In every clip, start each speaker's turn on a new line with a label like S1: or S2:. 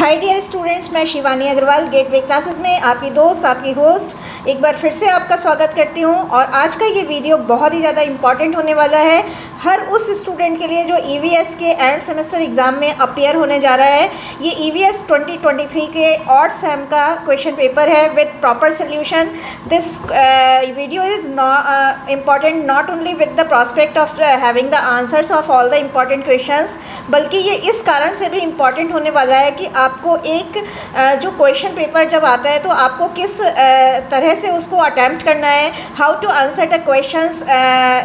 S1: Hi dear students, मैं Shivani Agarwal gateway classes में आपकी दोस्त, आपकी होस्ट एक बार फिर से आपका स्वागत करती हूँ। और आज का ये वीडियो बहुत ही ज़्यादा इम्पॉर्टेंट होने वाला है हर उस स्टूडेंट के लिए जो ईवीएस के एंड सेमेस्टर एग्ज़ाम में अपीयर होने जा रहा है। ये ईवीएस 2023 के ऑड सेम का क्वेश्चन पेपर है with proper solution. This video is important not only with the prospect of having the answers of all the important questions, बल्कि ये इस कारण से भी इम्पॉर्टेंट होने वाला है कि आपको एक जो क्वेश्चन पेपर जब आता है तो आपको किस तरह से उसको अटैम्प्ट करना है, how to answer the questions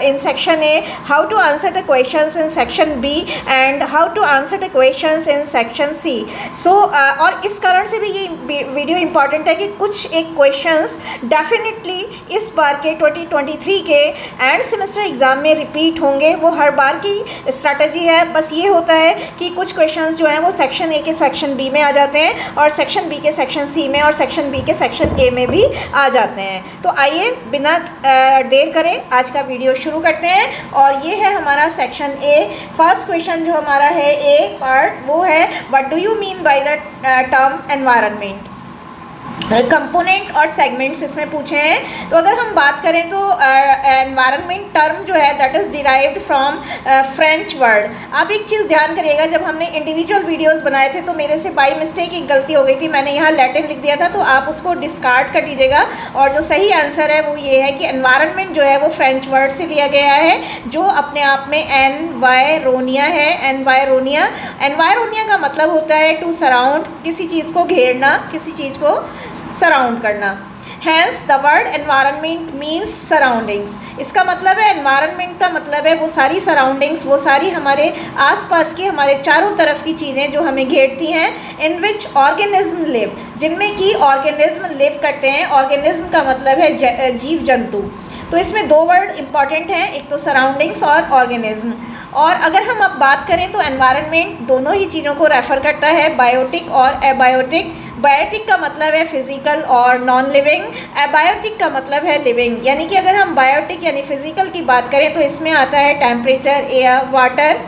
S1: in section A, how to answer the questions in section B and how to answer the questions in section C. और इस कारण से भी ये वीडियो इम्पॉर्टेंट है कि कुछ एक क्वेश्चंस डेफिनेटली इस बार के 2023 के एंड सेमेस्टर एग्ज़ाम में रिपीट होंगे। वो हर बार की स्ट्रैटेजी है, बस ये होता है कि कुछ क्वेश्चंस जो हैं वो सेक्शन ए के सेक्शन बी में आ जाते हैं और सेक्शन बी के सेक्शन सी में और सेक्शन बी के सेक्शन ए में भी आ जाते हैं। तो आइए बिना देर करें आज का वीडियो शुरू करते हैं। और ये है हमारा सेक्शन ए। फर्स्ट क्वेश्चन जो हमारा है ए पार्ट, वो है what do you mean by the term environment. Component और सेगमेंट्स इसमें पूछे हैं। तो अगर हम बात करें तो एनवायरनमेंट टर्म जो है that is derived from French word. आप एक चीज़ ध्यान करिएगा, जब हमने इंडिविजुअल वीडियोस बनाए थे तो मेरे से बाई मिस्टेक एक गलती हो गई थी, मैंने यहाँ लैटिन लिख दिया था, तो आप उसको डिस्कार्ड कर दीजिएगा। और जो सही आंसर है वो ये है कि एनवायरनमेंट जो है वो फ्रेंच वर्ड से लिया गया है, जो अपने आप में एनवायरोनिया है। एनवायरोनिया, एनवायरोनिया का मतलब होता है टू सराउंड, किसी चीज़ को घेरना, किसी चीज़ को सराउंड करना। Hence the word environment means surroundings. इसका मतलब है एनवायरनमेंट का मतलब है वो सारी सराउंडिंग्स, वो सारी हमारे आसपास की, हमारे चारों तरफ की चीज़ें जो हमें घेरती हैं। इन विच ऑर्गेनिज्म लिव, जिनमें की ऑर्गेनिज्म लिव करते हैं। ऑर्गेनिज्म का मतलब है जीव जंतु। तो इसमें दो वर्ड इंपॉर्टेंट हैं, एक तो सराउंडिंग्स और ऑर्गेनिज्म। और अगर हम अब बात करें तो एनवायरनमेंट दोनों ही चीज़ों को रेफ़र करता है, बायोटिक और एबायोटिक। बायोटिक का मतलब है फिजिकल और नॉन लिविंग, एबायोटिक का मतलब है लिविंग। यानी कि अगर हम बायोटिक यानी फिजिकल की बात करें तो इसमें आता है temperature, air, water,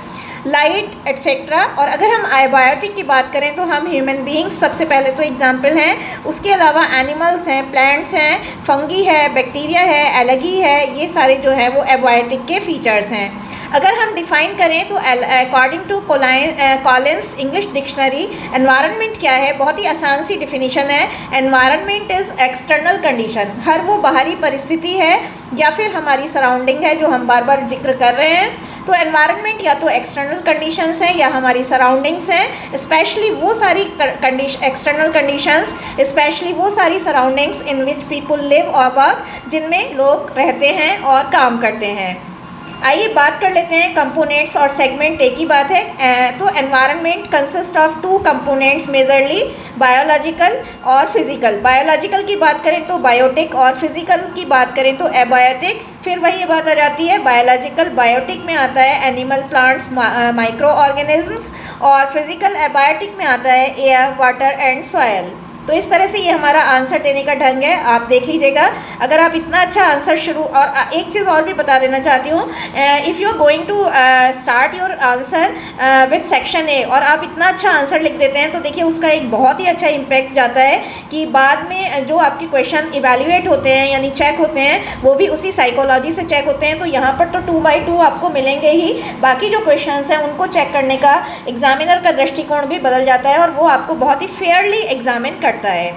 S1: light etcetera. और अगर हम एबायोटिक की बात करें तो हम ह्यूमन बीइंग्स सबसे पहले तो एग्जाम्पल हैं, उसके अलावा एनिमल्स हैं, प्लांट्स हैं, फंगी है, बैक्टीरिया है, एलगी है, ये सारे जो है वो एबायोटिक के फीचर्स हैं। अगर हम डिफ़ाइन करें तो according to Collins English dictionary, environment क्या है, बहुत ही आसान सी डिफिनीशन है। एनवायरनमेंट इज़ एक्सटर्नल कंडीशन, हर वो बाहरी परिस्थिति है या फिर हमारी सराउंडिंग है जो हम बार बार जिक्र कर रहे हैं। तो एनवायरनमेंट या तो एक्सटर्नल कंडीशंस हैं या हमारी सराउंडिंग्स हैं। स्पेशली वो सारी एक्सटर्नल कंडीशंस, स्पेशली वो सारी surroundings in which people live और वर्क, जिनमें लोग रहते हैं और काम करते हैं। आइए बात कर लेते हैं कंपोनेंट्स और सेगमेंट, एक ही बात है। तो environment consist of two components majorly, biological और फिजिकल। बायोलॉजिकल की बात करें तो बायोटिक और फिजिकल की बात करें तो एबायोटिक। फिर वही बात आ जाती है, बायोलॉजिकल बायोटिक में आता है एनिमल, प्लांट्स, माइक्रो ऑर्गेनिजम्स, और फिजिकल एबायोटिक में आता है एयर, वाटर एंड सॉयल। तो इस तरह से ये हमारा आंसर देने का ढंग है, आप देख लीजिएगा। अगर आप इतना अच्छा आंसर शुरू, और एक चीज़ और भी बता देना चाहती हूँ, if you are going to start your answer with section A और आप इतना अच्छा आंसर लिख देते हैं तो देखिए उसका एक बहुत ही अच्छा इम्पैक्ट जाता है कि बाद में जो आपके क्वेश्चन इवेल्युएट होते हैं यानी चेक होते हैं वो भी उसी साइकोलॉजी से चेक होते हैं। तो यहाँ पर तो 2/2 आपको मिलेंगे ही, बाकी जो क्वेश्चंस हैं उनको चेक करने का एग्जामिनर का दृष्टिकोण भी बदल जाता है और वो आपको बहुत ही फेयरली एग्जामिन करता है।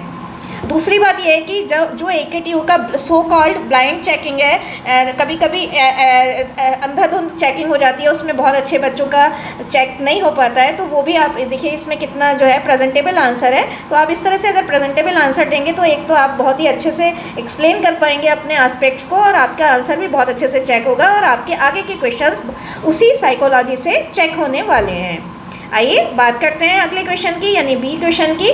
S1: दूसरी बात यह है कि जो AKTU का सो कॉल्ड ब्लाइंड चेकिंग है, कभी कभी अंधाधुंध चेकिंग हो जाती है, उसमें बहुत अच्छे बच्चों का चेक नहीं हो पाता है। तो वो भी आप देखिए इसमें कितना जो है प्रेजेंटेबल आंसर है। तो आप इस तरह से अगर प्रेजेंटेबल आंसर देंगे तो एक तो आप बहुत ही अच्छे से एक्सप्लेन कर पाएंगे अपने एस्पेक्ट्स को और आपका आंसर भी बहुत अच्छे से चेक होगा और आपके आगे के क्वेश्चंस उसी साइकोलॉजी से चेक होने वाले हैं। आइए बात करते हैं अगले क्वेश्चन की यानी बी क्वेश्चन की।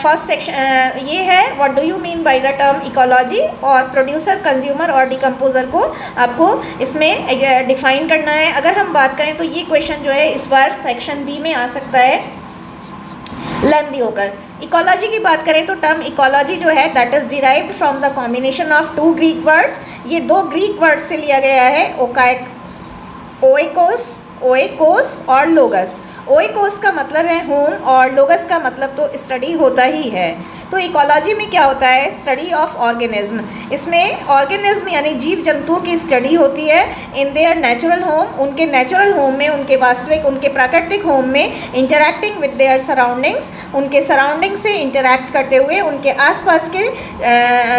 S1: फर्स्ट सेक्शन ये है what do you mean by the term ecology, और प्रोड्यूसर, कंज्यूमर और डिकम्पोजर को आपको इसमें डिफाइन करना है। अगर हम बात करें तो ये क्वेश्चन जो है इस बार सेक्शन बी में आ सकता है लेंदी होकर। इकोलॉजी की बात करें तो टर्म इकोलॉजी जो है that is derived from the combination of two Greek words. ये दो ग्रीक वर्ड्स से लिया गया है, ओएकोस और लोगस। ओइकोस का मतलब है होम और लोगस का मतलब तो स्टडी होता ही है। तो इकोलॉजी में क्या होता है? Study of organism. इसमें ऑर्गेनिज्म यानी जीव जंतुओं की स्टडी होती है इन देयर नेचुरल होम, उनके नेचुरल होम में, उनके वास्तविक, उनके प्राकृतिक होम में, इंटरैक्टिंग विद देयर सराउंडिंग्स, उनके सराउंडिंग से इंटरैक्ट करते हुए, उनके आसपास के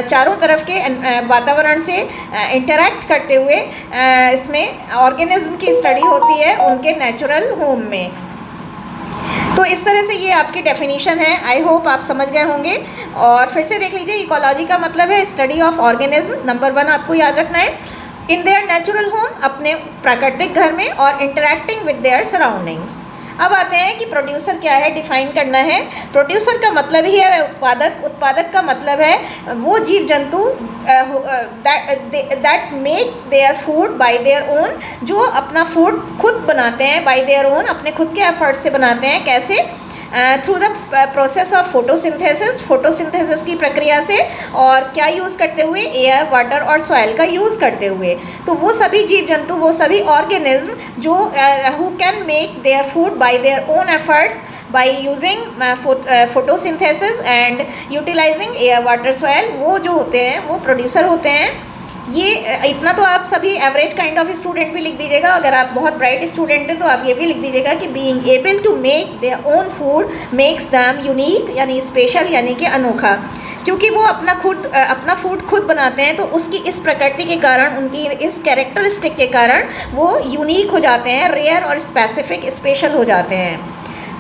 S1: चारों तरफ के वातावरण से इंटरैक्ट करते हुए इसमें ऑर्गेनिज्म की स्टडी होती है उनके नेचुरल होम में। तो इस तरह से ये आपकी डेफिनेशन है। आई होप आप समझ गए होंगे। और फिर से देख लीजिए, इकोलॉजी का मतलब है स्टडी ऑफ ऑर्गेनिज्म। नंबर 1 आपको याद रखना है, इन देयर नेचुरल होम, अपने प्राकृतिक घर में, और इंटरैक्टिंग विद देयर सराउंडिंग्स। अब आते हैं कि प्रोड्यूसर क्या है, डिफाइन करना है। प्रोड्यूसर का मतलब ही है उत्पादक। उत्पादक का मतलब है वो जीव जंतु that make their food by their own, जो अपना फूड खुद बनाते हैं, बाय देयर ओन, अपने खुद के एफर्ट से बनाते हैं। कैसे? Through the process of photosynthesis, photosynthesis की प्रक्रिया से। और क्या यूज़ करते हुए? एयर, वाटर और सॉइल का यूज़ करते हुए। तो वो सभी जीव जंतु, वो सभी ऑर्गेनिज्म जो who can make their food by their own efforts by using photosynthesis and utilizing air, water, soil, वो जो होते हैं वो प्रोड्यूसर होते हैं। ये इतना तो आप सभी एवरेज काइंड ऑफ स्टूडेंट भी लिख दीजिएगा। अगर आप बहुत ब्राइट स्टूडेंट हैं तो आप ये भी लिख दीजिएगा कि being able to make their own food makes them unique, यानी स्पेशल, यानी कि अनोखा। क्योंकि वो अपना फूड खुद बनाते हैं, तो उसकी इस प्रकृति के कारण, उनकी इस कैरेक्टरिस्टिक के कारण वो यूनिक हो जाते हैं, रेयर और स्पेसिफिक, स्पेशल हो जाते हैं।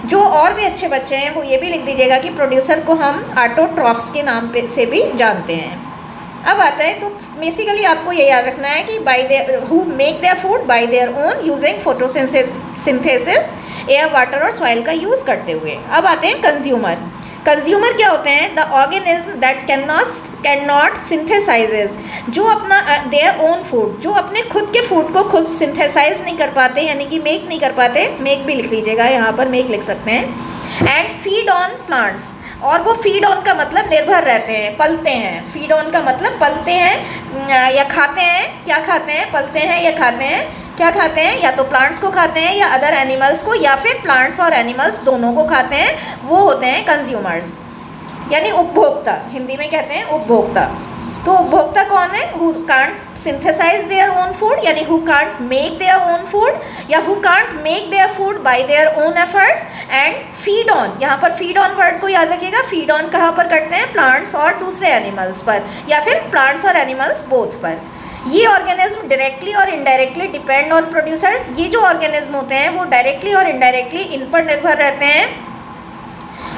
S1: जो और भी अच्छे बच्चे हैं वो ये भी लिख दीजिएगा कि प्रोड्यूसर को हम ऑटोट्रॉफ्स के नाम से भी जानते हैं। अब आता है, तो बेसिकली आपको ये याद रखना है कि bye there who make their food by their own using photosynthesis, air, water और सॉइल का यूज़ करते हुए। अब आते हैं कंज्यूमर। कंज्यूमर क्या होते हैं? The organism that can not सिंथेसाइजेज, जो अपना देयर ओन फूड, जो अपने खुद के फूड को खुद सिंथेसाइज नहीं कर पाते, यानी कि मेक नहीं कर पाते। मेक भी लिख लीजिएगा, यहाँ पर मेक लिख सकते हैं। एंड फीड ऑन प्लांट्स, और वो फीड ऑन का मतलब निर्भर रहते हैं, पलते हैं। फीड ऑन का मतलब पलते हैं या खाते हैं। क्या खाते हैं? पलते हैं या खाते हैं। क्या खाते हैं? या तो प्लांट्स को खाते हैं या अदर एनिमल्स को, या फिर प्लांट्स और एनिमल्स दोनों को खाते हैं। वो होते हैं कंज्यूमर्स, यानी उपभोक्ता। हिंदी में कहते हैं उपभोक्ता। तो उपभोक्ता कौन है? Who can't synthesise their own food, यानी who can't make their own food, या who can't make their food by their own efforts. And feed on, यहाँ पर फीड ऑन वर्ड को याद रखिएगा। फीड ऑन कहाँ पर करते हैं? प्लांट्स और दूसरे एनिमल्स पर, या फिर प्लांट्स और एनिमल्स बोथ पर। ये ऑर्गेनिज्म डायरेक्टली और इनडायरेक्टली डिपेंड ऑन प्रोड्यूसर्स। ये जो ऑर्गेनिज्म होते हैं वो डायरेक्टली और इनडायरेक्टली इन पर निर्भर रहते हैं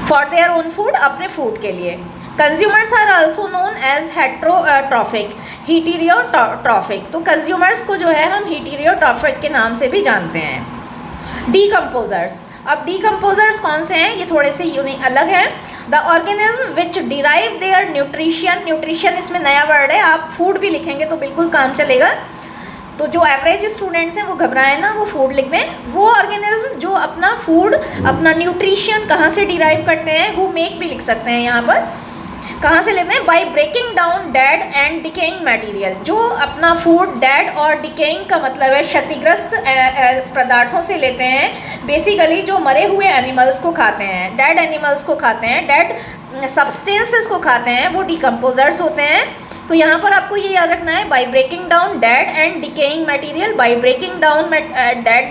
S1: फॉर देयर ओन फूड, अपने फूड के लिए। Consumers are also known as heterotrophic, heterotrophic. तो कंज्यूमर्स को जो है हम हीटेरियोट्रॉफिक के नाम से भी जानते हैं। डीकम्पोजर्स, अब डीकम्पोजर्स कौन से हैं? ये थोड़े से अलग हैं। The organism which derive their nutrition, nutrition इसमें नया वर्ड है, आप फूड भी लिखेंगे तो बिल्कुल काम चलेगा। तो जो एवरेज स्टूडेंट्स हैं वो घबराएं ना, वो फूड लिख दें। वो ऑर्गेनिज्म जो अपना फूड, अपना न्यूट्रिशन कहाँ से डिराइव करते हैं, वो मेक भी लिख सकते हैं यहाँ पर। कहाँ से लेते हैं? By breaking down dead and decaying material, जो अपना फूड डेड और डिकेइंग का मतलब है क्षतिग्रस्त पदार्थों से लेते हैं। बेसिकली जो मरे हुए एनिमल्स को खाते हैं, डेड एनिमल्स को खाते हैं, डेड सब्सटेंसेस को खाते हैं, वो डिकम्पोजर्स होते हैं। तो यहाँ पर आपको ये याद रखना है, by breaking down dead and decaying material, by breaking down dead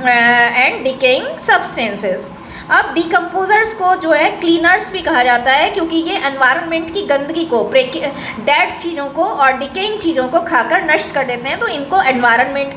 S1: and decaying substances. अब डिकम्पोजर्स को जो है क्लीनर्स भी कहा जाता है, क्योंकि ये एनवायरनमेंट की गंदगी को, डेड चीज़ों को और डिकेइंग चीज़ों को खाकर नष्ट कर देते हैं। तो इनको एनवायरनमेंट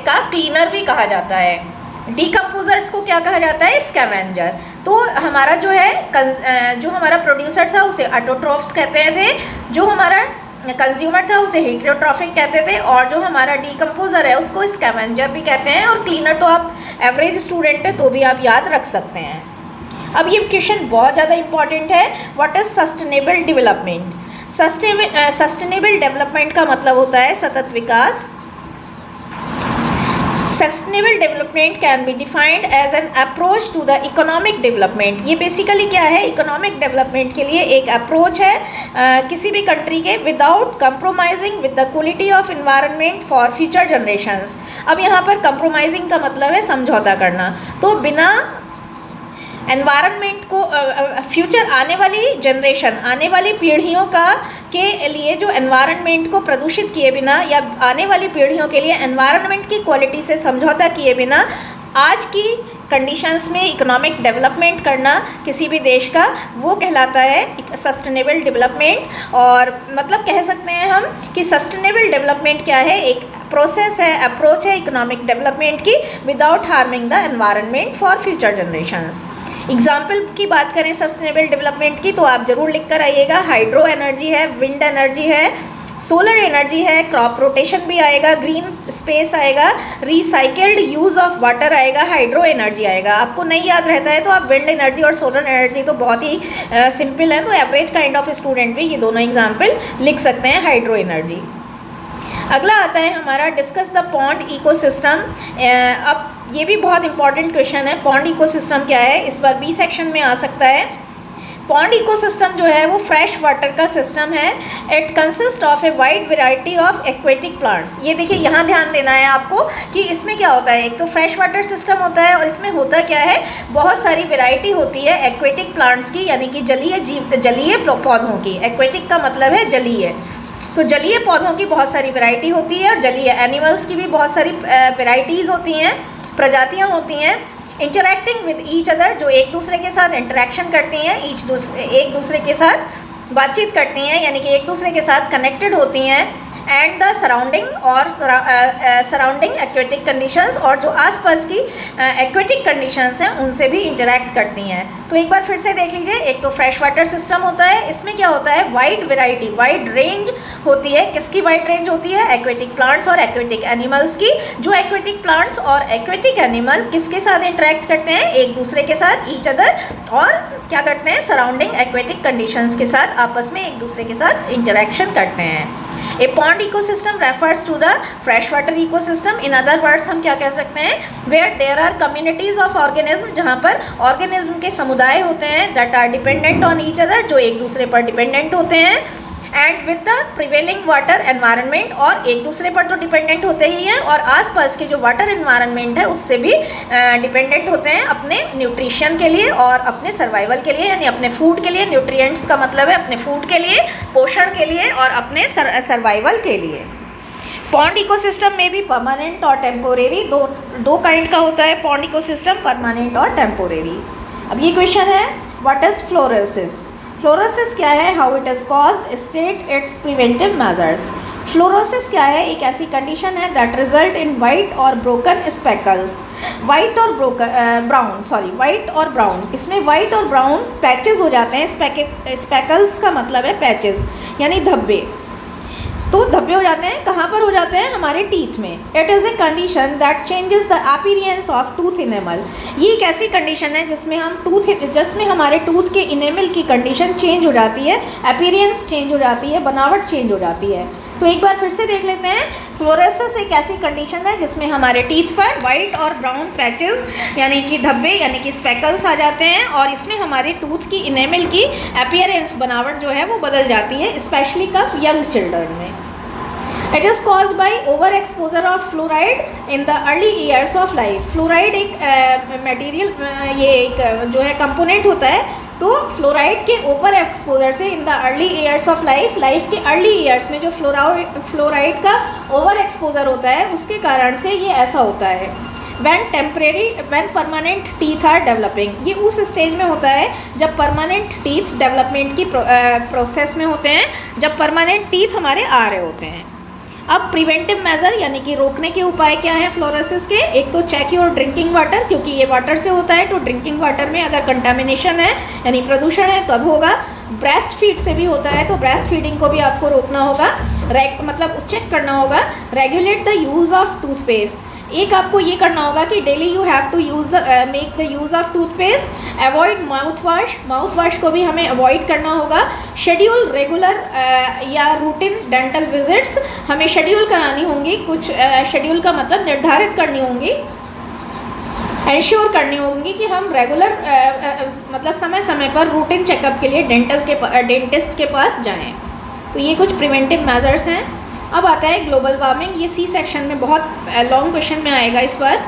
S1: का क्लीनर भी कहा जाता है। डिकम्पोजर्स को क्या कहा जाता है? स्कैवेंजर। तो हमारा जो है जो हमारा प्रोड्यूसर था उसे ऑटोट्रॉफ्स कहते थे, जो हमारा कंज्यूमर था उसे हेटेरोट्रॉफिक कहते थे, और जो हमारा डीकम्पोजर है उसको स्कैवेंजर भी कहते हैं। और क्लीनर तो आप एवरेज स्टूडेंट है तो भी आप याद रख सकते हैं। अब ये क्वेश्चन बहुत ज़्यादा इंपॉर्टेंट है। What is sustainable development? Sustainable development का मतलब होता है सतत विकास। Sustainable development can be defined as an approach to the economic development. ये बेसिकली क्या है, इकोनॉमिक डेवलपमेंट के लिए एक अप्रोच है किसी भी कंट्री के, without compromising with the quality of environment for future generations. अब यहाँ पर कंप्रोमाइजिंग का मतलब है समझौता करना, तो बिना एनवायरनमेंट को फ्यूचर आने वाली जनरेशन, आने वाली पीढ़ियों का के लिए जो एनवायरनमेंट को प्रदूषित किए बिना, या आने वाली पीढ़ियों के लिए एनवायरनमेंट की क्वालिटी से समझौता किए बिना आज की कंडीशंस में इकोनॉमिक डेवलपमेंट करना किसी भी देश का, वो कहलाता है सस्टेनेबल डेवलपमेंट। और मतलब कह सकते हैं हम कि सस्टेनेबल डेवलपमेंट क्या है, एक प्रोसेस है, अप्रोच है इकोनॉमिक डेवलपमेंट की, without harming the environment for future generations. Example की बात करें सस्टेनेबल डेवलपमेंट की, तो आप ज़रूर लिख कर आइएगा। हाइड्रो एनर्जी है, विंड एनर्जी है, सोलर एनर्जी है, क्रॉप रोटेशन भी आएगा, ग्रीन स्पेस आएगा, रिसाइकल्ड यूज़ ऑफ वाटर आएगा, हाइड्रो एनर्जी आएगा। आपको नहीं याद रहता है तो आप विंड एनर्जी और सोलर एनर्जी तो बहुत ही सिंपल है, तो एवरेज काइंड ऑफ स्टूडेंट भी ये दोनों एग्जाम्पल लिख सकते हैं, हाइड्रो एनर्जी। अगला आता है हमारा डिस्कस द पॉन्ड इकोसिस्टम। अब ये भी बहुत इंपॉर्टेंट क्वेश्चन है, पॉन्ड इकोसिस्टम क्या है, इस बार बी सेक्शन में आ सकता है। पॉन्ड इकोसिस्टम जो है वो फ्रेश वाटर का सिस्टम है। It consist of a wide variety of aquatic plants. ये देखिए यहाँ ध्यान देना है आपको कि इसमें क्या होता है, एक तो फ्रेश वाटर सिस्टम होता है और इसमें होता क्या है, बहुत सारी वेराइटी होती है एक्वेटिक प्लांट्स की, यानी कि जलीय पौधों की। एक्वेटिक का मतलब है जलीय, तो जलीय पौधों की बहुत सारी वैरायटी होती है और जलीय एनिमल्स की भी बहुत सारी वैरायटीज़ होती हैं, प्रजातियां होती हैं। इंटरैक्टिंग विद ईच अदर, जो एक दूसरे के साथ इंटरेक्शन करती हैं, एक दूसरे के साथ बातचीत करती हैं, यानी कि एक दूसरे के साथ कनेक्टेड होती हैं। एंड द सराउंडिंग और सराउंडिंग एक्वेटिक कंडीशंस, और जो आसपास की एक्वेटिक कंडीशंस हैं उनसे भी इंटरैक्ट करती हैं। तो एक बार फिर से देख लीजिए, एक तो फ्रेश वाटर सिस्टम होता है, इसमें क्या होता है, वाइड वैरायटी, वाइड रेंज होती है। किसकी वाइड रेंज होती है, एक्वेटिक प्लांट्स और एक्वेटिक एनिमल्स की। जो एक्वेटिक प्लांट्स और एक्वेटिक एनिमल किसके साथ इंटरैक्ट करते हैं, एक दूसरे के साथ, ईच अदर, और क्या करते हैं, सराउंडिंग एक्वेटिक कंडीशंस के साथ आपस में एक दूसरे के साथ इंटरैक्शन करते हैं। A pond ecosystem refers to the fresh water ecosystem. In other words हम क्या कह सकते हैं, where there are communities of organism, जहाँ पर ऑर्गेनिज्म के समुदाय होते हैं, that are dependent on each other, जो एक दूसरे पर डिपेंडेंट होते हैं। And with the prevailing water environment, और एक दूसरे पर तो डिपेंडेंट होते ही हैं और आसपास के जो वाटर एनवायरनमेंट है उससे भी डिपेंडेंट होते हैं अपने न्यूट्रिशन के लिए और अपने सर्वाइवल के लिए, यानी अपने फूड के लिए। न्यूट्रिएंट्स का मतलब है अपने फूड के लिए, पोषण के लिए और अपने सर्वाइवल के लिए। पॉन्ड इकोसिस्टम में भी परमानेंट और टेम्पोरेरी दो काइंड का होता है पॉन्ड इकोसिस्टम, परमानेंट और टेम्पोरेरी। अब ये क्वेश्चन है, व्हाट इज फ्लोरोसिस। फ्लोरोसिस क्या है, how it is caused, state it's preventive measures. Fluorosis क्या है, एक ऐसी कंडीशन है दैट रिजल्ट इन वाइट और ब्रोकन स्पेकल्स। वाइट और वाइट और ब्राउन, इसमें वाइट और ब्राउन पैचेस हो जाते हैं। स्पेकल्स का मतलब है पैचेस, यानी धब्बे। तो धब्बे हो जाते हैं, कहाँ पर हो जाते हैं, हमारे टीथ में। It is a condition that changes the appearance of tooth enamel. ये एक ऐसी कंडीशन है जिसमें हमारे टूथ के इनेमल की कंडीशन चेंज हो जाती है, अपीयरेंस चेंज हो जाती है, बनावट चेंज हो जाती है। तो एक बार फिर से देख लेते हैं, फ्लोरोसिस एक ऐसी कंडीशन है जिसमें हमारे टीथ पर वाइट और ब्राउन पैचेस, यानी कि धब्बे, यानी कि स्पेकल्स आ जाते हैं, और इसमें हमारे टूथ की इनेमल की अपीयरेंस, बनावट जो है वो बदल जाती है, स्पेशली कब, यंग चिल्ड्रन में। It is caused by over exposure of fluoride in the early years of life. Fluoride एक मटेरियल, ये एक जो है कंपोनेंट होता है। तो फ्लोराइड के ओवर एक्सपोजर से in the early years of life के अर्ली ईयर्स में जो फ्लोराइड का ओवर एक्सपोजर होता है, उसके कारण से ये ऐसा होता है। when permanent teeth are developing, ये उस स्टेज में होता है जब परमानेंट टीथ डेवलपमेंट की प्रोसेस में होते हैं, जब परमानेंट टीथ हमारे आ रहे होते हैं। अब प्रिवेंटिव मेजर, यानी कि रोकने के उपाय क्या हैं फ्लोरोसिस के। एक तो चेक योर ड्रिंकिंग वाटर, क्योंकि ये वाटर से होता है, तो ड्रिंकिंग वाटर में अगर कंटामिनेशन है, यानी प्रदूषण है, तब होगा। ब्रेस्ट फीड से भी होता है, तो ब्रेस्ट फीडिंग को भी आपको रोकना होगा, मतलब चेक करना होगा। Regulate the use of toothpaste. एक आपको ये करना होगा कि daily you have to use make the use of toothpaste, avoid mouth wash को भी हमें अवॉइड करना होगा। शेड्यूल रेगुलर या रूटीन डेंटल विजिट्स हमें शेड्यूल करानी होंगी, कुछ शेड्यूल का मतलब निर्धारित करनी होंगी, एंश्योर करनी होंगी कि हम रेगुलर मतलब समय समय पर रूटीन चेकअप के लिए डेंटिस्ट के पास जाएं। तो ये कुछ प्रिवेंटिव मेजर्स हैं। अब आता है ग्लोबल वार्मिंग। ये सी सेक्शन में बहुत लॉन्ग क्वेश्चन में आएगा इस बार।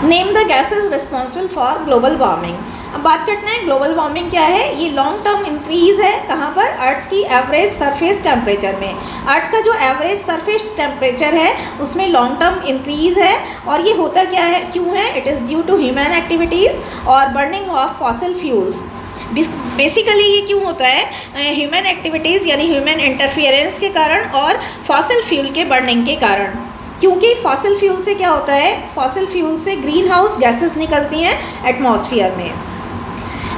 S1: Name the gases responsible for global warming. अब बात करते हैं ग्लोबल वार्मिंग क्या है। ये लॉन्ग टर्म इंक्रीज़ है कहाँ पर, अर्थ की एवरेज सरफेस टेम्परेचर में। अर्थ का जो एवरेज सरफेस टेम्परेचर है उसमें लॉन्ग टर्म इंक्रीज़ है। और ये होता क्या है, क्यों है, it is due to human activities और burning of fossil fuels. Basically ये क्यों होता है, ह्यूमन एक्टिविटीज़ यानी ह्यूमन इंटरफियरेंस के कारण और फॉसिल फ्यूल के बर्निंग के कारण। क्योंकि फॉसिल फ्यूल से क्या होता है, फॉसिल फ्यूल से ग्रीन हाउस गैसेस निकलती हैं एटमॉस्फेयर में।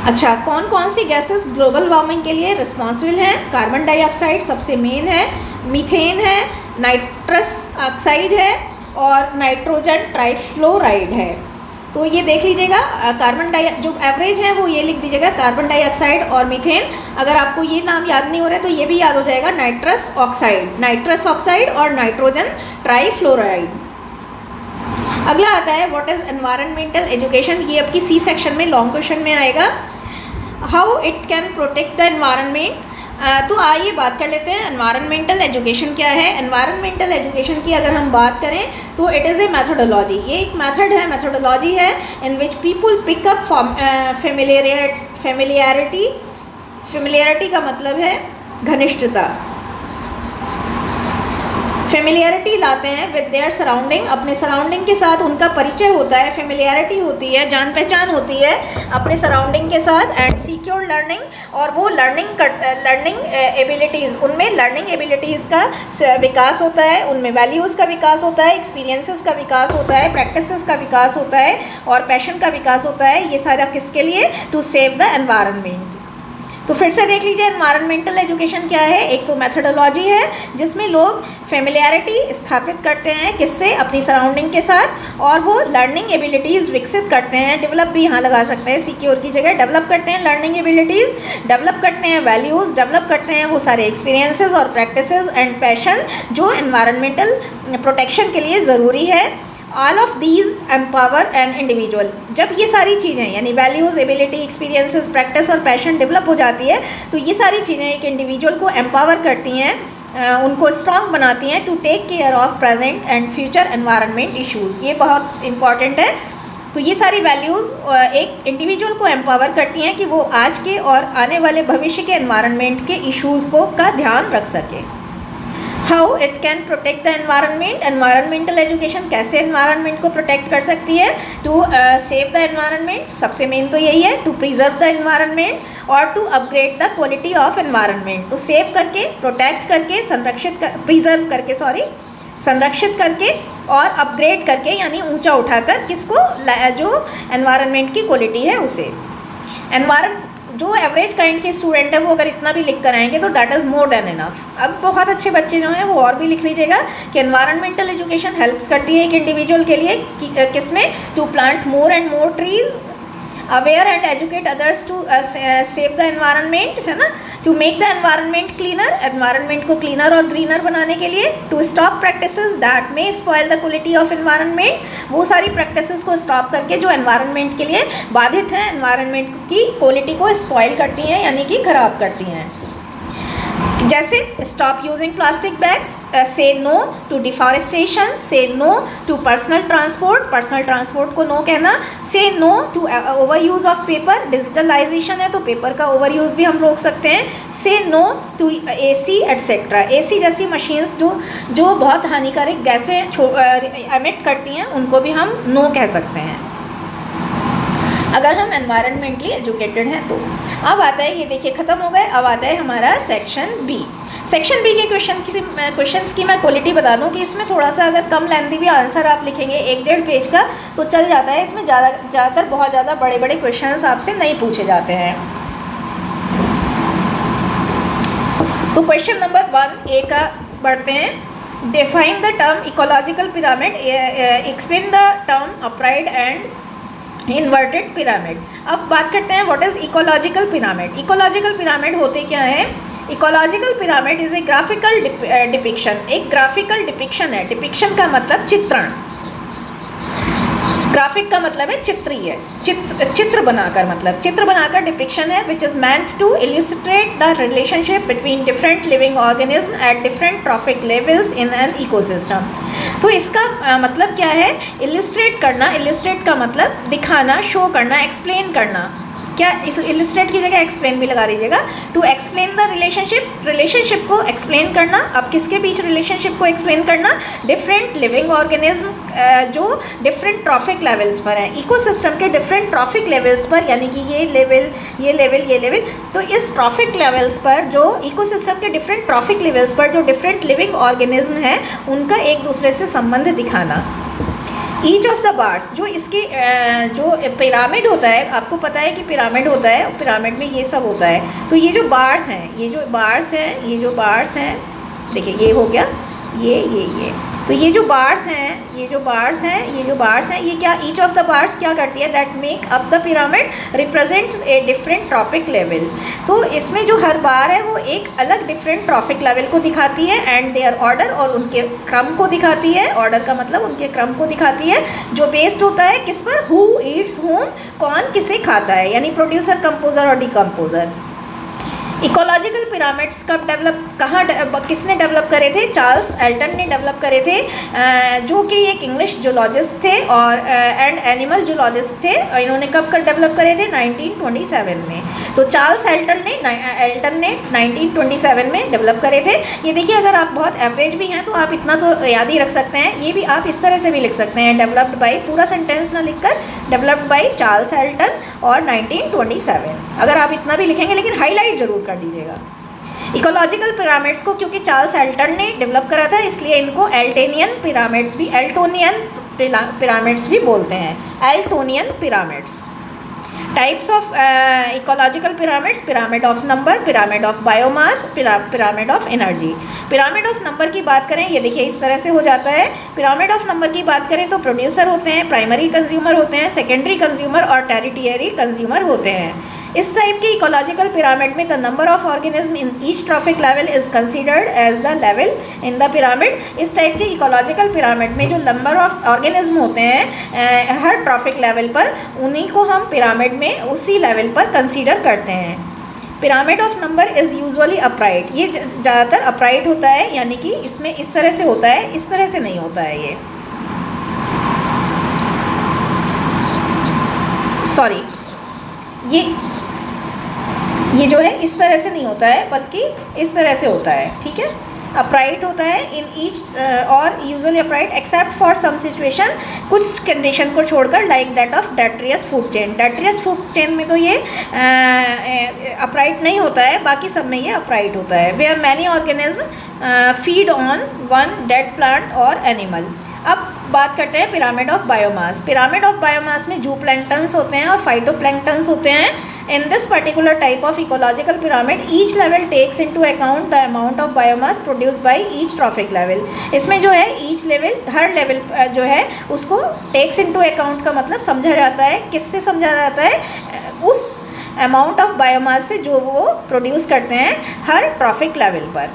S1: अच्छा, कौन कौन सी गैसेस ग्लोबल वार्मिंग के लिए रिस्पॉन्सिबल हैं। कार्बन डाइऑक्साइड सबसे मेन है, मीथेन है, नाइट्रस ऑक्साइड है और नाइट्रोजन ट्राइफ्लोराइड है। तो ये देख लीजिएगा, जो एवरेज है वो ये लिख दीजिएगा, कार्बन डाइऑक्साइड और मीथेन। अगर आपको ये नाम याद नहीं हो रहा है तो ये भी याद हो जाएगा, नाइट्रस ऑक्साइड और नाइट्रोजन ट्राइफ्लोराइड। अगला आता है व्हाट इज़ एनवायरमेंटल एजुकेशन। ये आपकी सी सेक्शन में लॉन्ग क्वेश्चन में आएगा। How it can protect the environment. तो आइए बात कर लेते हैं एनवायरमेंटल एजुकेशन क्या है। एनवायरमेंटल एजुकेशन की अगर हम बात करें तो इट इज़ ए मैथोडोलॉजी। ये एक मैथोडोलॉजी है in which people pick up familiarity का मतलब है घनिष्ठता। फेमिलियरिटी लाते हैं विद देयर सराउंडिंग, अपने सराउंडिंग के साथ उनका परिचय होता है, फेमिलियरिटी होती है, जान पहचान होती है अपने सराउंडिंग के साथ। एंड सिक्योर लर्निंग, और वो लर्निंग एबिलिटीज़, उनमें लर्निंग एबिलिटीज़ का विकास होता है, उनमें वैल्यूज़ का विकास होता है, एक्सपीरियंसेस का विकास होता है, प्रैक्टिसेस का विकास होता है और पैशन का विकास होता है। ये सारा किसके लिए, टू सेव द एनवायरनमेंट। तो फिर से देख लीजिए एनवायरमेंटल एजुकेशन क्या है। एक तो मेथोडोलॉजी है जिसमें लोग फेमिलियरिटी स्थापित करते हैं, किससे, अपनी सराउंडिंग के साथ, और वो लर्निंग एबिलिटीज़ विकसित करते हैं। डेवलप भी यहाँ लगा सकते हैं, सिक्योर की जगह डेवलप करते हैं लर्निंग एबिलिटीज़, डेवलप करते हैं वैल्यूज़, डेवलप करते हैं वो सारे एक्सपीरियंसेस और प्रैक्टिसेस एंड पैशन जो एनवायरमेंटल प्रोटेक्शन के लिए ज़रूरी है। All of these empower an individual. जब ये सारी चीज़ें यानी वैल्यूज़, एबिलिटी, एक्सपीरियंसेस, प्रैक्टिस और पैशन डेवलप हो जाती है तो ये सारी चीज़ें एक इंडिविजुअल को एम्पावर करती हैं, उनको स्ट्रॉन्ग बनाती हैं to take care of present and future environment issues. ये बहुत इंपॉर्टेंट है। तो ये सारी वैल्यूज़ एक इंडिविजुअल को एम्पावर करती हैं कि वो आज के और आने वाले भविष्य के एनवायरनमेंट के इश्यूज़ का ध्यान रख सके। How it can protect the environment. Environmental education कैसे एनवायरनमेंट को प्रोटेक्ट कर सकती है। टू सेव द एनवायरनमेंट, सबसे मेन तो यही है, टू प्रिजर्व द एनवायरनमेंट और to upgrade the quality of environment. तो सेव करके, प्रोटेक्ट करके, संरक्षित करके और अपग्रेड करके यानी ऊंचा उठाकर किसको, जो एनवायरनमेंट की क्वालिटी है उसे। जो एवरेज काइंड के स्टूडेंट है वो अगर इतना भी लिख कर आएंगे तो that is more than enough. अब बहुत अच्छे बच्चे जो हैं वो और भी लिख लीजिएगा कि एनवायरमेंटल एजुकेशन हेल्प्स करती है एक इंडिविजुअल के लिए किसमें, to plant more and more trees, aware and educate others to save the environment, है ना, to make the environment cleaner, environment को क्लीनर और ग्रीनर बनाने के लिए, to stop practices that may spoil the quality of environment, वो सारी practices को स्टॉप करके जो एनवायरनमेंट के लिए बाधित हैं, एनवायरनमेंट की क्वालिटी को स्पॉइल करती हैं यानी कि ख़राब करती हैं। जैसे stop using plastic bags, say no to deforestation, say no to personal transport को नो कहना, say no to over use of paper, digitalisation है तो पेपर का ओवर यूज़ भी हम रोक सकते हैं, say no to AC etcetera. AC जैसी मशीन्स जो बहुत हानिकारक गैसें एमिट करती हैं उनको भी हम नो कह सकते हैं अगर हम एनवायरमेंटली एजुकेटेड हैं तो। अब आता है, ये देखिए ख़त्म हो गए, अब आता है हमारा सेक्शन बी। सेक्शन बी के क्वेश्चंस की मैं क्वालिटी बता दूं कि इसमें थोड़ा सा अगर कम लेंथी भी आंसर आप लिखेंगे 1-1.5 पेज का तो चल जाता है। इसमें ज़्यादातर बहुत ज़्यादा बड़े क्वेश्चंस आपसे नहीं पूछे जाते हैं। तो क्वेश्चन नंबर 1A का बढ़ते हैं। Define the term ecological pyramid. Explain the term upright and inverted pyramid. अब बात करते हैं what is ecological pyramid. Ecological pyramid होते क्या है? Ecological pyramid is a graphical depiction. एक ग्राफिकल डिपिक्शन है. डिपिक्शन का मतलब चित्रण. ग्राफिक का मतलब है चित्रीय, चित्र बनाकर, मतलब चित्र बनाकर डिपिक्शन है which is meant to illustrate the relationship between different living organism at different trophic levels in an ecosystem. तो इसका मतलब क्या है? इल्यूस्ट्रेट करना. इल्यूस्ट्रेट का मतलब दिखाना, शो करना, एक्सप्लेन करना. क्या इस इल्यूस्ट्रेट की जगह एक्सप्लेन भी लगा दीजिएगा. To explain the relationship, relationship को एक्सप्लेन करना. अब किसके बीच रिलेशनशिप को एक्सप्लेन करना? डिफरेंट लिविंग ऑर्गेनिज्म जो डिफरेंट ट्रॉफिक लेवल्स पर हैं, इकोसिस्टम के डिफरेंट ट्रॉफिक लेवल्स पर, यानी कि ये लेवल, ये लेवल, ये लेवल. तो इस ट्रॉफिक लेवल्स पर, जो इकोसिस्टम के डिफरेंट ट्रॉफिक लेवल्स पर जो डिफरेंट लिविंग ऑर्गेनिज्म हैं, उनका एक दूसरे से संबंध दिखाना. ईच ऑफ द बार्स, जो इसकी जो पिरामिड होता है, आपको पता है कि पिरामिड होता है, पिरामिड में ये सब होता है. तो ये जो बार्स हैं, ये जो बार्स हैं, ये जो बार्स हैं, देखिए ये हो गया, ये. तो ये जो बार्स हैं, ये जो बार्स हैं, ये जो बार्स हैं, ये क्या, ईच ऑफ द बार्स क्या करती है? That make up the pyramid represents a different trophic level. तो इसमें जो हर बार है वो एक अलग डिफरेंट ट्रॉपिक लेवल को दिखाती है एंड देयर ऑर्डर, और उनके क्रम को दिखाती है. ऑर्डर का मतलब उनके क्रम को दिखाती है, जो बेस्ड होता है किस पर? हु ईट्स होम, कौन किसे खाता है, यानी प्रोड्यूसर, कंपोजर और डिकम्पोजर. इकोलॉजिकल पिरामिड्स कब डेवलप, किसने डेवलप करे थे? चार्ल्स एल्टन ने डेवलप करे थे, जो कि एक इंग्लिश जूलॉजिस्ट थे और एंड एनिमल जूलॉजिस्ट थे. इन्होंने कब कर डेवलप करे थे? 1927 में. तो चार्ल्स एल्टन ने 1927 में डेवलप करे थे. ये देखिए, अगर आप बहुत एवरेज भी हैं तो आप इतना तो याद ही रख सकते हैं. ये भी आप इस तरह से भी लिख सकते हैं, डेवलप्ड बाई, पूरा सेंटेंस ना लिखकर, डेवलप्ड बाई चार्ल्स एल्टन और 1927. अगर आप इतना भी लिखेंगे, लेकिन हाईलाइट जरूर कर दीजिएगा. इकोलॉजिकल पिरामिड्स को क्योंकि चार्ल्स एल्टन ने डेवलप करा था, इसलिए इनको एल्टोनियन पिरामिड्स भी बोलते हैं. Eltonian pyramids. Types of ecological pyramids: pyramid of number, pyramid of biomass, pyramid of energy. Pyramid of number की बात करें, ये देखिए इस तरह से हो जाता है. पिरामिड ऑफ नंबर की बात करें तो प्रोड्यूसर होते हैं, प्राइमरी कंज्यूमर होते हैं, सेकेंडरी कंज्यूमर और टेरिटरी कंज्यूमर होते हैं. इस टाइप की इकोलॉजिकल पिरामिड में the number of organism in each trophic level is considered as the level in the pyramid. इस टाइप की इकोलॉजिकल पिरामिड में जो नंबर ऑफ ऑर्गेनिज्म होते हैं हर ट्रॉफिक लेवल पर, उन्हीं को हम पिरामिड में उसी लेवल पर कंसीडर करते हैं. Pyramid of number is usually upright. ये ज़्यादातर अपराइट होता है, यानी कि इसमें इस तरह से होता है, इस तरह से नहीं होता है. ये सॉरी, ये जो है इस तरह से नहीं होता है, बल्कि इस तरह से होता है. ठीक है, अपराइट होता है इन ईच और usually upright except for some situation, कुछ कंडीशन को छोड़कर, like that of detritus food chain. Detritus food chain में तो ये अपराइट नहीं होता है, बाकी सब में ये अपराइट होता है. Where many organism feed on one dead plant और एनिमल. अब बात करते हैं pyramid of biomass. Pyramid of biomass में जू प्लैंक्टन्स होते हैं और फाइटोप्लैंक्टन्स होते हैं. In this particular type of ecological pyramid, each level takes into account the amount of biomass produced by each trophic level. इसमें जो है each level, हर level जो है उसको takes into account का मतलब समझा जाता है. किससे समझा जाता है? उस amount of biomass से जो वो produce करते हैं हर trophic level पर.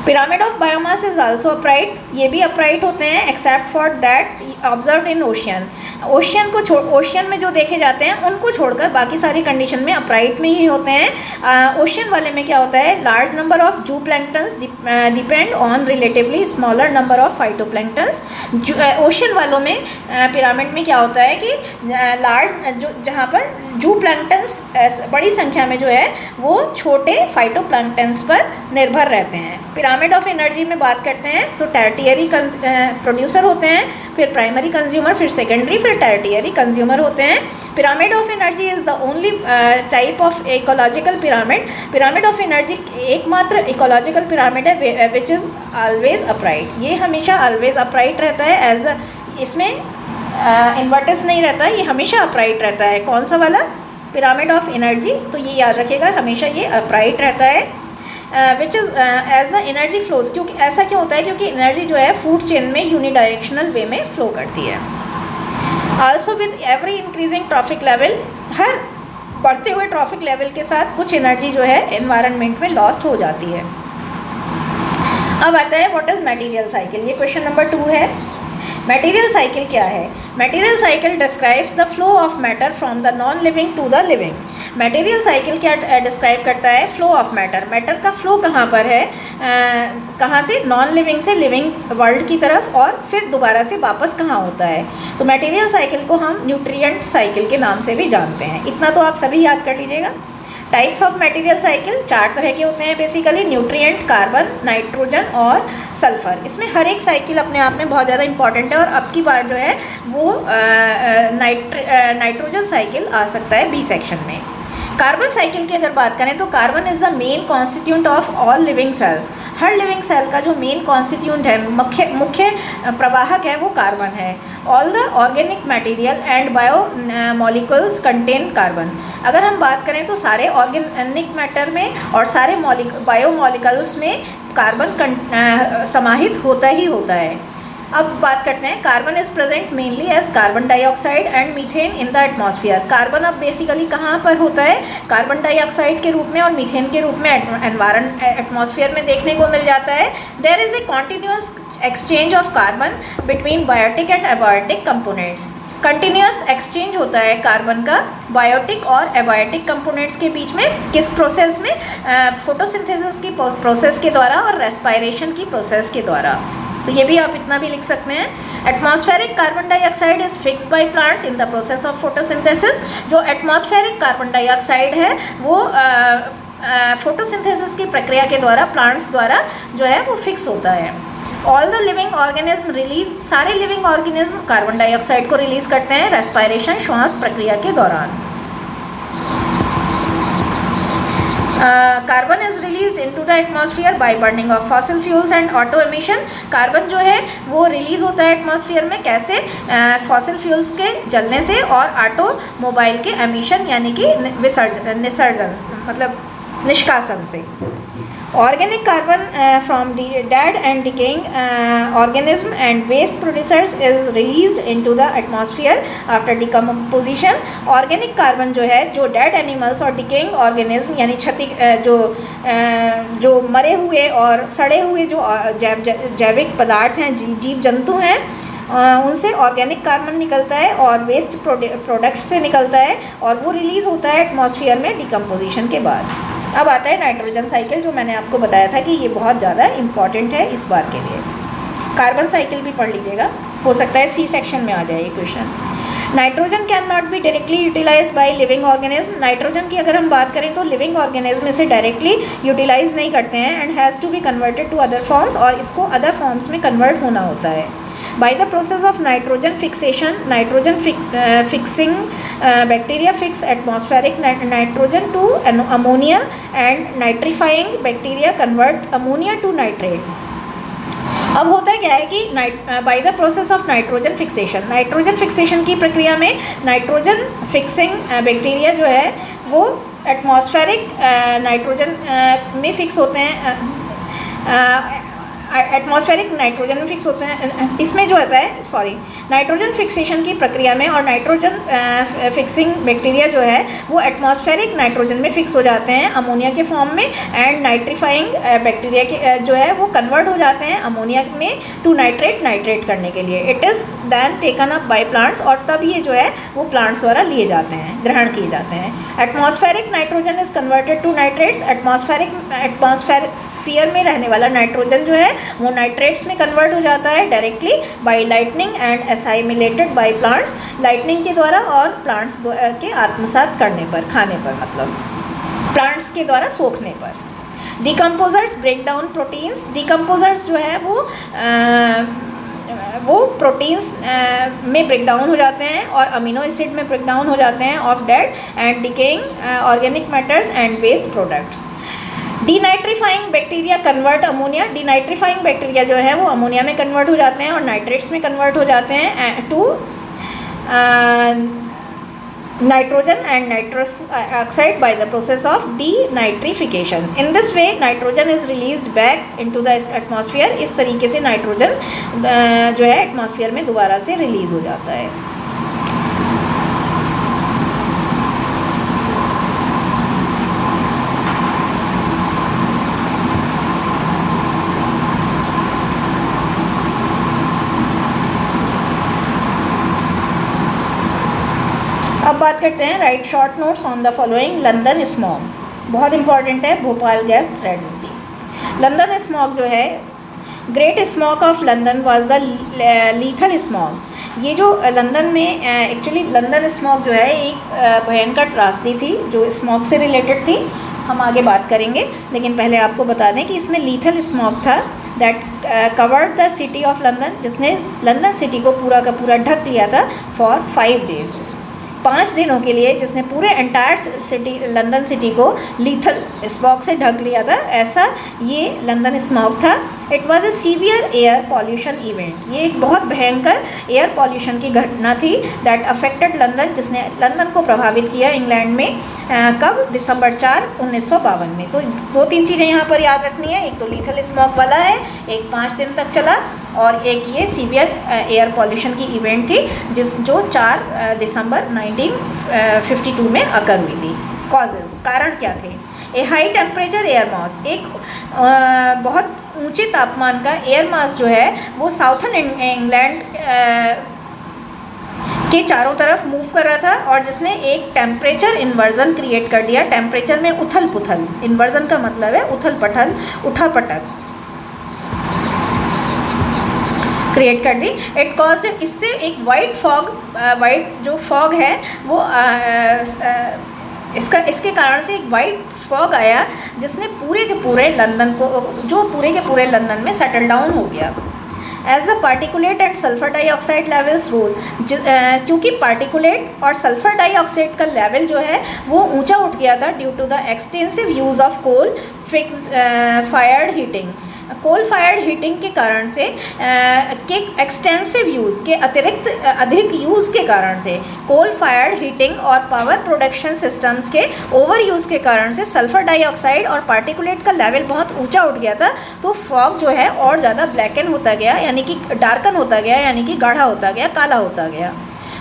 S1: Pyramid of biomass is also upright. ये भी अपराइट होते हैं except for that observe in ocean. Ocean में जो देखे जाते हैं उनको छोड़कर बाकी सारी कंडीशन में अपराइट में ही होते हैं. ओशियन वाले में क्या होता है? लार्ज नंबर ऑफ जू planktons depend on relatively smaller number of phytoplanktons. Ocean वालों में पिरामिड में क्या होता है कि लार्ज जहाँ पर जू प्लैंक्टन्स बड़ी संख्या में जो है वो छोटे फाइटोप्लैंक्टन्स पर निर्भर रहते हैं. पिरामिड ऑफ एनर्जी में बात करते हैं तो टर्टियरी प्रोड्यूसर होते हैं, फिर प्राइमरी कंज्यूमर, फिर सेकेंडरी, फिर टर्टियरी कंज्यूमर होते हैं. Pyramid of energy is the only type of ecological pyramid. Pyramid of energy एकमात्र इकोलॉजिकल पिरामिड है विच इज़ ऑलवेज अपराइट. ये हमेशा ऑलवेज अपराइट रहता है. एज द इसमें इन्वर्टस नहीं रहता है, ये हमेशा अपराइट रहता है. कौन सा वाला? Pyramid of energy. तो ये याद रखिएगा, हमेशा ये अपराइट रहता है. Which is as the energy flows, क्योंकि ऐसा क्यों होता है, क्योंकि एनर्जी जो है फूड चेन में यूनिडायरेक्शनल वे में फ्लो करती है। Also with every increasing trophic level, हर बढ़ते हुए ट्रॉफिक लेवल के साथ कुछ एनर्जी जो है एनवायरनमेंट में लॉस्ट हो जाती है। अब आता है व्हाट इज़ मटेरियल साइकिल, ये क्वेश्चन नंबर 2 है। मटेरियल साइकिल क्या है? Material cycle describes the flow of matter from the non living to the living. Material cycle क्या डिस्क्राइब करता है? फ्लो ऑफ मैटर, मैटर का फ्लो कहाँ पर है, कहाँ से, नॉन लिविंग से लिविंग वर्ल्ड की तरफ, और फिर दोबारा से वापस कहाँ होता है। तो मटेरियल साइकिल को हम न्यूट्रिएंट साइकिल के नाम से भी जानते हैं। इतना तो आप सभी याद कर लीजिएगा। टाइप्स ऑफ मटेरियल साइकिल 4 तरह के होते हैं बेसिकली, न्यूट्रिएंट, कार्बन, नाइट्रोजन और सल्फर। इसमें हर एक साइकिल अपने आप में बहुत ज़्यादा इंपॉर्टेंट है, और अब की बार जो है वो नाइट्रोजन साइकिल आ सकता है बी सेक्शन में। कार्बन साइकिल की अगर बात करें तो carbon is the main constituent of all living cells. हर लिविंग सेल का जो मेन कॉन्स्टिट्यूंट है, मुख्य प्रवाहक है, वो कार्बन है। All the organic material and bio molecules contain carbon. अगर हम बात करें तो सारे ऑर्गेनिक मैटर में और सारे बायो मॉलिक्यूल्स में कार्बन समाहित होता ही होता है। अब बात करते हैं, carbon is present mainly as carbon dioxide and methane in the atmosphere. Carbon अब बेसिकली कहाँ पर होता है? कार्बन डाइऑक्साइड के रूप में और मीथेन के रूप में एटमॉस्फेयर में देखने को मिल जाता है। There is a continuous exchange of carbon between biotic and abiotic components. Continuous exchange होता है कार्बन का बायोटिक और एबायोटिक कंपोनेंट्स के बीच में, किस प्रोसेस में? फोटोसिंथेसिस की प्रोसेस के द्वारा और रेस्पायरेशन की प्रोसेस के द्वारा। तो ये भी आप इतना भी लिख सकते हैं। Atmospheric carbon dioxide is fixed by plants in the process of photosynthesis. जो एटमॉस्फेरिक कार्बन डाइऑक्साइड है वो फोटोसिंथेसिस की प्रक्रिया के द्वारा, प्लांट्स द्वारा जो है वो फिक्स होता है। All the living organism release, सारे लिविंग ऑर्गेनिज्म कार्बन डाइऑक्साइड को रिलीज करते हैं रेस्पायरेशन, श्वास प्रक्रिया के दौरान। Carbon is release into the atmosphere by burning of fossil fuels and auto emission. Carbon जो है वो रिलीज होता है एटमॉस्फेयर में, कैसे? फॉसिल फ्यूल्स के जलने से और ऑटोमोबाइल के एमिशन यानी कि निसर्जन मतलब निष्कासन से। Organic carbon from dead and decaying organism and waste producers is released into the atmosphere after decomposition. Organic carbon जो है, जो dead animals और decaying organism यानी जो मरे हुए और सड़े हुए जो जैविक पदार्थ हैं, जीव जंतु हैं, उनसे ऑर्गेनिक कार्बन निकलता है और वेस्ट प्रोडक्ट से निकलता है, और वो रिलीज़ होता है एटमॉस्फेयर में डिकम्पोजिशन के बाद। अब आता है नाइट्रोजन साइकिल, जो मैंने आपको बताया था कि ये बहुत ज़्यादा इम्पॉर्टेंट है इस बार के लिए। कार्बन साइकिल भी पढ़ लीजिएगा, हो सकता है सी सेक्शन में आ जाए ये question. Nitrogen can not be directly utilise by living organism. Nitrogen की अगर हम बात करें तो लिविंग ऑर्गेनिज्म इसे डायरेक्टली यूटिलाइज नहीं करते हैं, and has to be converted to other forms, और इसको अदर फॉर्म्स में कन्वर्ट होना होता है। By the process of nitrogen fixation, fixing bacteria fix atmospheric nitrogen to ammonia, and nitrifying bacteria convert ammonia to nitrate. अब होता है क्या है कि by the process of nitrogen fixation, nitrogen fixation की प्रक्रिया में नाइट्रोजन फिक्सिंग बैक्टीरिया जो है वो एटमॉस्फेरिक नाइट्रोजन में फिक्स होते हैं, एटमॉस्फेरिक नाइट्रोजन में फिक्स होते हैं। इसमें जो होता है नाइट्रोजन फिक्सेशन की प्रक्रिया में, और नाइट्रोजन फिक्सिंग बैक्टीरिया जो है वो एटमॉस्फेरिक नाइट्रोजन में फिक्स हो जाते हैं अमोनिया के फॉर्म में, एंड नाइट्रीफाइंग बैक्टीरिया के जो है वो कन्वर्ट हो जाते हैं अमोनिया में टू नाइट्रेट करने के लिए। It is then taken up by plants, और तब ये जो है वो प्लांट्स द्वारा लिए जाते हैं, ग्रहण किए जाते हैं। Atmospheric nitrogen is converted to nitrates. Atmosphere में रहने वाला नाइट्रोजन जो है वो नाइट्रेट्स में कन्वर्ट हो जाता है directly by lightning and assimilated by plants, lightning के द्वारा और प्लांट्स के आत्मसात करने पर, खाने पर, मतलब प्लांट्स के द्वारा सोखने पर। Decomposers break down proteins. Decomposers जो है वो प्रोटीन्स में ब्रेक डाउन हो जाते हैं और अमीनो एसिड में ब्रेक डाउन हो जाते हैं of dead and decaying organic matters and waste products. Denitrifying bacteria convert ammonia. Denitrifying bacteria जो है वो अमोनिया में कन्वर्ट हो जाते हैं और नाइट्रेट्स में कन्वर्ट हो जाते हैं to nitrogen and nitrous oxide by the process of denitrification. In this way nitrogen is released back into the atmosphere. इस तरीके से नाइट्रोजन जो है एटमॉस्फेयर में दोबारा से रिलीज हो जाता है. अब बात करते हैं right short notes on the following. London smog बहुत इंपॉर्टेंट है. Bhopal gas tragedy. London smog जो है, great smog of London was the lethal smog. ये जो लंदन में एक्चुअली लंदन स्मॉग जो है एक भयंकर त्रासदी थी जो स्मॉग से रिलेटेड थी. हम आगे बात करेंगे, लेकिन पहले आपको बता दें कि इसमें लीथल स्मॉग था that covered the city of London, जिसने लंदन सिटी को पूरा का पूरा ढक लिया था फॉर 5 days. 5 दिनों के लिए जिसने पूरे एंटायर सिटी लंदन सिटी को लीथल स्मॉग से ढक लिया था. ऐसा ये लंदन स्मॉग था. It was a severe air pollution event. ये एक बहुत भयंकर एयर पॉल्यूशन की घटना थी दैट अफेक्टेड लंदन, जिसने लंदन को प्रभावित किया इंग्लैंड में. कब? दिसंबर 4, 1952 में. तो 2-3 चीज़ें यहाँ पर याद रखनी है. एक तो लीथल स्मॉग वाला है, एक 5 दिन तक चला, और एक ये सीवियर एयर पॉल्यूशन की इवेंट थी जो 4 दिसंबर 1952 में अकर हुई थी. कॉजेज़, कारण क्या थे? ए हाई टेम्परेचर एयर मास, एक बहुत ऊंचे तापमान का एयर मास जो है वो साउथर्न इंग्लैंड के चारों तरफ मूव कर रहा था, और जिसने एक टेम्परेचर इन्वर्जन क्रिएट कर दिया. टेम्परेचर में उथल पुथल, इन्वर्जन का मतलब है उथल पथल, उठा पटक क्रिएट कर दी. इट कॉज्ड, इससे एक वाइट फॉग, वाइट जो फॉग है वो इसके कारण से एक वाइट फॉग आया जिसने पूरे के पूरे लंदन को, जो पूरे के पूरे लंदन में सेटल डाउन हो गया. As the particulate and sulphur dioxide levels rose, क्योंकि पार्टिकुलेट और सल्फर डाइऑक्साइड का लेवल जो है वो ऊंचा उठ गया था due to the extensive use of coal fix fired heating. Coal fired heating के कारण से के एक्सटेंसिव यूज़ के अतिरिक्त अधिक यूज़ के कारण से, कोल फायर्ड हीटिंग और पावर प्रोडक्शन सिस्टम्स के ओवर यूज़ के कारण से सल्फ़र डाइऑक्साइड और पार्टिकुलेट का लेवल बहुत ऊंचा उठ गया था. तो फॉग जो है और ज़्यादा ब्लैकन होता गया, यानी कि डार्कन होता गया, यानी कि गाढ़ा होता गया, काला होता गया.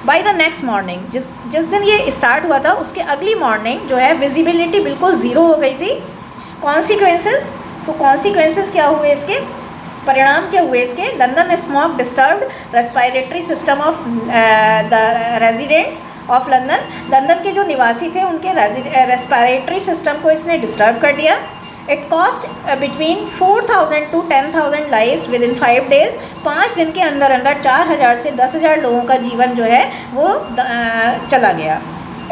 S1: बाय द नेक्स्ट मॉर्निंग, जिस दिन ये स्टार्ट हुआ था उसके अगली मॉर्निंग जो है विजिबिलिटी बिल्कुल ज़ीरो हो गई थी. कॉन्सिक्वेंसेस, तो कॉन्सिक्वेंसेस क्या हुए इसके, परिणाम क्या हुए इसके? London smog disturbed respiratory system of the residents of London. London के जो निवासी थे उनके रेस्पिरेटरी सिस्टम को इसने डिस्टर्ब कर दिया. It cost between 4,000 to 10,000 lives with in 5 days. 5 दिन के अंदर अंदर 4,000 से 10,000 लोगों का जीवन जो है वो चला गया.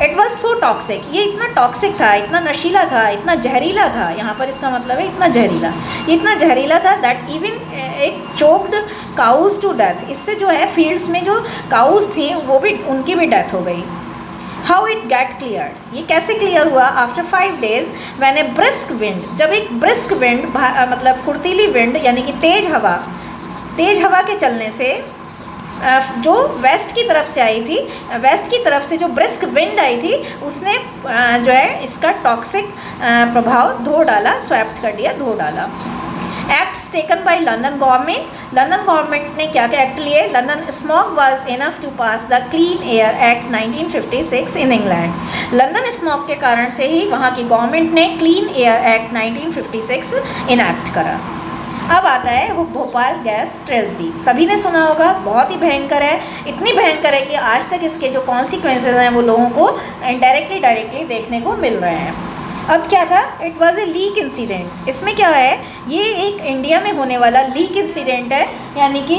S1: इट वॉज सो टॉक्सिक, ये इतना टॉक्सिक था, इतना नशीला था, इतना जहरीला था. यहाँ पर इसका मतलब है इतना जहरीला, ये इतना जहरीला था दैट इवन एक चोक्ड काउज टू डेथ. इससे जो है फील्ड्स में जो काउज थी वो भी, उनकी भी डेथ हो गई. हाउ इट गेट क्लियर, ये कैसे क्लियर हुआ? After 5 days when A brisk wind, जब एक ब्रिस्क विंड मतलब फुर्तीली विंड यानी कि तेज़ हवा के चलने से जो वेस्ट की तरफ से आई थी, वेस्ट की तरफ से जो ब्रिस्क विंड आई थी उसने जो है इसका टॉक्सिक प्रभाव धो डाला, स्वैप्ट कर दिया, धो डाला. Acts taken by London government, London government ने क्या क्या एक्ट लिए? London smog was enough to pass the Clean Air Act 1956 in England. London smog के कारण से ही वहाँ की गवर्नमेंट ने क्लीन एयर एक्ट 1956 इनैक्ट करा. अब आता है भोपाल गैस ट्रेजेडी. सभी ने सुना होगा, बहुत ही भयंकर है. इतनी भयंकर है कि आज तक इसके जो कॉन्सिक्वेंसेज हैं वो लोगों को इनडायरेक्टली डायरेक्टली देखने को मिल रहे हैं. अब क्या था? It was a leak incident. इसमें क्या है? ये एक इंडिया में होने वाला लीक इंसिडेंट है, यानी कि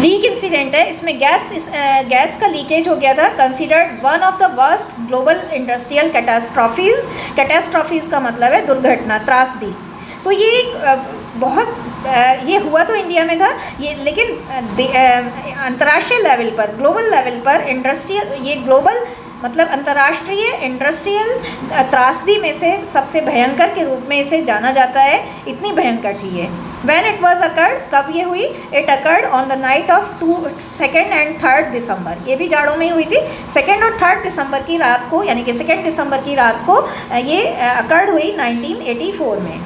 S1: लीक इंसिडेंट है. इसमें गैस का लीकेज हो गया था. Considered one of the worst global industrial catastrophes का मतलब है दुर्घटना, त्रासदी. तो ये एक बहुत ये हुआ तो इंडिया में था ये, लेकिन अंतर्राष्ट्रीय लेवल पर, ग्लोबल लेवल पर इंडस्ट्रियल, ये ग्लोबल मतलब अंतर्राष्ट्रीय इंडस्ट्रियल त्रासदी में से सबसे भयंकर के रूप में इसे जाना जाता है. इतनी भयंकर थी ये. व्हेन इट वाज अकर्ड, कब ये हुई? It occurred on the night of 2nd and 3rd दिसंबर। ये भी जाड़ों में ही हुई थी। 2nd और 3rd दिसंबर की रात को, यानी कि 2 दिसंबर की रात को ये अकर्ड हुई 1984 में।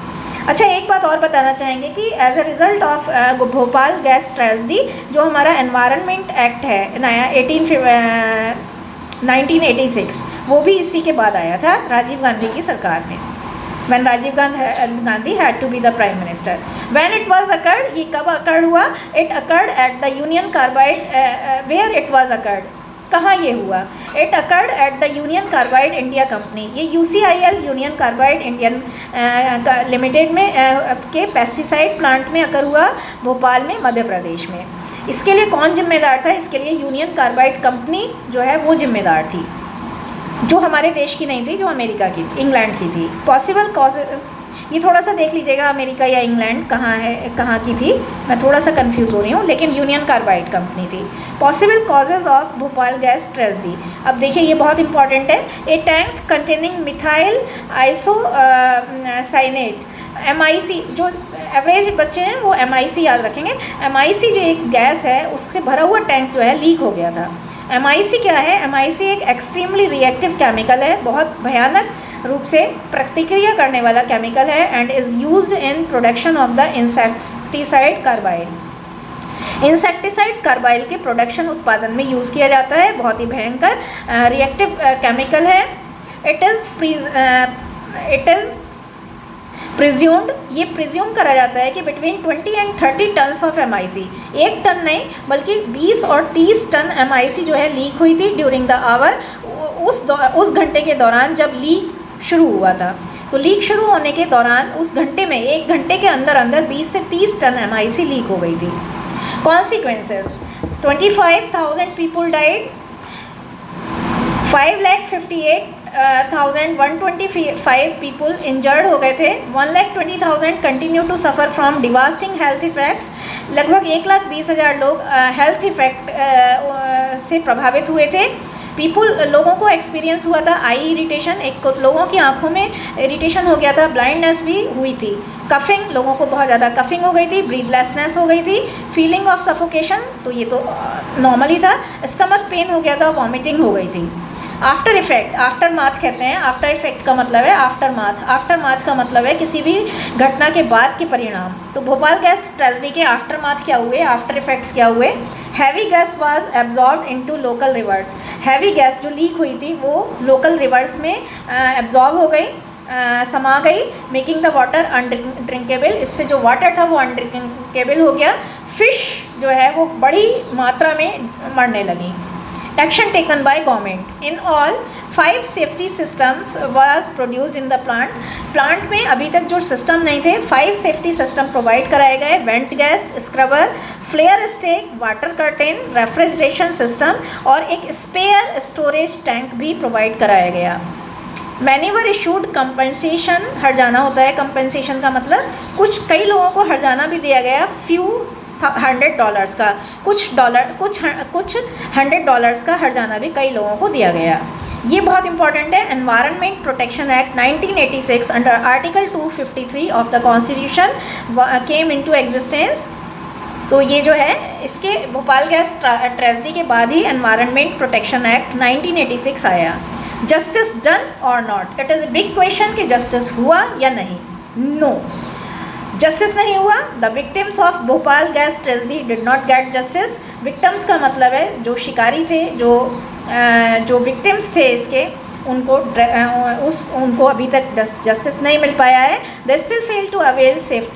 S1: अच्छा, एक बात और बताना चाहेंगे कि as a result of Bhopal gas tragedy, जो हमारा एनवायरनमेंट एक्ट है नया 1986, वो भी इसी के बाद आया था राजीव गांधी की सरकार में, when Rajiv Gandhi had to be the Prime Minister. When it was occurred, ये कब occurred हुआ? It occurred at the Union Carbide, where it was occurred, कहाँ ये हुआ? It occurred at the Union Carbide India Company, ये UCIL union carbide Indian limited में के pesticide plant में अकर हुआ, भोपाल में, मध्य प्रदेश में। इसके लिए कौन जिम्मेदार था? इसके लिए यूनियन कार्बाइड कंपनी जो है वो जिम्मेदार थी, जो हमारे देश की नहीं थी, जो अमेरिका की थी, इंग्लैंड की थी। पॉसिबल कॉज, ये थोड़ा सा देख लीजिएगा अमेरिका या इंग्लैंड कहाँ है, कहाँ की थी, मैं थोड़ा सा कंफ्यूज हो रही हूँ, लेकिन यूनियन कार्बाइड कंपनी थी। Possible causes of Bhopal gas tragedy, अब देखिए ये बहुत इंपॉर्टेंट है। A tank containing methyl isocyanate, MIC, जो एवरेज बच्चे हैं वो MIC याद रखेंगे। MIC जो एक गैस है, उससे भरा हुआ टैंक जो है लीक हो गया था। MIC क्या है? MIC एक एक्सट्रीमली रिएक्टिव केमिकल है, बहुत भयानक रूप से प्रतिक्रिया करने वाला केमिकल है, and is used in production of the insecticide carbaryl. Insecticide carbaryl के प्रोडक्शन, उत्पादन में यूज़ किया जाता है। बहुत ही भयंकर रिएक्टिव केमिकल है। इट इज़ प्रिज्यूम्ड, ये प्रिज्यूम करा जाता है कि between 20 and 30 tons of MIC, 1 ton नहीं बल्कि 20 और 30 टन MIC जो है लीक हुई थी ड्यूरिंग द आवर, उस घंटे के दौरान जब लीक शुरू हुआ था। तो लीक शुरू होने के दौरान उस घंटे में, 1 घंटे के अंदर अंदर 20 से 30 टन MIC लीक हो गई थी। Consequences, 25,000 people died, 5,58,125 people injured हो गए थे, 1,20,000 continue to suffer from devastating health effects, लगभग 1,20,000 लोग हेल्थ इफेक्ट से प्रभावित हुए थे। लोगों को एक्सपीरियंस हुआ था आई इरिटेशन, लोगों की आंखों में इरिटेशन हो गया था, ब्लाइंडनेस भी हुई थी, कफिंग, लोगों को बहुत ज़्यादा कफिंग हो गई थी, ब्रीथलेसनेस हो गई थी, फीलिंग ऑफ सफोकेशन, तो ये तो नॉर्मल ही था, स्टमक पेन हो गया था, वॉमिटिंग हो गई थी। आफ्टर इफेक्ट, आफ्टर माथ कहते हैं, आफ्टर इफेक्ट का मतलब है आफ्टर माथ, आफ्टर माथ का मतलब है किसी भी घटना के बाद के परिणाम। तो भोपाल गैस ट्रेजेडी के आफ्टर माथ क्या हुए, आफ्टर इफेक्ट्स क्या हुए? Heavy gas was absorbed into local reverse, heavy gas जो लीक हुई थी वो लोकल रिवर्स में एब्जॉर्ब हो गई, समा गई, मेकिंग द वाटर अनड्रिंकेबल, इससे जो वाटर था वो अनड्रिंकेबल हो गया। फिश जो है वो बड़ी मात्रा में मरने लगी। Action taken by government, in all 5 safety systems was produced in the plant में अभी तक जो सिस्टम नहीं थे, 5 सेफ्टी सिस्टम प्रोवाइड कराए गए, vent gas scrubber, flare stack, water curtain, refrigeration system और एक स्पेयर स्टोरेज टैंक भी प्रोवाइड कराया गया। मैनी वर इशूड कंपनसेशन, हर्जाना होता है कंपनसेशन का मतलब, कई लोगों को हर्जाना भी दिया गया, फ्यू $100 का, कुछ $100 का हर्जाना भी कई लोगों को दिया गया। ये बहुत इंपॉर्टेंट है। Environment protection act 1986 under article 253 of the constitution came into existence. तो ये जो है इसके भोपाल गैस ट्रेजेडी के बाद ही एनवायरनमेंट प्रोटेक्शन एक्ट 1986 आया। जस्टिस डन और not, it is a big question कि जस्टिस हुआ या नहीं। नो, जस्टिस नहीं हुआ। The victims of Bhopal gas tragedy did not gate justice. Victims का मतलब है जो शिकारी थे, जो विक्टिम्स थे इसके, उनको अभी तक जस्टिस नहीं मिल पाया है। They still fail to avail safe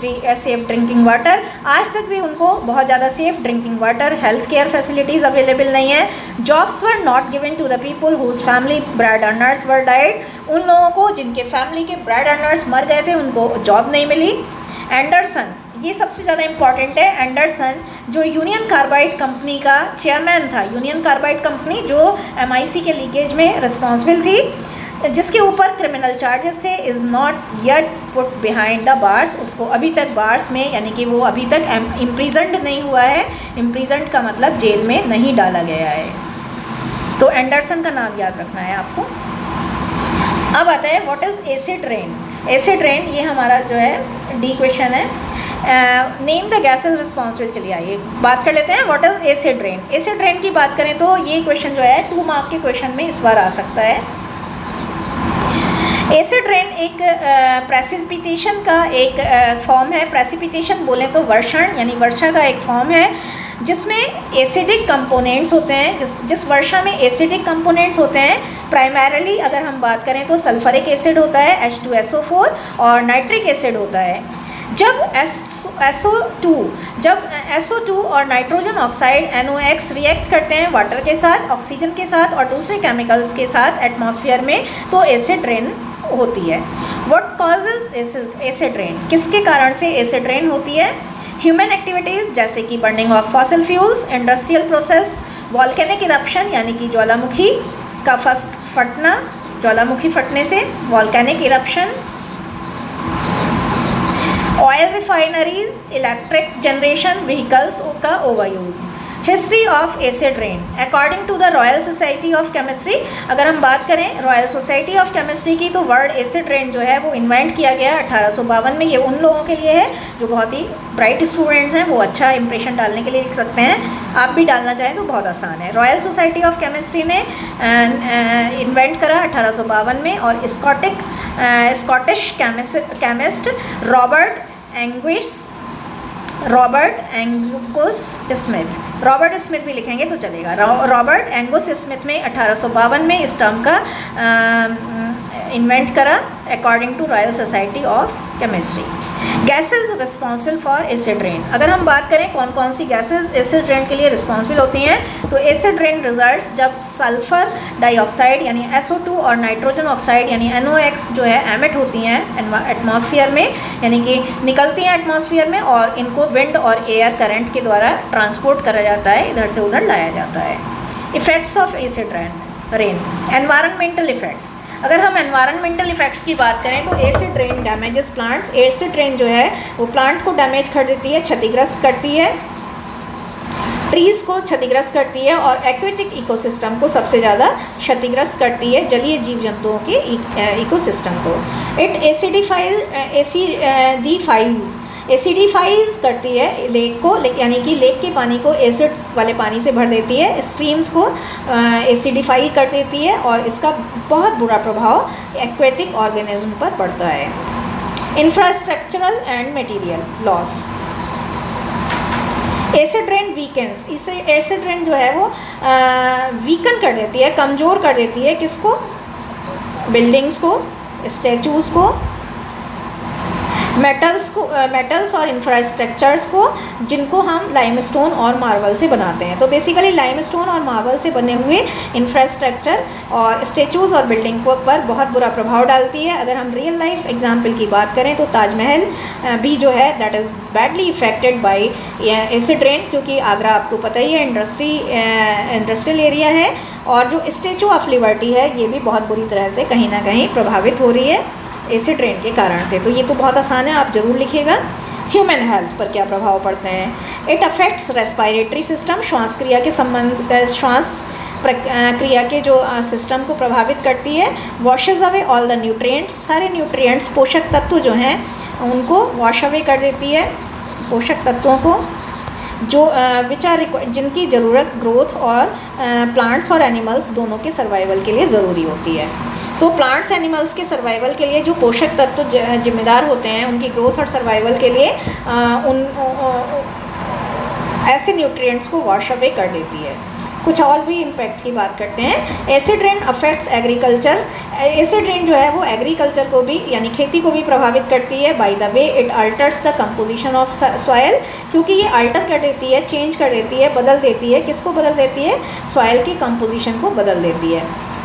S1: drinking water, आज तक भी उनको बहुत ज़्यादा safe drinking water, health care facilities available नहीं है। Jobs were not given to the people whose family bread earners were died, उन लोगों को जिनके फैमिली के ब्रेड अर्नर्स मर गए थे उनको जॉब नहीं मिली। एंडरसन, ये सबसे ज़्यादा इम्पॉर्टेंट है। एंडरसन जो यूनियन कार्बाइड कंपनी का चेयरमैन था, यूनियन कार्बाइड कंपनी जो MIC के लीकेज में रिस्पॉन्सिबल थी, जिसके ऊपर क्रिमिनल चार्जेस थे, is not yet put behind the bars, उसको अभी तक बार्स में, यानी कि वो अभी तक इम्प्रिजन्ड नहीं हुआ है। इम्प्रिजन्ड का मतलब जेल में नहीं डाला गया है। तो एंडरसन का नाम याद रखना है आपको। अब आता है what is acid rain. Acid rain, ये हमारा जो है डी क्वेश्चन है। Name the gases responsible. चलिए आइए बात कर लेते हैं what is acid rain. Acid rain की बात करें तो ये क्वेश्चन जो है 2 मार्क के क्वेश्चन में इस बार आ सकता है। एसिड रेन एक प्रेसिपिटेशन का एक फॉर्म है। प्रेसिपिटेशन बोलें तो वर्षण यानी वर्षा का एक फॉर्म है जिसमें एसिडिक कंपोनेंट्स होते हैं। जिस वर्षा में एसिडिक कंपोनेंट्स होते हैं, प्राइमरीली अगर हम बात करें तो सल्फरिक एसिड होता है H2SO4 और नाइट्रिक एसिड होता है। जब SO2 और नाइट्रोजन ऑक्साइड NOx रिएक्ट करते हैं वाटर के साथ, ऑक्सीजन के साथ और दूसरे केमिकल्स के साथ एटमॉस्फेयर में, तो एसिड रेन होती है। व्हाट कॉजेज एसिड रेन, किसके कारण से एसिड रेन होती है? ह्यूमन एक्टिविटीज़ जैसे कि burning of fossil fuels, industrial process, volcanic eruption यानी कि ज्वालामुखी का फटना, ज्वालामुखी फटने से volcanic eruption, oil refineries, electric generation, vehicles का overuse. History of acid rain according to the Royal Society of Chemistry. अगर हम बात करें रॉयल सोसाइटी ऑफ केमिस्ट्री की, तो वर्ड एसिड रेन जो है वो इन्वेंट किया गया 1852 में। ये उन लोगों के लिए है जो बहुत ही ब्राइट स्टूडेंट्स हैं, वो अच्छा इंप्रेशन डालने के लिए लिख सकते हैं। आप भी डालना चाहें तो बहुत आसान है। रॉयल सोसाइटी ऑफ केमिस्ट्री ने इन्वेंट करा 1852 में, और Scottish chemist Robert Angus Smith, Robert Smith भी लिखेंगे तो चलेगा। रॉबर्ट एंगुस स्मिथ में 1852 में इस टर्म का इन्वेंट करा according to Royal Society of Chemistry. Gases responsible for acid rain. अगर हम बात करें कौन कौन सी गैसेस एसिड रेन के लिए रिस्पॉन्सिबल होती हैं, तो एसिड रेन रिजल्ट्स जब सल्फर डाइऑक्साइड यानी SO2 और नाइट्रोजन ऑक्साइड यानी NOx जो है एमिट होती हैं एटमॉस्फेयर में, यानी कि निकलती हैं एटमॉस्फेयर में, और इनको विंड और एयर करंट के द्वारा ट्रांसपोर्ट करा जाता है, इधर से उधर लाया जाता है। Effects of acid rain. Environmental effects. अगर हम एनवायरमेंटल इफेक्ट्स की बात करें तो acid rain damages plants. Acid rain जो है वो प्लांट को डैमेज कर देती है, क्षतिग्रस्त करती है, ट्रीज़ को क्षतिग्रस्त करती है, और एक्वेटिक इकोसिस्टम को सबसे ज़्यादा क्षतिग्रस्त करती है, जलीय जीव जंतुओं के इकोसिस्टम को। इट एसिडिफाइज करती है लेक को, यानी कि लेक के पानी को एसिड वाले पानी से भर देती है, स्ट्रीम्स को एसिडिफाई कर देती है, और इसका बहुत बुरा प्रभाव एक्वेटिक ऑर्गेनिज्म पर पड़ता है। Infrastructural and material loss. Acid rain weakens. इसे एसिड रेन जो है वो वीकन कर देती है, कमज़ोर कर देती है किसको? बिल्डिंग्स को, स्टैचूज़ को, मेटल्स और इंफ्रास्ट्रक्चर्स को, जिनको हम लाइमस्टोन और मार्बल से बनाते हैं। तो बेसिकली लाइमस्टोन और मार्बल से बने हुए इंफ्रास्ट्रक्चर और स्टेचूज़ और बिल्डिंग पर बहुत बुरा प्रभाव डालती है। अगर हम रियल लाइफ एग्जांपल की बात करें तो ताजमहल भी जो है that is badly affected by acid rain, क्योंकि आगरा आपको पता ही है इंडस्ट्रियल एरिया है, और जो स्टेचू ऑफ लिबर्टी है ये भी बहुत बुरी तरह से कहीं ना कहीं प्रभावित हो रही है एसिड रेन के कारण से। तो ये तो बहुत आसान है, आप ज़रूर लिखिएगा। ह्यूमन हेल्थ पर क्या प्रभाव पड़ते हैं? इट अफेक्ट्स रेस्पिरेटरी सिस्टम, श्वास क्रिया के जो सिस्टम को प्रभावित करती है। Washes away all the nutrients, सारे न्यूट्रिएंट्स पोषक तत्व जो हैं उनको वॉश अवे कर देती है, पोषक तत्वों को जो जिनकी ज़रूरत ग्रोथ और प्लांट्स और एनिमल्स दोनों के सर्वाइवल के लिए ज़रूरी होती है। तो प्लांट्स एनिमल्स के सर्वाइवल के लिए जो पोषक तत्व जिम्मेदार होते हैं उनकी ग्रोथ और सर्वाइवल के लिए ऐसे न्यूट्रिएंट्स को वॉश अवे कर देती है। कुछ और भी इम्पैक्ट की बात करते हैं। Acid rain affects agriculture. Acid rain जो है वो एग्रीकल्चर को भी यानी खेती को भी प्रभावित करती है। By the way it altars the composition of soil, क्योंकि ये अल्टर कर देती है, चेंज कर देती है, बदल देती है। किसको बदल देती है? सॉइल की कंपोजिशन को बदल देती है।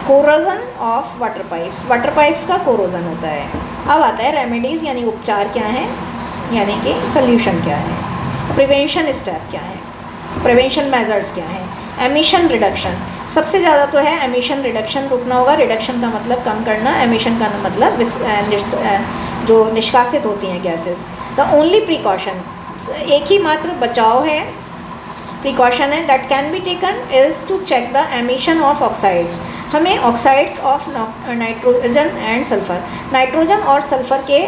S1: Corrosion of water pipes, water pipes का कोरोजन होता है। अब आता है रेमेडीज़ यानी उपचार क्या है, यानी कि सोल्यूशन क्या है, प्रिवेंशन स्टेप क्या है, प्रिवेंशन मेजर्स क्या है। एमिशन रिडक्शन, सबसे ज़्यादा तो है एमिशन रिडक्शन रोकना होगा। रिडक्शन का मतलब कम करना, एमिशन का मतलब जो निष्कासित होती हैं गैसेस। द ओनली प्रिकॉशन, एक ही मात्र बचाव है, प्रिकॉशन है that can be taken is to check the emission of oxides. हमें oxides of nitrogen and sulphur, nitrogen और सल्फ़र के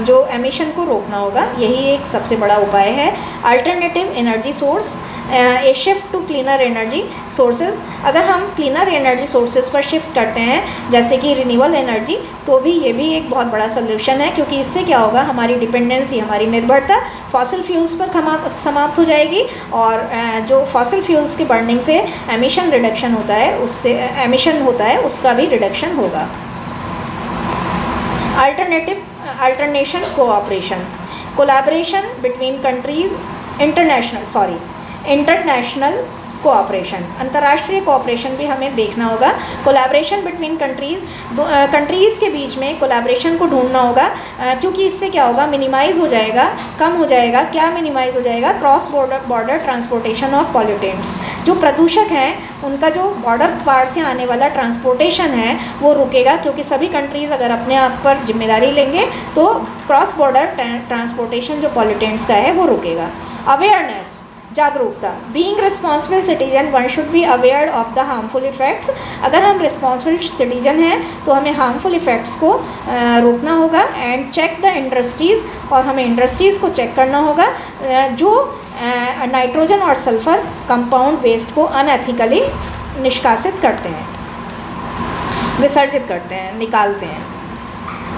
S1: जो एमिशन को रोकना होगा, यही एक सबसे बड़ा उपाय है। Alternative energy source, a shift to cleaner energy sources, अगर हम क्लीनर एनर्जी सोर्सेज पर शिफ्ट करते हैं जैसे कि रिन्यूएबल एनर्जी, तो भी ये भी एक बहुत बड़ा सोल्यूशन है, क्योंकि इससे क्या होगा, हमारी डिपेंडेंसी, हमारी निर्भरता फॉसिल फ्यूल्स पर समाप्त हो जाएगी, और जो फॉसिल फ्यूल्स के बर्निंग से एमिशन रिडक्शन होता है, उससे एमिशन होता है, उसका भी रिडक्शन होगा। Alternation cooperation, collaboration between countries, international cooperation, अंतर्राष्ट्रीय कोऑपरेशन भी हमें देखना होगा। कोलैबोरेशन बिटवीन कंट्रीज़ के बीच में कोलैबोरेशन को ढूंढना होगा, क्योंकि इससे क्या होगा, मिनिमाइज़ हो जाएगा, कम हो जाएगा। क्या मिनिमाइज़ हो जाएगा? Cross border transportation of pollutants, जो प्रदूषक हैं उनका जो बॉर्डर पार से आने वाला ट्रांसपोर्टेशन है वो रुकेगा, क्योंकि सभी कंट्रीज़ अगर अपने आप पर जिम्मेदारी लेंगे तो क्रॉस बॉर्डर ट्रांसपोर्टेशन जो पॉल्यूटेंट्स का है वो रुकेगा। अवेयरनेस, जागरूकता, being responsible citizen one should be aware of the harmful effects, अगर हम रिस्पॉन्सिबल सिटीजन हैं तो हमें हार्मफुल इफ़ेक्ट्स को रोकना होगा। एंड चेक द इंडस्ट्रीज़, और हमें इंडस्ट्रीज़ को चेक करना होगा जो नाइट्रोजन और सल्फ़र कंपाउंड वेस्ट को अनएथिकली निष्कासित करते हैं, विसर्जित करते हैं, निकालते हैं।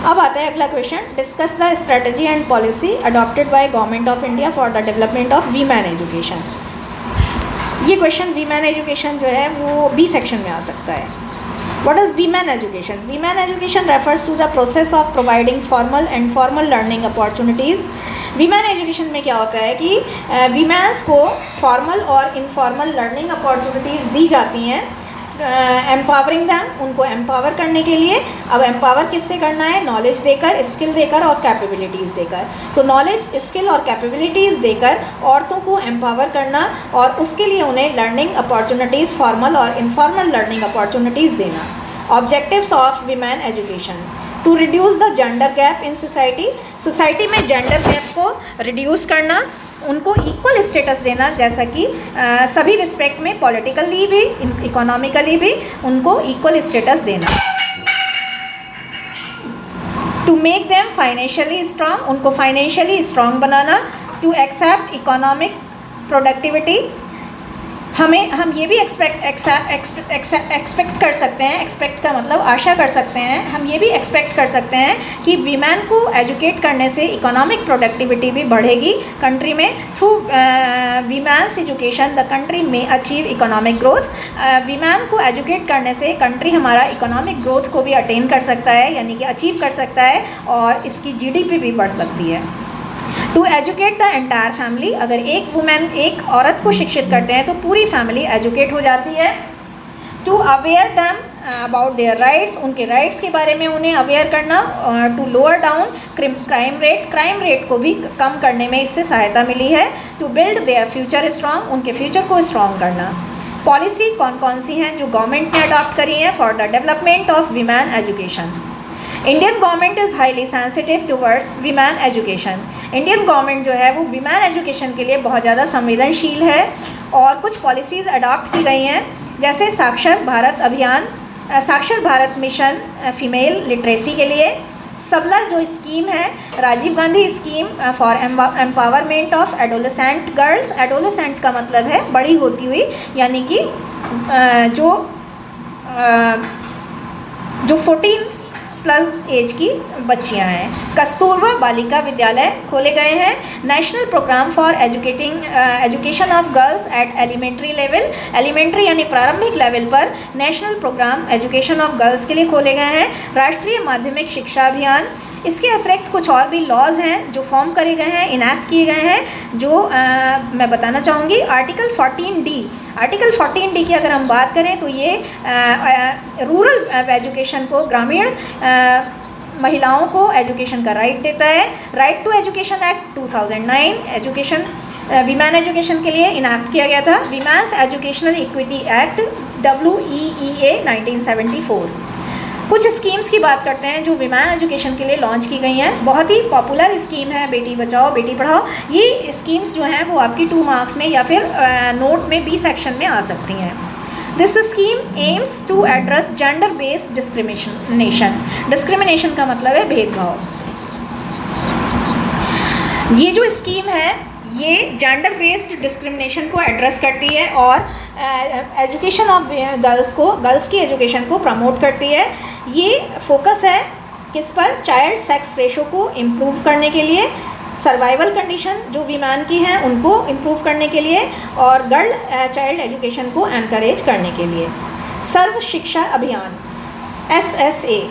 S1: अब आता है अगला question, discuss the strategy and policy adopted by government of India for the development of women education. ये क्वेश्चन वीमेन एजुकेशन जो है वो बी सेक्शन में आ सकता है। What is women education? Women education refers to the process of providing formal and formal learning opportunities. Women education में क्या होता है कि वीमेंस को फॉर्मल और इनफॉर्मल लर्निंग अपॉर्चुनिटीज़ दी जाती हैं, एम्पावरिंग दैम, उनको एम्पावर करने के लिए। अब एम्पावर किससे करना है? नॉलेज देकर, स्किल देकर और कैपेबिलिटीज़ देकर। तो नॉलेज, स्किल और कैपेबिलिटीज़ देकर औरतों को एम्पावर करना, और उसके लिए उन्हें लर्निंग अपॉर्चुनिटीज़, फॉर्मल और इनफॉर्मल लर्निंग अपॉर्चुनिटीज़ देना। Objectives of women education, to reduce the gender gap in society में जेंडर गैप को रिड्यूस करना, उनको इक्वल स्टेटस देना, जैसा कि सभी रिस्पेक्ट में, पॉलिटिकली भी, इकोनॉमिकली भी उनको इक्वल स्टेटस देना। To make them financially strong, उनको फाइनेंशियली स्ट्रांग बनाना। टू एक्सेप्ट इकोनॉमिक प्रोडक्टिविटी, हम ये भी एक्सपेक्ट कर सकते हैं, एक्सपेक्ट का मतलब आशा कर सकते हैं, हम ये भी एक्सपेक्ट कर सकते हैं कि वीमेन को एजुकेट करने से इकोनॉमिक प्रोडक्टिविटी भी बढ़ेगी कंट्री में। Through women's education the country में अचीव इकोनॉमिक ग्रोथ, वीमेन को एजुकेट करने से कंट्री हमारा इकोनॉमिक ग्रोथ को भी अटेन कर सकता है, यानी कि अचीव कर सकता है, और इसकी जीडीपी भी बढ़ सकती है। To educate the entire family, अगर एक वुमेन, एक औरत को शिक्षित करते हैं तो पूरी फैमिली एजुकेट हो जाती है। To aware them about their rights, उनके राइट्स के बारे में उन्हें अवेयर करना। To lower down crime rate को भी कम करने में इससे सहायता मिली है। To build their future strong, उनके फ्यूचर को स्ट्रांग करना। पॉलिसी कौन कौन सी हैं जो गवर्नमेंट ने अडॉप्ट करी हैं for the development of women education? Indian government is highly sensitive towards women education, Indian government जो है वो वीमेन एजुकेशन के लिए बहुत ज़्यादा संवेदनशील है, और कुछ पॉलिसीज़ अडॉप्ट की गई हैं, जैसे साक्षर भारत अभियान, साक्षर भारत मिशन फीमेल लिटरेसी के लिए, सबला जो स्कीम है, Rajiv Gandhi scheme for empowerment of adolescent girls, adolescent का मतलब है बड़ी होती हुई, यानी कि जो 14 प्लस एज की बच्चियां हैं। कस्तूरबा बालिका विद्यालय खोले गए हैं। National programme for education of girls at elementary level, elementary यानी प्रारंभिक लेवल पर national programme education of girls के लिए खोले गए हैं। राष्ट्रीय माध्यमिक शिक्षा अभियान, इसके अतिरिक्त कुछ और भी लॉज हैं जो फॉर्म करे गए हैं, इनैक्ट किए गए हैं, जो मैं बताना चाहूँगी। आर्टिकल 14D की अगर हम बात करें तो ये रूरल एजुकेशन को, ग्रामीण महिलाओं को एजुकेशन का राइट देता है। Right to education act 2009 education, women education के लिए इनैक्ट किया गया था। Women's educational equity act WEEA 1974। कुछ स्कीम्स की बात करते हैं जो विमेन एजुकेशन के लिए लॉन्च की गई हैं। बहुत ही पॉपुलर स्कीम है बेटी बचाओ बेटी पढ़ाओ। ये स्कीम्स जो हैं वो आपकी 2 मार्क्स में या फिर नोट में B सेक्शन में आ सकती हैं। This scheme aims to address gender based discrimination का मतलब है भेदभाव। ये जो स्कीम है ये जेंडर बेस्ड डिस्क्रिमिनेशन को एड्रेस करती है और एजुकेशन ऑफ गर्ल्स की एजुकेशन को प्रमोट करती है। ये फोकस है किस पर? चाइल्ड सेक्स रेशो को इम्प्रूव करने के लिए, सर्वाइवल कंडीशन जो वीमेन की हैं उनको इम्प्रूव करने के लिए और गर्ल चाइल्ड एजुकेशन को एनकरेज करने के लिए। सर्व शिक्षा अभियान SSA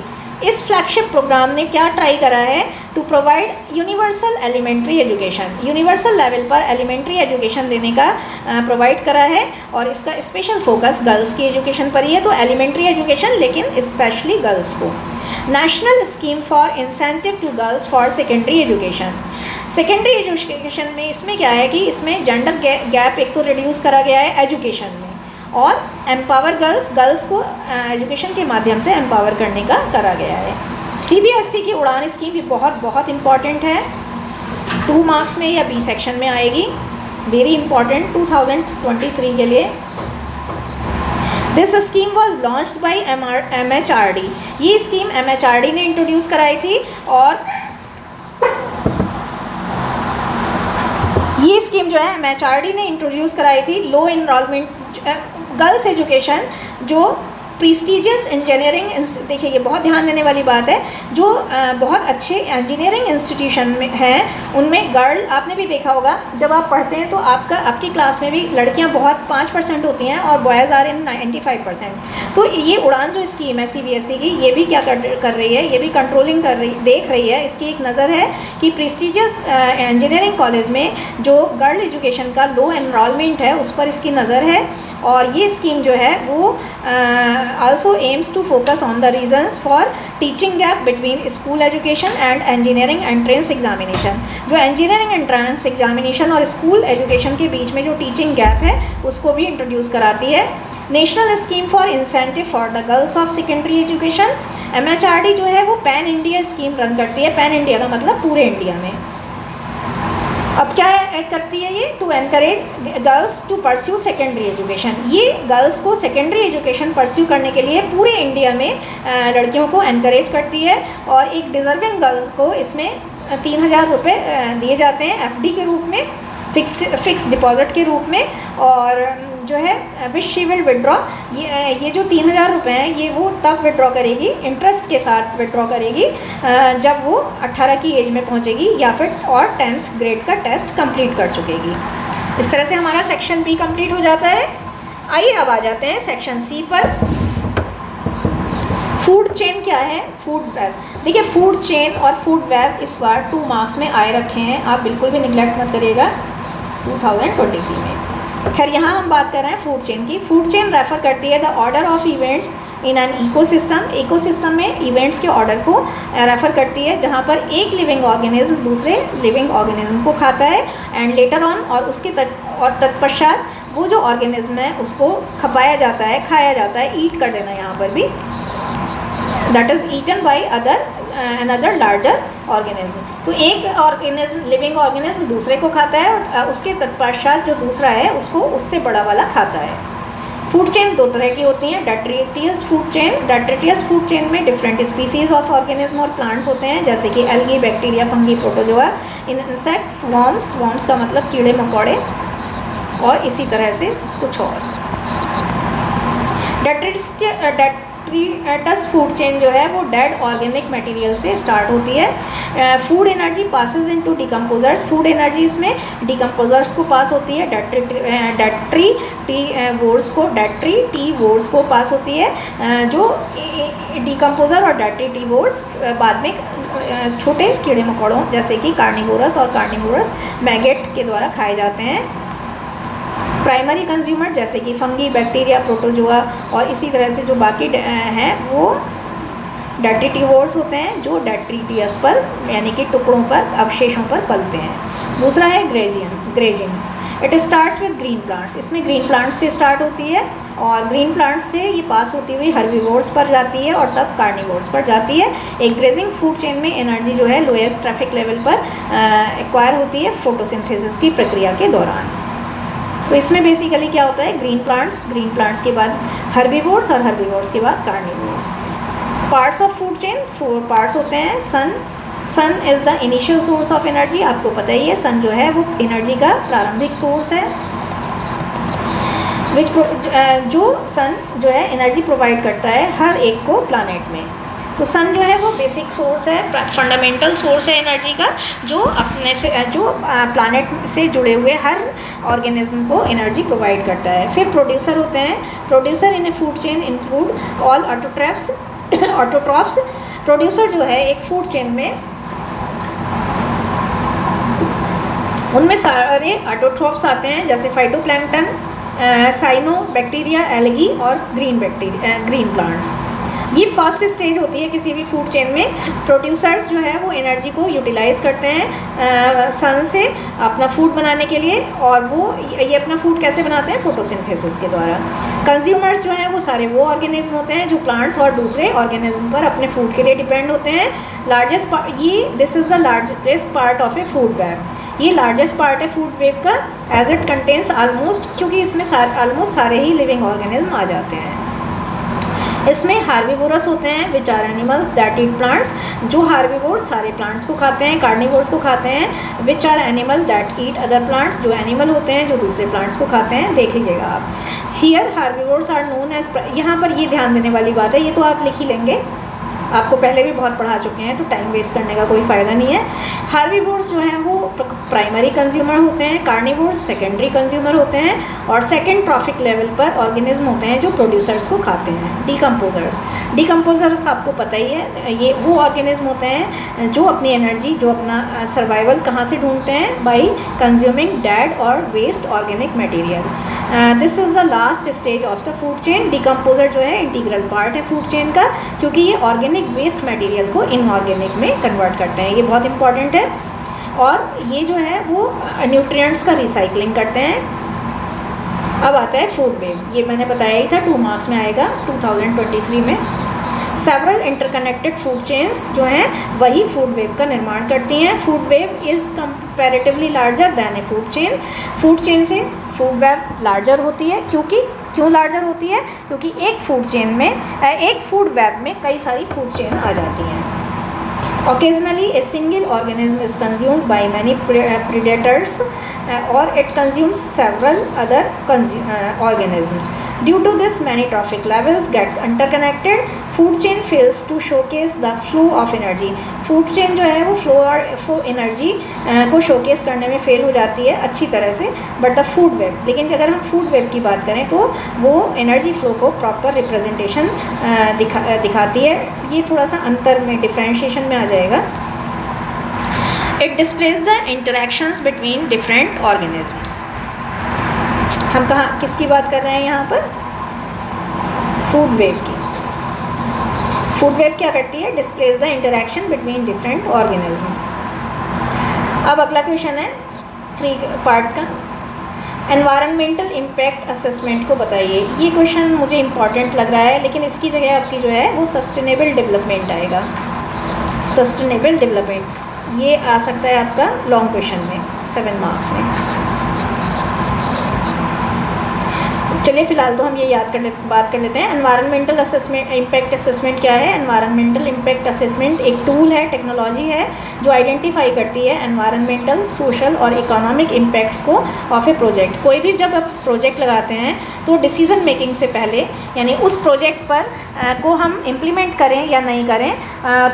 S1: इस फ्लैगशिप प्रोग्राम ने क्या ट्राई करा है? To provide universal elementary education, universal level पर एलिमेंट्री एजुकेशन देने का प्रोवाइड करा है और इसका स्पेशल फोकस गर्ल्स की एजुकेशन पर ही है। तो एलिमेंट्री एजुकेशन लेकिन स्पेशली गर्ल्स को। National scheme for incentive to girls for secondary education, secondary education में इसमें क्या है कि इसमें जेंडर गैप एक तो रिड्यूस करा गया है एजुकेशन में और एम्पावर गर्ल्स को एजुकेशन के माध्यम से एम्पावर करने का करा गया है। CBSE की उड़ान स्कीम भी बहुत इम्पॉर्टेंट है, 2 मार्क्स में या B सेक्शन में आएगी, वेरी इंपॉर्टेंट 2023 के लिए। This scheme was launched by MHRD, ये स्कीम MHRD ने इंट्रोड्यूस कराई थी और ये स्कीम जो है MHRD ने इंट्रोड्यूस कराई थी। लो इनरोलमेंट गर्ल्स एजुकेशन जो प्रीस्टिजियस इंजीनियरिंग, देखिए ये बहुत ध्यान देने वाली बात है, जो बहुत अच्छे इंजीनियरिंग इंस्टीट्यूशन में हैं उनमें गर्ल, आपने भी देखा होगा जब आप पढ़ते हैं तो आपकी क्लास में भी लड़कियां बहुत 5% होती हैं और बॉयज़ आर इन 95%। तो ये उड़ान जो स्कीम है CBSE की, ये भी क्या कर रही है, ये भी कंट्रोलिंग देख रही है। इसकी एक नज़र है कि प्रीस्टिजियस इंजीनियरिंग कॉलेज में जो गर्ल एजुकेशन का लो एनरोलमेंट है उस पर इसकी नज़र है और ये स्कीम जो है वो also aims to focus on the reasons for teaching gap between school education and engineering entrance examination। जो engineering entrance examination और school education के बीच में जो teaching gap है उसको भी introduce कराती है। National scheme for incentive for the girls of secondary education, MHRD जो है वो पैन इंडिया स्कीम रन करती है। पैन इंडिया का मतलब पूरे इंडिया में। अब क्या करती है ये? To encourage girls to pursue secondary education, ये गर्ल्स को सेकेंडरी एजुकेशन परस्यू करने के लिए पूरे इंडिया में लड़कियों को एनकरेज करती है और एक डिज़र्विंग गर्ल्स को इसमें 3000 रुपये दिए जाते हैं FD के रूप में, फिक्स डिपॉजिट के रूप में। और जो है विच शी विल विड्रॉ, ये जो 3000 रुपये हैं ये वो तब विड्रॉ करेगी, इंटरेस्ट के साथ विड्रॉ करेगी जब वो 18 की एज में पहुंचेगी या फिर और 10th ग्रेड का टेस्ट कंप्लीट कर चुकेगी। इस तरह से हमारा सेक्शन B कंप्लीट हो जाता है। आइए अब आ जाते हैं सेक्शन C पर। फूड चेन क्या है? Food web. देखिए फूड चेन और फूड वेब इस बार 2 मार्क्स में आए रखे हैं, आप बिल्कुल भी निगलेक्ट मत करिएगा 2023 में। खैर यहाँ हम बात कर रहे हैं फूड चेन की। फूड चेन रेफर करती है the order of events in an ecosystem, ecosystem में इवेंट्स के ऑर्डर को रेफर करती है जहाँ पर एक लिविंग ऑर्गेनिज्म दूसरे लिविंग ऑर्गेनिज्म को खाता है एंड लेटर ऑन और उसके तत्पश्चात वो जो ऑर्गेनिज्म है उसको खपाया जाता है, खाया जाता है, ईट कर देना यहाँ पर भी, that is eaten by another larger organism. तो एक ऑर्गेनिज्म लिविंग ऑर्गेनिज्म दूसरे को खाता है और उसके तत्पश्चात जो दूसरा है उसको उससे बड़ा वाला खाता है। फूड चेन 2 तरह की होती हैं, डेट्रिटियस फूड चेन। डेट्रिटियस फूड चेन में डिफरेंट स्पीसीज ऑफ ऑर्गेनिज्म और प्लांट्स होते हैं जैसे कि algae, bacteria, fungi, protozoa, insect, worms का मतलब कीड़े मकोड़े और इसी तरह से कुछ और। डेट्रिटस फूड चेन जो है वो डेड ऑर्गेनिक मटेरियल से स्टार्ट होती है। Food energy passes into decomposers, food energy इसमें डिकम्पोजर्स को पास होती है। डेट्री टी वोर्स को पास होती है, जो डिकम्पोजर और डेट्री टी वोर्स बाद में छोटे कीड़े मकोड़ों जैसे कि कार्निवोरस और कार्निवोरस मैगेट के द्वारा खाए जाते हैं। प्राइमरी कंज्यूमर जैसे कि फंगी, बैक्टीरिया, प्रोटोजोआ और इसी तरह से जो बाकी हैं वो डेट्रिटिवोर्स होते हैं जो डेट्रिटियस पर यानी कि टुकड़ों पर, अवशेषों पर पलते हैं। दूसरा है grazing. It starts with green plants, इसमें ग्रीन प्लांट्स से स्टार्ट होती है और ग्रीन प्लांट्स से ये पास होती हुई हर्बीवोर्स पर जाती है और तब कार्निवोर्स पर जाती है। एक ग्रेजिंग फूड चेन में एनर्जी जो है लोएस्ट ट्रैफिक लेवल पर एक्वायर होती है फोटोसिंथेसिस की प्रक्रिया के दौरान। तो इसमें बेसिकली क्या होता है, ग्रीन प्लांट्स के बाद हर्बीवोर्स और हर्बीवोर्स के बाद carnivores. Parts of food chain, 4 parts होते हैं। Sun is the initial source of energy, आपको पता ही है सन जो है वो एनर्जी का प्रारंभिक सोर्स है। जो सन जो है एनर्जी प्रोवाइड करता है हर एक को प्लानट में। तो सन जो है वो बेसिक सोर्स है, फंडामेंटल सोर्स है एनर्जी का, जो अपने से जो प्लानट से जुड़े हुए हर ऑर्गेनिज्म को एनर्जी प्रोवाइड करता है। फिर प्रोड्यूसर होते हैं। Producer in A food chain include all autotrophs. Producer जो है एक फूड चेन में, उनमें सारे ऑटोट्रॉफ्स आते हैं, जैसे फाइटोप्लैंक्टन, साइनो बैक्टीरिया, एल्गी और ग्रीन प्लांट्स। ये फर्स्ट स्टेज होती है किसी भी फूड चेन में। प्रोड्यूसर्स जो है वो एनर्जी को यूटिलाइज करते हैं सन से अपना फूड बनाने के लिए, और वो ये अपना फूड कैसे बनाते हैं, फोटोसिंथेसिस के द्वारा। कंज्यूमर्स जो हैं वो सारे वो ऑर्गेनिज्म होते हैं जो प्लांट्स और दूसरे ऑर्गेनिज्म पर अपने फूड के लिए डिपेंड होते हैं। This is the largest part of A food web. ये लार्जेस्ट पार्ट है फूड वेब का, एज इट कंटेन्स ऑलमोस्ट, क्योंकि इसमें ऑलमोस्ट सारे ही लिविंग ऑर्गेनिज्म आ जाते हैं। इसमें हार्बीवोरस होते हैं, which are animals that eat plants, जो हार्बीवोर्स सारे प्लांट्स को खाते हैं। कार्निवोर्स को खाते हैं, which are animal that eat other plants, जो एनिमल होते हैं जो दूसरे प्लांट्स को खाते हैं। देख लीजिएगा आप, here herbivores are known as, यहाँ पर ये ध्यान देने वाली बात है, ये तो आप लिख ही लेंगे, आपको पहले भी बहुत पढ़ा चुके हैं, तो टाइम वेस्ट करने का कोई फ़ायदा नहीं है। हार्बीवोर्स जो हैं वो प्राइमरी कंज्यूमर होते हैं, कार्निवोर्स सेकेंडरी कंज्यूमर होते हैं, और सेकेंड ट्रॉफिक लेवल पर ऑर्गेनिज्म होते हैं जो प्रोड्यूसर्स को खाते हैं, डिकम्पोजर्स आपको पता ही है, ये वो ऑर्गेनिज्म होते हैं जो अपनी एनर्जी, जो अपना सर्वाइवल कहाँ से ढूंढते हैं, बाई कंज्यूमिंग डेड और waste organic material. This is the last stage of the food chain. Decomposer जो है इंटीग्रल पार्ट है फूड चेन का, क्योंकि ये ऑर्गेनिक वेस्ट मटेरियल को इनऑर्गेनिक में कन्वर्ट करते हैं, ये बहुत इंपॉर्टेंट है। और ये जो है वो न्यूट्रिएंट्स का रिसाइकलिंग करते हैं। अब आता है फूड वेव, ये मैंने बताया ही था, 2 मार्क्स में आएगा 2023 में। सेवरल इंटरकनेक्टेड फूड चेन्स जो हैं वही फूड वेव का निर्माण करती हैं। Food web is comparatively larger than A food chain. Food chain से फूड वेव लार्जर होती है, क्यों लार्जर होती है, क्योंकि एक फूड चेन में, एक फूड वेब में कई सारी फूड चेन आ जाती हैं। Occasionally a single organism is consumed by many predators or it consumes several other organisms. Due to this, many trophic levels get interconnected. Food chain fails to showcase the flow of energy. Food chain जो है वो flow energy को showcase करने में fail हो जाती है अच्छी तरह से, but the food web, लेकिन अगर हम food web की बात करें तो वो energy flow को proper representation दिखाती है। ये थोड़ा सा अंतर में differentiation में आ जाएगा। It displays the interactions between different organisms. हम कहाँ किसकी बात कर रहे हैं यहाँ पर, फूड वेव की। फूड वेव क्या करती है, displays the interaction between different organisms. अब अगला क्वेश्चन है 3 पार्ट का, एनवायरनमेंटल इम्पैक्ट असेसमेंट को बताइए। ये क्वेश्चन मुझे इंपॉर्टेंट लग रहा है, लेकिन इसकी जगह आपकी जो है वो सस्टेनेबल डेवलपमेंट आएगा। सस्टेनेबल डेवलपमेंट ये आ सकता है आपका लॉन्ग क्वेश्चन में 7 मार्क्स में। चलिए फिलहाल तो हम ये बात कर लेते हैं। एनवायरनमेंटल असेसमेंट, इम्पैक्ट असेसमेंट क्या है। एनवायरनमेंटल इम्पैक्ट असेसमेंट एक टूल है, टेक्नोलॉजी है, जो आइडेंटिफाई करती है एनवायरनमेंटल, सोशल और इकोनॉमिक इम्पैक्ट्स को ऑफ ए प्रोजेक्ट। कोई भी जब आप प्रोजेक्ट लगाते हैं तो डिसीज़न मेकिंग से पहले, यानी उस प्रोजेक्ट पर को हम इम्प्लीमेंट करें या नहीं करें,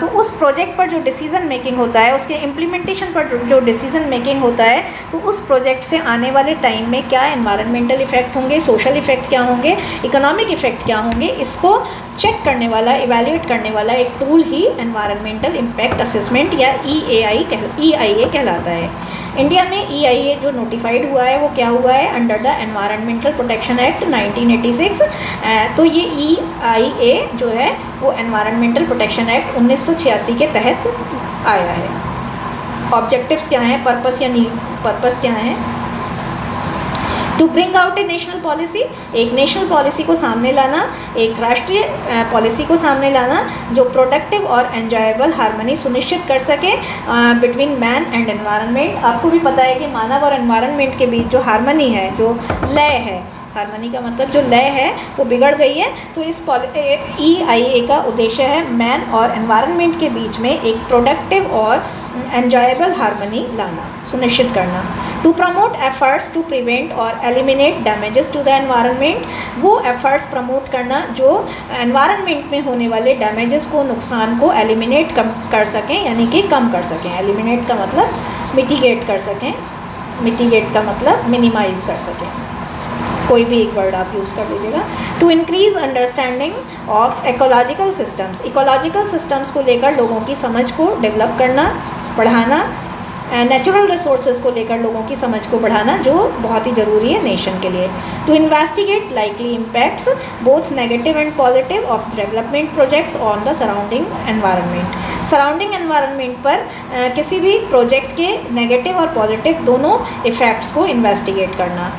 S1: तो उस प्रोजेक्ट पर जो डिसीज़न मेकिंग होता है, उसके इम्प्लीमेंटेशन पर जो डिसीज़न मेकिंग होता है, तो उस प्रोजेक्ट से आने वाले टाइम में क्या एनवायरनमेंटल इफ़ेक्ट होंगे, सोशल इफ़ेक्ट क्या होंगे, इकोनॉमिक इफ़ेक्ट क्या होंगे, इसको चेक करने वाला, इवैल्यूएट करने वाला एक टूल ही एनवायरनमेंटल इम्पैक्ट असेसमेंट या EIA कहलाता है। इंडिया में EIA जो नोटिफाइड हुआ है वो क्या हुआ है, under the environmental protection act 1986। तो ये EIA जो है वो एनवायरनमेंटल प्रोटेक्शन एक्ट 1986 के तहत आया है। ऑब्जेक्टिव्स क्या हैं, पर्पस या नीड, पर्पस क्या है। To bring out a national policy, एक नेशनल पॉलिसी को सामने लाना, एक राष्ट्रीय पॉलिसी को सामने लाना जो प्रोडक्टिव और एन्जॉयबल हार्मनी सुनिश्चित कर सके बिटवीन मैन एंड एनवायरनमेंट। आपको भी पता है कि मानव और एनवायरनमेंट के बीच जो हार्मनी है, जो लय है, हार्मनी का मतलब जो लय है वो बिगड़ गई है। तो इस EIA का उद्देश्य है मैन और एनवायरनमेंट के बीच में एक प्रोडक्टिव और एन्जॉयबल हार्मनी लाना, सुनिश्चित करना। To promote efforts to prevent और eliminate damages to the environment, वो एफर्ट्स प्रमोट करना जो एनवायरनमेंट में होने वाले डैमेजेस को, नुकसान को एलिमिनेट कर सकें, यानी कि कम कर सकें। एलिमिनेट का मतलब मिटिगेट कर सकें, मिटिगेट का मतलब मिनिमाइज़ कर सकें, कोई भी एक वर्ड आप यूज़ कर लीजिएगा। To increase understanding of ecological systems, ecological systems को लेकर लोगों की समझ को डेवलप करना, बढ़ाना। नेचुरल रिसोर्सेज को लेकर लोगों की समझ को बढ़ाना जो बहुत ही ज़रूरी है नेशन के लिए। To investigate likely impacts both negative and positive of development projects on the surrounding environment, surrounding environment पर किसी भी प्रोजेक्ट के नेगेटिव और पॉजिटिव दोनों इफ़ेक्ट्स को इन्वेस्टिगेट करना।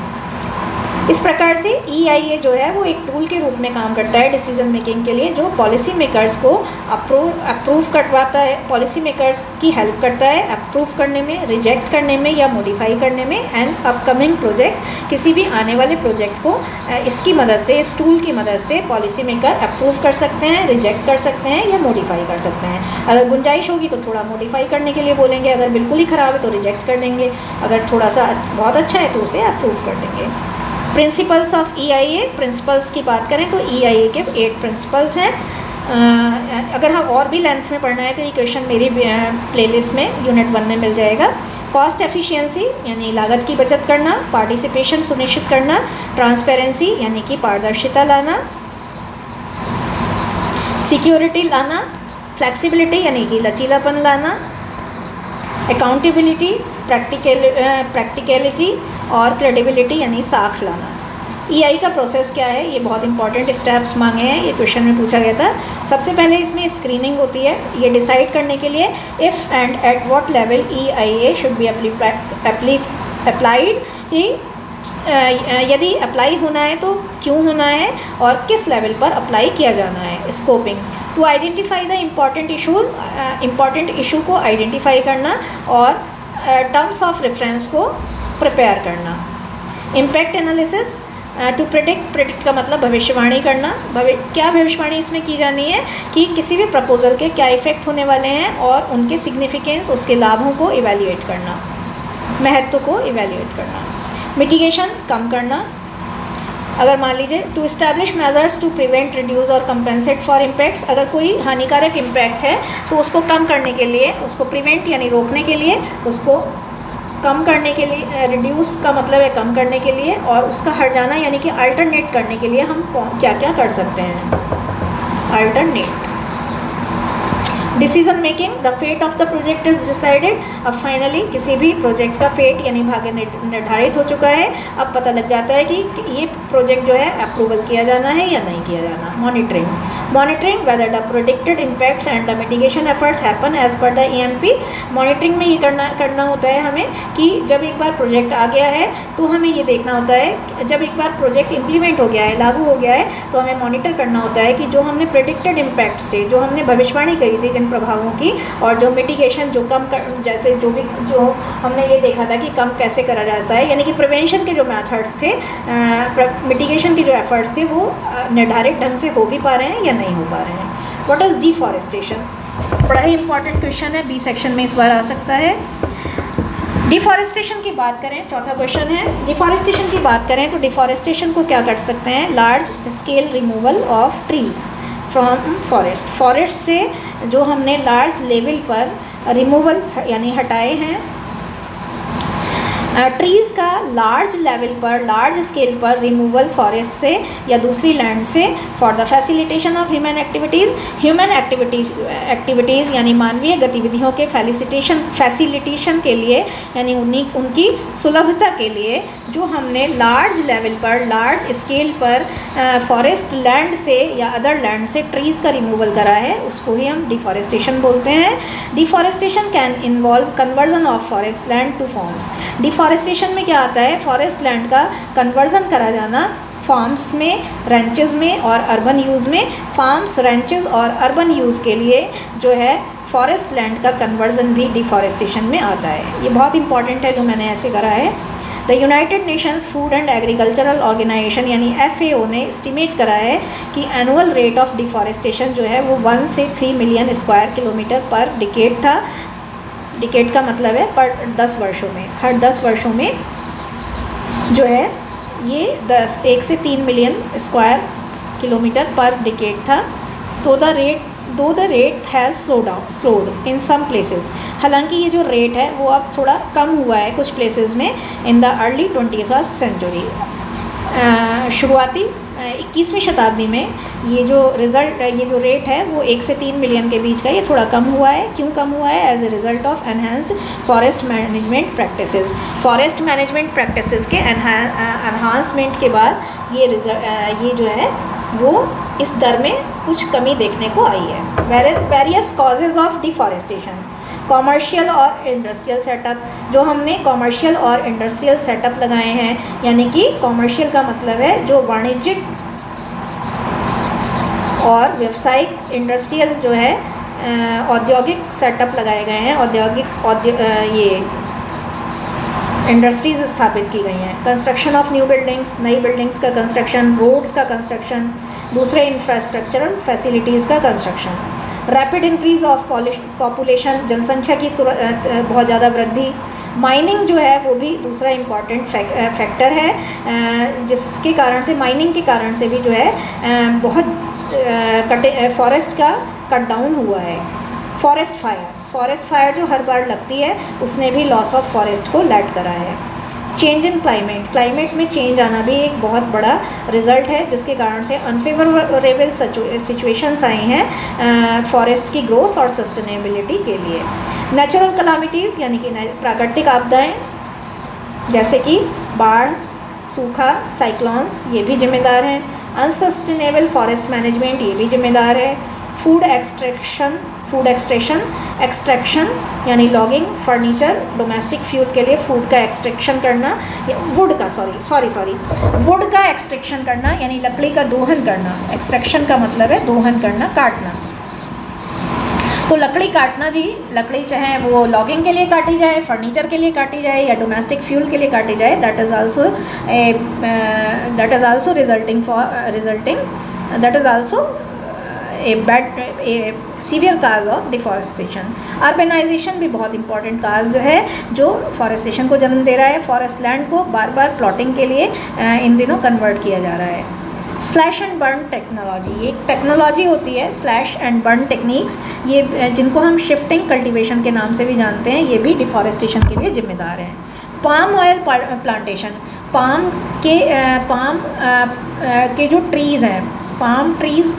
S1: इस प्रकार से EIA जो है वो एक टूल के रूप में काम करता है डिसीजन मेकिंग के लिए, जो पॉलिसी मेकर्स को अप्रूव करवाता है, पॉलिसी मेकर्स की हेल्प करता है अप्रूव करने में, रिजेक्ट करने में या मॉडिफाई करने में। एंड अपकमिंग प्रोजेक्ट, किसी भी आने वाले प्रोजेक्ट को इसकी मदद से, इस टूल की मदद से पॉलिसी मेकर अप्रूव कर सकते हैं, रिजेक्ट कर सकते हैं या मॉडिफाई कर सकते हैं। अगर गुंजाइश होगी तो थोड़ा मॉडिफाई करने के लिए बोलेंगे, अगर बिल्कुल ही ख़राब है तो रिजेक्ट कर देंगे, अगर थोड़ा सा बहुत अच्छा है तो उसे अप्रूव कर देंगे। प्रिंसिपल्स ऑफ EIA, प्रिंसिपल्स की बात करें तो EIA के 8 प्रिंसिपल्स हैं। अगर हम और भी लेंथ में पढ़ना है तो ये क्वेश्चन मेरी प्लेलिस्ट में यूनिट 1 में मिल जाएगा। कॉस्ट एफिशिएंसी यानी लागत की बचत करना, पार्टिसिपेशन सुनिश्चित करना, ट्रांसपेरेंसी यानी कि पारदर्शिता लाना, सिक्योरिटी लाना, फ्लेक्सिबिलिटी यानी कि लचीलापन लाना, अकाउंटेबिलिटी, प्रैक्टिकलिटी और क्रेडिबिलिटी यानी साख लाना। EI का प्रोसेस क्या है, ये बहुत इंपॉर्टेंट स्टेप्स मांगे हैं, ये क्वेश्चन में पूछा गया था। सबसे पहले इसमें स्क्रीनिंग होती है, ये डिसाइड करने के लिए if and at what level EIA should be applied, यदि अप्लाई होना है तो क्यों होना है और किस लेवल पर अप्लाई किया जाना है। Scoping, to identify the important issue को आइडेंटिफाई करना और टर्म्स ऑफ रेफरेंस को प्रिपेयर करना। इम्पैक्ट एनालिसिस, टू प्रेडिक्ट का मतलब भविष्यवाणी करना। क्या भविष्यवाणी इसमें की जानी है कि किसी भी प्रपोजल के क्या इफ़ेक्ट होने वाले हैं और उनके सिग्निफिकेंस, उसके लाभों को इवैल्यूएट करना, महत्व को इवैल्यूएट करना। मिटिगेशन, कम करना। अगर मान लीजिए to establish measures to prevent, reduce और कंपेंसेट फॉर इम्पैक्ट्स, अगर कोई हानिकारक इम्पैक्ट है तो उसको कम करने के लिए, उसको प्रिवेंट यानी रोकने के लिए, उसको कम करने के लिए, रिड्यूस का मतलब है कम करने के लिए, और उसका हट जाना यानी कि अल्टरनेट करने के लिए हम क्या क्या कर सकते हैं। Alternate. Decision making, the fate of the project is decided. अब फाइनली किसी भी प्रोजेक्ट का फेट यानी भाग्य निर्धारित हो चुका है। अब पता लग जाता है कि ये प्रोजेक्ट जो है अप्रूवल किया जाना है या नहीं किया जाना। Monitoring whether the predicted impacts and the mitigation efforts happen as per the EMP। Monitoring में ये करना होता है हमें कि जब एक बार प्रोजेक्ट आ गया है तो हमें ये देखना होता है, जब एक बार प्रोजेक्ट इम्प्लीमेंट हो गया है, लागू हो गया है, तो हमें मॉनिटर करना होता है कि जो हमने प्रेडिक्टेड इम्पैक्ट्स थे, जो हमने भविष्यवाणी करी थी जिन प्रभावों की, और जो मिटिगेशन, जो कम जैसे जो हमने ये देखा था कि कम कैसे करा जाता है, यानी कि प्रिवेंशन के जो मेथड्स थे, मिटिगेशन के जो एफर्ट्स थे, वो निर्धारित ढंग से हो भी पा रहे हैं या नहीं हो पा रहे हैं। व्हाट इज़ डिफॉरेस्टेशन, बड़ा ही इंपॉर्टेंट क्वेश्चन है, B सेक्शन में इस बार आ सकता है। डिफॉरेस्टेशन की बात करें, चौथा क्वेश्चन है, डिफॉरेस्टेशन की बात करें तो डिफॉरेस्टेशन को क्या कर सकते हैं। Large scale removal of trees from forest, forest से जो हमने लार्ज लेवल पर रिमूवल यानी हटाए हैं, ट्रीज़ का लार्ज लेवल पर, लार्ज स्केल पर रिमूवल फॉरेस्ट से या दूसरी लैंड से, for the facilitation of human activities यानी मानवीय गतिविधियों के फैसिलिटेशन के लिए, यानी उनकी सुलभता के लिए जो हमने लार्ज लेवल पर, लार्ज स्केल पर फॉरेस्ट लैंड से या अदर लैंड से ट्रीज़ का रिमूवल करा है, उसको ही हम डिफॉरेस्टेशन बोलते हैं। Deforestation can involve conversion of forest land to farms. Deforestation में क्या आता है? फॉरेस्ट लैंड का कन्वर्जन करा जाना फार्म्स में, रेंचेस में और अर्बन यूज़ में। फार्म्स, रेंचेस और अर्बन यूज़ के लिए जो है फॉरेस्ट लैंड का कन्वर्जन भी डिफॉरेस्टेशन में आता है। ये बहुत इंपॉर्टेंट है जो मैंने ऐसे करा है। The United Nations Food and Agricultural Organisation यानी FAO ने एस्टिमेट करा है कि एनुअल रेट ऑफ डिफॉरेस्टेशन जो है वो 1 से 3 million square kilometre per decade था। डिकेड का मतलब है पर 10 वर्षों में, हर 10 वर्षों में जो है ये 1 से 3 million square kilometre per decade था। तो the rate has slowed in some places. हालांकि ये जो रेट है वो अब थोड़ा कम हुआ है कुछ प्लेसेस में in the early 21st century. शुरुआती 21वीं शताब्दी में ये जो रेट है वो 1 से 3 मिलियन के बीच का, ये थोड़ा कम हुआ है। क्यों कम हुआ है? As a result of enhanced forest management practices. Forest management practices के एनहांसमेंट के बाद ये जो है वो इस दर में कुछ कमी देखने को आई है। Various causes of deforestation. Commercial और इंडस्ट्रियल सेटअप। जो हमने कॉमर्शियल और इंडस्ट्रियल सेटअप लगाए हैं, यानी कि कॉमर्शियल का मतलब है जो वाणिज्यिक और व्यावसायिक, इंडस्ट्रियल जो है औद्योगिक सेटअप लगाए गए हैं। ये इंडस्ट्रीज़ स्थापित की गई हैं। कंस्ट्रक्शन ऑफ न्यू बिल्डिंग्स, नई बिल्डिंग्स का कंस्ट्रक्शन, रोड्स का कंस्ट्रक्शन, दूसरे इंफ्रास्ट्रक्चरल फैसिलिटीज़ का construction. Rapid increase of population, जनसंख्या की बहुत ज़्यादा वृद्धि। माइनिंग जो है वो भी दूसरा इम्पॉर्टेंट फैक्टर है, जिसके कारण से, माइनिंग के कारण से भी जो है बहुत फॉरेस्ट का कट डाउन हुआ है। फॉरेस्ट फायर जो हर बार लगती है उसने भी लॉस ऑफ फॉरेस्ट को लैड करा है। चेंज इन क्लाइमेट में चेंज आना भी एक बहुत बड़ा रिजल्ट है, जिसके कारण से अनफेवरेबल सिचुएशंस आई हैं फॉरेस्ट की ग्रोथ और सस्टेनेबिलिटी के लिए। नेचुरल कलामिटीज़ यानी कि प्राकृतिक आपदाएं जैसे कि बाढ़, सूखा, साइक्लोन्स, ये भी जिम्मेदार हैं। अनसस्टेनेबल फॉरेस्ट मैनेजमेंट, ये भी जिम्मेदार है। फूड एक्सट्रैक्शन यानी लॉगिंग, फर्नीचर, डोमेस्टिक फ्यूल के लिए फूड का एक्सट्रैक्शन करना, वुड का एक्सट्रैक्शन करना यानी लकड़ी का दोहन करना। एक्सट्रैक्शन का मतलब है दोहन करना, काटना। तो लकड़ी काटना भी, लकड़ी चाहे वो लॉगिंग के लिए काटी जाए, फर्नीचर के लिए काटी जाए या डोमेस्टिक फ्यूल के लिए काटी जाए, that is also a severe cause of deforestation. Urbanisation भी बहुत इंपॉर्टेंट काज है जो फॉरेस्टेशन को जन्म दे रहा है। फॉरेस्ट लैंड को बार बार प्लॉटिंग के लिए इन दिनों कन्वर्ट किया जा रहा है। स्लैश एंड बर्न टेक्नोलॉजी, ये टेक्नोलॉजी होती है, स्लैश एंड बर्न टेक्निक्स, ये जिनको हम शिफ्टिंग कल्टीवेशन के नाम से भी जानते हैं, ये भी डिफॉरेस्टेशन के लिए जिम्मेदार हैं। पाम ऑयल प्लांटेशन, पाम के जो ट्रीज़ हैं, पाम ट्रीज़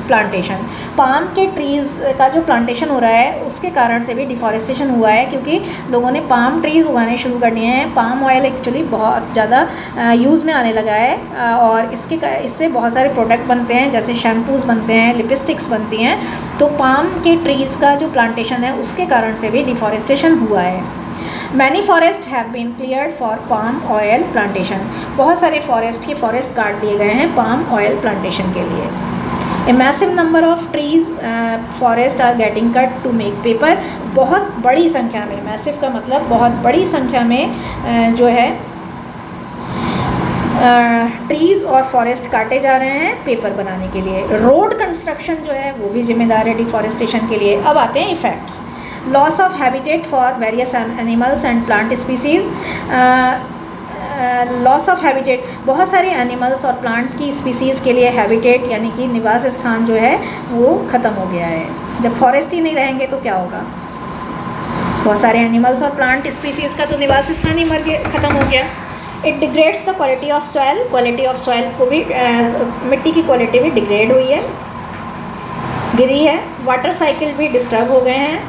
S1: प्लांटेशन, पाम के ट्रीज़ का जो प्लांटेशन हो रहा है उसके कारण से भी डिफॉरेस्टेशन हुआ है, क्योंकि लोगों ने पाम ट्रीज़ उगाने शुरू कर दिए हैं। पाम ऑयल एक्चुअली बहुत ज़्यादा यूज़ में आने लगा है और इससे बहुत सारे प्रोडक्ट बनते हैं, जैसे शैम्पूज़ बनते हैं, लिपस्टिक्स बनती हैं। तो पाम के ट्रीज़ का जो प्लांटेशन है उसके कारण से भी डिफॉरेस्टेशन हुआ है। Many forest have been cleared for palm oil plantation, बहुत सारे फॉरेस्ट काट दिए गए हैं पाम ऑयल प्लांटेशन के लिए। A massive number of trees forest are getting cut to make paper, बहुत बड़ी संख्या में, मैसिव का मतलब बहुत बड़ी संख्या में जो है ट्रीज़ और फॉरेस्ट काटे जा रहे हैं पेपर बनाने के लिए। रोड कंस्ट्रक्शन जो है वो भी जिम्मेदार है डिफॉरेस्टेशन के लिए। अब आते हैं effects. Loss of habitat for various animals and plant species. Loss of habitat, बहुत सारे एनिमल्स और प्लांट की स्पीसीज़ के लिए हैबिटेट यानी कि निवास स्थान जो है वो ख़त्म हो गया है। जब फॉरेस्ट ही नहीं रहेंगे तो क्या होगा? बहुत सारे एनिमल्स और प्लांट स्पीसीज़ का तो निवास स्थान ही ख़त्म हो गया। It degrades the quality of soil, quality of soil को भी मिट्टी की क्वालिटी भी डिग्रेड हुई है, गिरी है। वाटर साइकिल भी डिस्टर्ब हो गए हैं।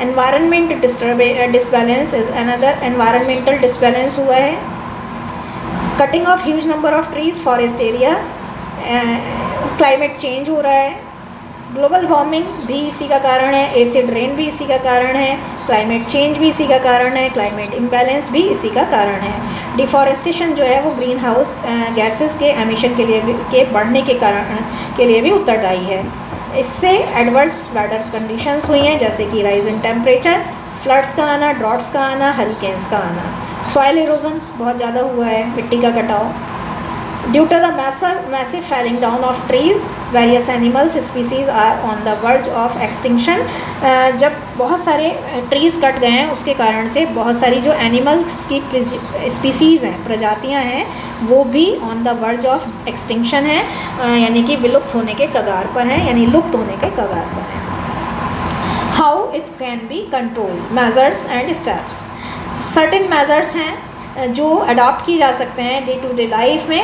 S1: Environment disbalance is another, environmental disbalance हुआ है। Cutting of huge number of trees, forest area, climate change हो रहा है, ग्लोबल वार्मिंग भी इसी का कारण है, एसिड रेन भी इसी का कारण है, क्लाइमेट चेंज भी इसी का कारण है, क्लाइमेट इम्बैलेंस भी इसी का कारण है। डिफॉरेस्टेशन जो है वो ग्रीन हाउस गैसेस के एमिशन के लिए भी, के बढ़ने के कारण के लिए भी उत्तरदायी है। इससे एडवर्स वेदर कंडीशंस हुई हैं, जैसे कि राइज इन टेम्परेचर, फ्लड्स का आना, ड्रॉट्स का आना, हरिकेन्स का आना। सॉइल इरोजन बहुत ज़्यादा हुआ है, मिट्टी का कटाव। Due to the massive falling down of trees, various animals species are on the verge of extinction। जब बहुत सारे ट्रीज़ कट गए हैं उसके कारण से बहुत सारी जो एनिमल्स की स्पीसीज़ हैं, प्रजातियां हैं, वो भी on the verge of extinction है, यानी कि विलुप्त होने के कगार पर हैं, यानी लुप्त होने के कगार पर हैं। How it can be control, measures and steps. Certain measures हैं जो अडॉप्ट की जा सकते हैं डे टू डे लाइफ में।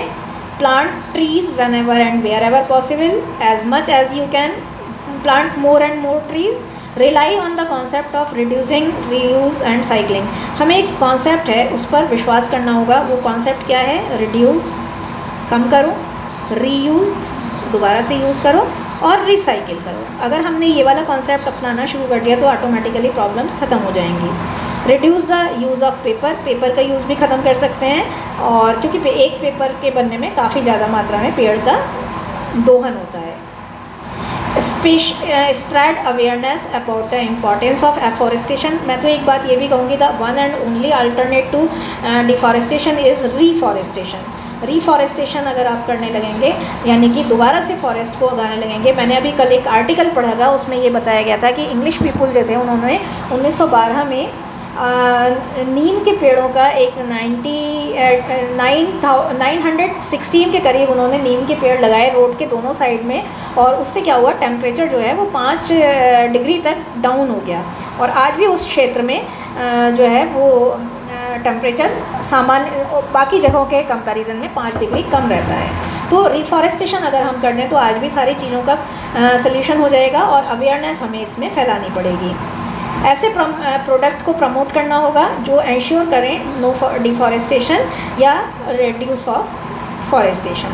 S1: Plant trees whenever and wherever possible, as much as you can plant more and more trees। Rely on the concept of reducing, reuse and cycling। हमें एक concept है उस पर विश्वास करना होगा। वो कॉन्सेप्ट क्या है? रिड्यूस, कम करो, रीयूज़, दोबारा से यूज़ करो, और रिसाइकिल करो। अगर हमने ये वाला कॉन्सेप्ट अपनाना शुरू कर दिया तो ऑटोमेटिकली प्रॉब्लम्स ख़त्म हो जाएंगी। Reduce the use of paper, paper का यूज़ भी ख़त्म कर सकते हैं, और क्योंकि एक पेपर के बनने में काफ़ी ज़्यादा मात्रा में पेड़ का दोहन होता है। Spread awareness about the importance of afforestation. मैं तो एक बात ये भी कहूँगी, the one and only alternate to deforestation is reforestation. Reforestation अगर आप करने लगेंगे, यानी कि दोबारा से फॉरेस्ट को उगाने लगेंगे। मैंने अभी कल एक आर्टिकल पढ़ा था, उसमें ये बताया गया था कि इंग्लिश पीपल जो थे उन्होंने 1912 में नीम के पेड़ों का एक 916 के करीब उन्होंने नीम के पेड़ लगाए रोड के दोनों साइड में, और उससे क्या हुआ, टेम्परेचर जो है वो 5 डिग्री तक डाउन हो गया। और आज भी उस क्षेत्र में जो है वो टेम्परेचर सामान्य बाकी जगहों के कंपैरिजन में 5 डिग्री कम रहता है। तो रिफॉरेस्टेशन अगर हम कर दें तो आज भी सारी चीज़ों का सल्यूशन हो जाएगा, और अवेयरनेस हमें इसमें फैलानी पड़ेगी। ऐसे प्रोडक्ट को प्रमोट करना होगा जो एंश्योर करें नो डिफॉरेस्टेशन या reduce of forestation.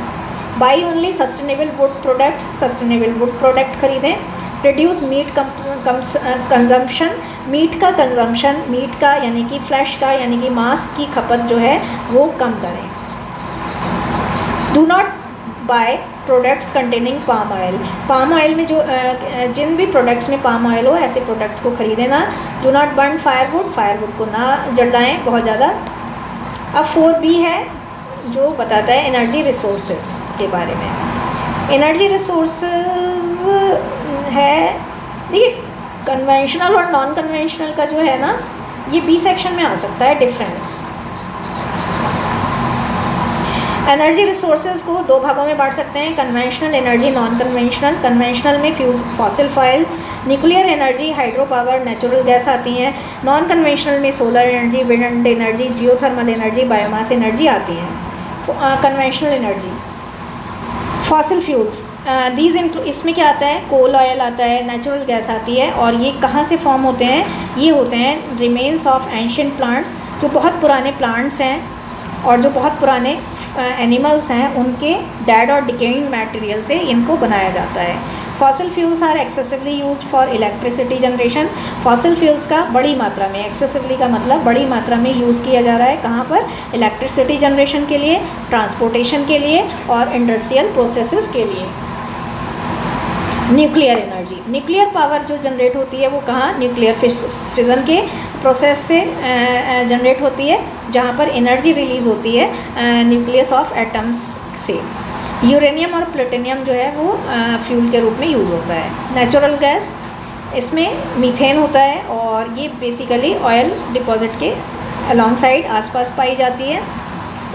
S1: By only sustainable would products, sustainable would product खरीदें। रिड्यूस मीट कंजम्पशन, मीट का कंजम्पशन, मीट का यानी कि फ्लैश का यानी कि मांस की खपत जो है वो कम करें। Do not buy products containing palm oil, palm oil में जो जिन भी प्रोडक्ट्स में पाम ऑयल हो ऐसे प्रोडक्ट को खरीदें ना। Do not burn firewood, firewood को ना जलाएं बहुत ज़्यादा। अब 4B है जो बताता है एनर्जी रिसोर्सेज के बारे में। एनर्जी रिसोर्सेज है, देखिए कन्वेंशनल और नॉन कन्वेंशनल का जो है ना, ये B सेक्शन में आ सकता है डिफरेंस। एनर्जी रिसोर्सेज को 2 भागों में बांट सकते हैं, conventional energy, non conventional. Conventional में fuels fossil fuel, nuclear energy, hydro power, natural gas आती हैं। नॉन कन्वेंशनल में solar energy, wind energy, geothermal energy, biomass energy आती हैं। कन्वेंशनल एनर्जी, फॉसिल फ्यूल्स, इसमें क्या आता है, कोल ऑयल आता है, नेचुरल गैस आती है, और ये कहाँ से फॉर्म होते हैं, ये होते हैं रिमेन्स ऑफ एंशियंट प्लांट्स, जो बहुत पुराने प्लांट्स हैं और जो बहुत पुराने एनिमल्स हैं उनके डेड और डिकेइंग मटेरियल से इनको बनाया जाता है। Fossil fuels are excessively used for electricity generation. Fossil fuels का बड़ी मात्रा में, एक्सेसिवली का मतलब बड़ी मात्रा में यूज़ किया जा रहा है कहाँ पर, इलेक्ट्रिसिटी जनरेशन के लिए, ट्रांसपोर्टेशन के लिए और इंडस्ट्रियल प्रोसेसेस के लिए। न्यूक्लियर एनर्जी, न्यूक्लियर पावर जो जनरेट होती है वो कहाँ, न्यूक्लियर फिजन के प्रोसेस से जनरेट होती है, जहाँ पर एनर्जी रिलीज़ होती है न्यूक्लियस ऑफ एटम्स से। यूरेनियम और प्लूटोनियम जो है वो फ्यूल के रूप में यूज़ होता है। नेचुरल गैस, इसमें मीथेन होता है और ये बेसिकली ऑयल डिपॉजिट के अलॉन्ग साइड आसपास पाई जाती है।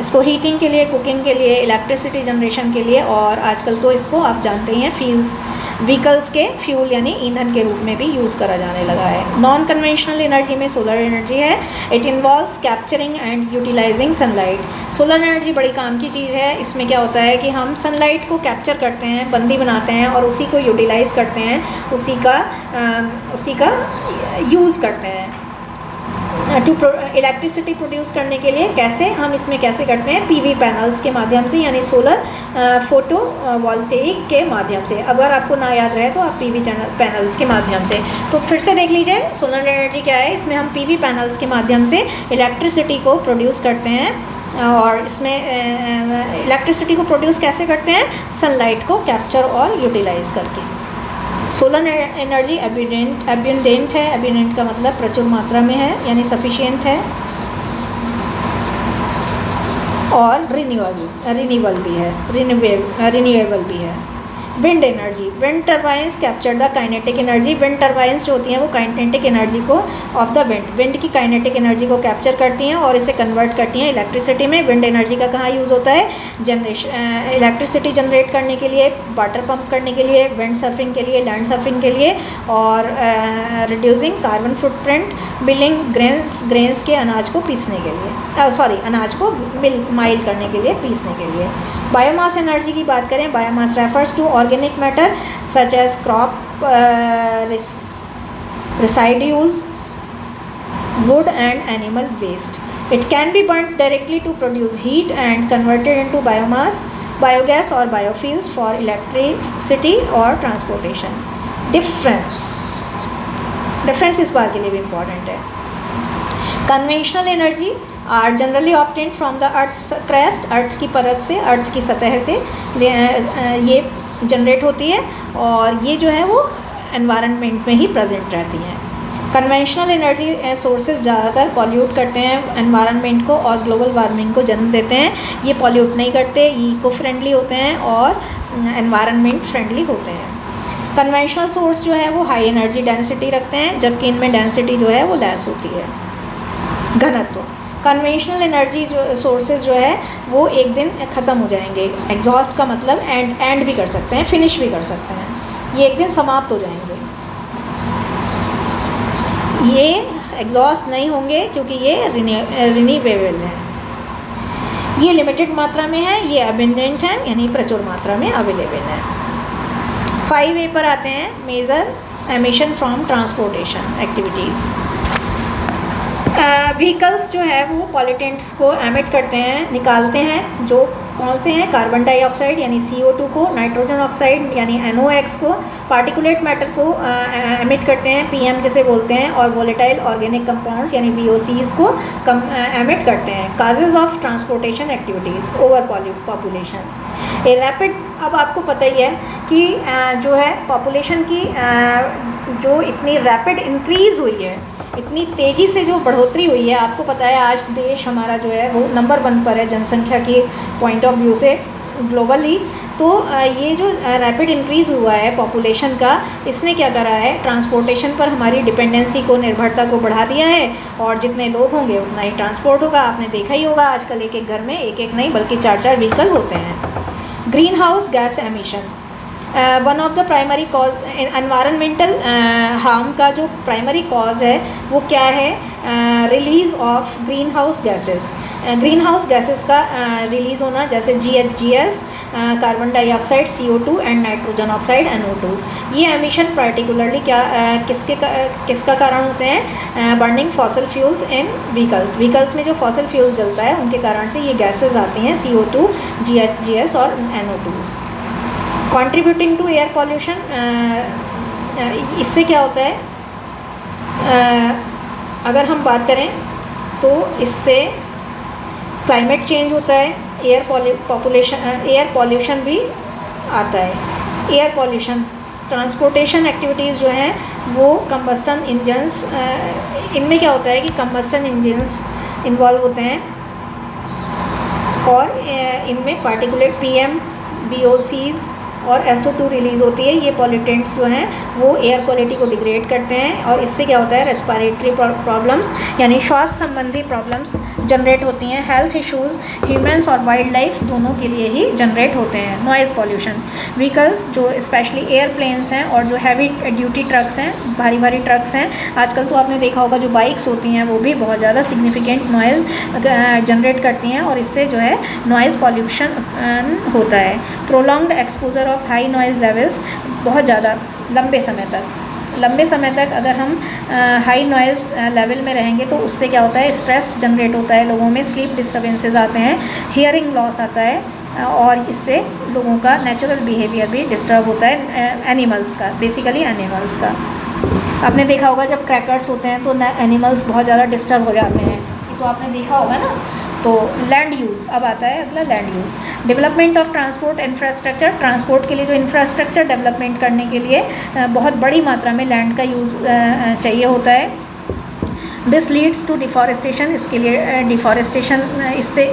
S1: इसको हीटिंग के लिए, कुकिंग के लिए, इलेक्ट्रिसिटी जनरेशन के लिए, और आजकल तो इसको आप जानते ही हैं व्हीकल्स के फ्यूल यानी ईंधन के रूप में भी यूज़ करा जाने लगा है। नॉन कन्वेंशनल एनर्जी में सोलर एनर्जी है। It involves capturing and utilising sunlight. Solar energy बड़ी काम की चीज़ है। इसमें क्या होता है कि हम सनलाइट को कैप्चर करते हैं, बंदी बनाते हैं और उसी को यूटिलाइज़ करते हैं, उसी का यूज़ करते हैं। टू इलेक्ट्रिसिटी प्रोड्यूस करने के लिए कैसे हम इसमें कैसे करते हैं, पीवी पैनल्स के माध्यम से, यानी सोलर फोटो वोल्टेइक के माध्यम से। अगर आपको ना याद रहे तो आप पीवी पैनल्स के माध्यम से, तो फिर से देख लीजिए सोलर एनर्जी क्या है। इसमें हम पीवी पैनल्स के माध्यम से इलेक्ट्रिसिटी को प्रोड्यूस करते हैं, और इसमें इलेक्ट्रिसिटी को प्रोड्यूस कैसे करते हैं, सनलाइट को कैप्चर और यूटिलाइज करके। सोलर एनर्जी एब्यूंडेंट है, एब्यूंडेंट का मतलब प्रचुर मात्रा में है, यानी सफिशिएंट है, और रिन्यूएबल भी है। Wind energy, wind turbines capture the kinetic energy. Wind turbines जो होती हैं वो काइनेटिक एनर्जी को ऑफ द विंड की काइनेटिक एनर्जी को कैप्चर करती हैं और इसे कन्वर्ट करती हैं इलेक्ट्रिसिटी में। विंड एनर्जी का कहाँ यूज़ होता है, जनरेशन, इलेक्ट्रिसिटी जनरेट करने के लिए, वाटर पंप करने के लिए, विंड सर्फिंग के लिए, लैंड सर्फिंग के लिए, और reducing carbon footprint, milling grains के अनाज को पीसने के लिए, अनाज को माइल करने के लिए, पीसने के लिए। बायोमास एनर्जी की बात करें, biomass refers to organic matter such as crop residues, wood and animal waste. It can be burnt directly to produce heat and converted into biomass, biogas or biofuels for electricity or transportation. Difference इस बार के लिए भी important है। Conventional energy are generally obtained from the earth crust, earth की परत से, अर्थ की सतह से ये जनरेट होती है, और ये जो है वो एनवायरनमेंट में ही प्रेजेंट रहती हैं। कन्वेंशनल एनर्जी सोर्सेज ज़्यादातर पॉल्यूट करते हैं एनवायरनमेंट को और ग्लोबल वार्मिंग को जन्म देते हैं। ये पॉल्यूट नहीं करते, इको फ्रेंडली होते हैं और एनवायरनमेंट फ्रेंडली होते हैं। कन्वेंशनल सोर्स जो है वो हाई एनर्जी डेंसिटी रखते हैं, जबकि इनमें डेंसिटी जो है वो लेस होती है, घनत्व। कन्वेंशनल एनर्जी जो सोर्सेज जो है वो एक दिन ख़त्म हो जाएंगे। एग्जॉस्ट का मतलब एंड भी कर सकते हैं, फिनिश भी कर सकते हैं, ये एक दिन समाप्त हो जाएंगे। ये एग्जॉस्ट नहीं होंगे क्योंकि ये रिन्यूएबल है, ये लिमिटेड मात्रा में है, ये अबंडेंट है, यानी प्रचुर मात्रा में अवेलेबल है। 5A पर आते हैं, major emission from transportation activities. Vehicles जो है वो पॉल्यूटेंट्स को एमिट करते हैं, निकालते हैं, जो कौन से हैं, कार्बन डाइऑक्साइड यानी CO2 को, नाइट्रोजन ऑक्साइड यानी NOx को, पार्टिकुलेट मैटर को एमिट करते हैं, PM जिसे बोलते हैं, और वोलेटाइल ऑर्गेनिक कंपाउंड्स यानी VOCs को एमिट करते हैं। Causes of transportation activities, over population, a rapid, अब आपको पता ही है कि जो है पॉपुलेशन की जो इतनी रैपिड इंक्रीज़ हुई है, इतनी तेज़ी से जो बढ़ोतरी हुई है, आपको पता है आज देश हमारा जो है वो नंबर 1 पर है जनसंख्या के पॉइंट ऑफ व्यू से ग्लोबली। तो ये जो रैपिड इंक्रीज़ हुआ है पॉपुलेशन का, इसने क्या करा है, ट्रांसपोर्टेशन पर हमारी डिपेंडेंसी को, निर्भरता को बढ़ा दिया है, और जितने लोग होंगे उतना ही ट्रांसपोर्ट होगा। आपने देखा ही होगा आजकल एक घर में एक नहीं बल्कि 4 व्हीकल होते हैं। Green house gas emission, one of the primary cause environmental harm का जो प्राइमरी कॉज है वो क्या है, release of green house gases. Green house gases का रिलीज़ होना, जैसे GHGs, carbon dioxide CO2 and nitrogen oxide NO2। ये एमिशन पर्टिकुलरली क्या किसका कारण होते हैं, बर्निंग फॉसल फ्यूल्स इन व्हीकल्स में जो फॉसल फ्यूल जलता है उनके कारण से ये गैसेस आती हैं, CO2, GHGs और NO2। Contributing to air pollution, इससे क्या होता है, अगर हम बात करें तो इससे क्लाइमेट चेंज होता है, एयर पॉल्यूशन भी आता है। एयर पॉल्यूशन, ट्रांसपोर्टेशन एक्टिविटीज़ जो हैं वो कंबस्टन इंजन्स, इनमें क्या होता है कि कंबस्टन इंजन्स इन्वॉल्व होते हैं, और इनमें पार्टिकुलेट PM, VOCs और SO2 रिलीज़ होती है। ये पॉल्यूटेंट्स जो हैं वो एयर क्वालिटी को डिग्रेड करते हैं, और इससे क्या होता है, रेस्पिरेटरी प्रॉब्लम्स यानी श्वास संबंधी प्रॉब्लम्स जनरेट होती हैं। हेल्थ इश्यूज़ ह्यूमन्स और वाइल्ड लाइफ दोनों के लिए ही जनरेट होते हैं। नॉइज़ पॉल्यूशन, व्हीकल्स जो स्पेशली एयरप्लेन्स हैं और जो हैवी ड्यूटी ट्रक्स हैं, भारी ट्रक्स हैं, आजकल तो आपने देखा होगा जो बाइक्स होती हैं वो भी बहुत ज़्यादा सिग्निफिकेंट नॉइज़ जनरेट करती हैं, और इससे जो है नॉइज़ पॉल्यूशन होता है। Prolonged exposure of high noise levels, बहुत ज़्यादा लंबे समय तक, लंबे समय तक अगर हम हाई नॉइज़ लेवल में रहेंगे तो उससे क्या होता है, स्ट्रेस जनरेट होता है लोगों में, स्लीप डिस्टर्बेंसेस आते हैं, हियरिंग लॉस आता है और इससे लोगों का नेचुरल बिहेवियर भी डिस्टर्ब होता है, एनिमल्स का, बेसिकली एनिमल्स का। आपने देखा होगा जब क्रैकर्स होते हैं तो एनिमल्स बहुत ज़्यादा डिस्टर्ब हो जाते हैं, तो आपने देखा होगा ना। तो लैंड यूज़, अब आता है अगला land use. Development of transport infrastructure, transport के लिए जो इंफ्रास्ट्रक्चर डेवलपमेंट करने के लिए बहुत बड़ी मात्रा में लैंड का यूज़ चाहिए होता है। दिस लीड्स टू डिफॉरेस्टेशन, इसके लिए डिफॉरेस्टेशन,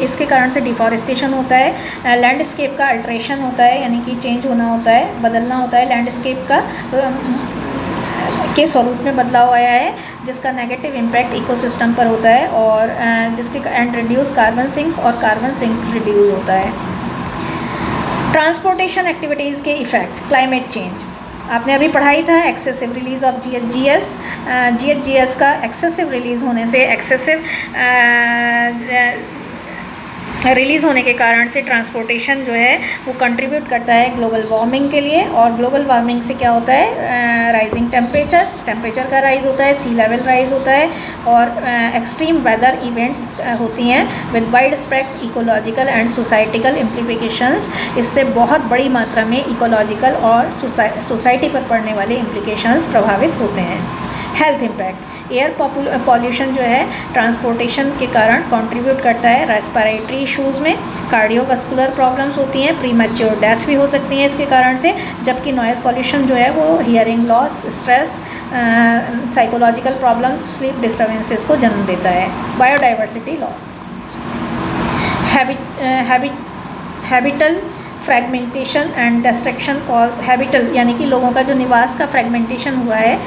S1: इसके कारण से डिफॉरेस्टेशन होता है, लैंडस्केप का अल्ट्रेशन होता है, यानी कि चेंज होना होता है, बदलना होता है लैंडस्केप का, के स्वरूप में बदलाव आया है, जिसका नेगेटिव इम्पैक्ट इकोसिस्टम पर होता है और जिसके एंड रिड्यूस कार्बन सिंक्स और कार्बन सिंक रिड्यूस होता है। ट्रांसपोर्टेशन एक्टिविटीज़ के इफ़ेक्ट, क्लाइमेट चेंज, आपने अभी पढ़ाई था एक्सेसिव रिलीज़ ऑफ GHGs का एक्सेसिव रिलीज़ होने से, एक्सेसिव रिलीज़ होने के कारण से ट्रांसपोर्टेशन जो है वो कंट्रीब्यूट करता है ग्लोबल वार्मिंग के लिए, और ग्लोबल वार्मिंग से क्या होता है, राइजिंग टेम्परेचर का राइज़ होता है, सी लेवल राइज़ होता है, और एक्सट्रीम वेदर इवेंट्स होती हैं with wide spectrum ecological and societal implications. इससे बहुत बड़ी मात्रा में इकोलॉजिकल और सोसाइटी पर पड़ने वाले इम्प्लीकेशंस प्रभावित होते हैं। हेल्थ इम्पैक्ट, एयर पॉल्यूशन जो है ट्रांसपोर्टेशन के कारण कंट्रीब्यूट करता है रेस्पिरेटरी इश्यूज़ में, कार्डियोवास्कुलर प्रॉब्लम्स होती हैं, प्रीमैच्योर डेथ भी हो सकती हैं इसके कारण से, जबकि नॉइज़ पॉल्यूशन जो है वो hearing loss, stress, psychological problems, sleep disturbances को जन्म देता है। Biodiversity loss, habitat fragmentation and destruction, habitat यानी कि लोगों का जो निवास का फ्रेगमेंटेशन हुआ है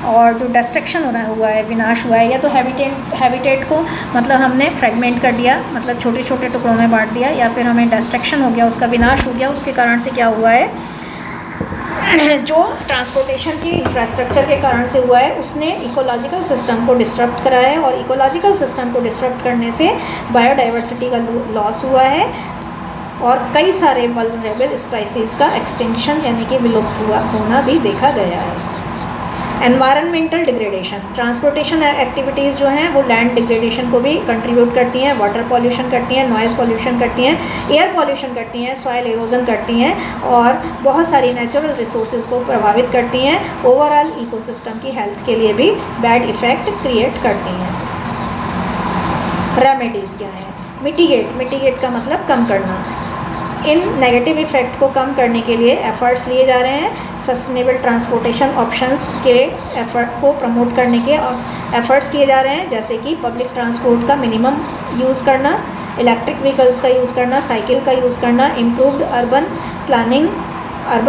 S1: और जो डिस्ट्रक्शन हुआ है, विनाश हुआ है, या तो हैबिटेट को मतलब हमने फ्रेगमेंट कर दिया, मतलब छोटे छोटे टुकड़ों में बांट दिया, या फिर हमें डिस्ट्रक्शन हो गया, उसका विनाश हो गया, उसके कारण से क्या हुआ है, जो ट्रांसपोर्टेशन की इंफ्रास्ट्रक्चर के कारण से हुआ है उसने इकोलॉजिकल सिस्टम को डिस्टर्ब करा है, और इकोलॉजिकल सिस्टम को डिस्टर्ब करने से बायोडाइवर्सिटी का लॉस हुआ है और कई सारे वल्नरेबल स्पीसीज़ का एक्सटिंक्शन यानी कि विलुप्त होना भी देखा गया है। एनवायरनमेंटल डिग्रेडेशन, ट्रांसपोर्टेशन एक्टिविटीज़ जो हैं वो लैंड डिग्रेडेशन को भी कंट्रीब्यूट करती हैं, वाटर पॉल्यूशन करती हैं, नॉइज़ पॉल्यूशन करती हैं, एयर पॉल्यूशन करती हैं, सॉइल इरोजन करती हैं और बहुत सारी नेचुरल रिसोर्सेज को प्रभावित करती हैं, ओवरऑल इकोसिस्टम की हेल्थ के लिए भी बैड इफ़ेक्ट क्रिएट करती हैं। रेमेडीज़ क्या हैं? मिटिगेट का मतलब कम करना। इन नेगेटिव इफ़ेक्ट को कम करने के लिए एफ़र्ट्स लिए जा रहे हैं। सस्टेनेबल ट्रांसपोर्टेशन ऑप्शंस के एफ़र्ट को प्रमोट करने के एफ़र्ट्स किए जा रहे हैं, जैसे कि पब्लिक ट्रांसपोर्ट का मिनिमम यूज़ करना, इलेक्ट्रिक व्हीकल्स का यूज़ करना, साइकिल का यूज़ करना, इम्प्रूव्ड अर्बन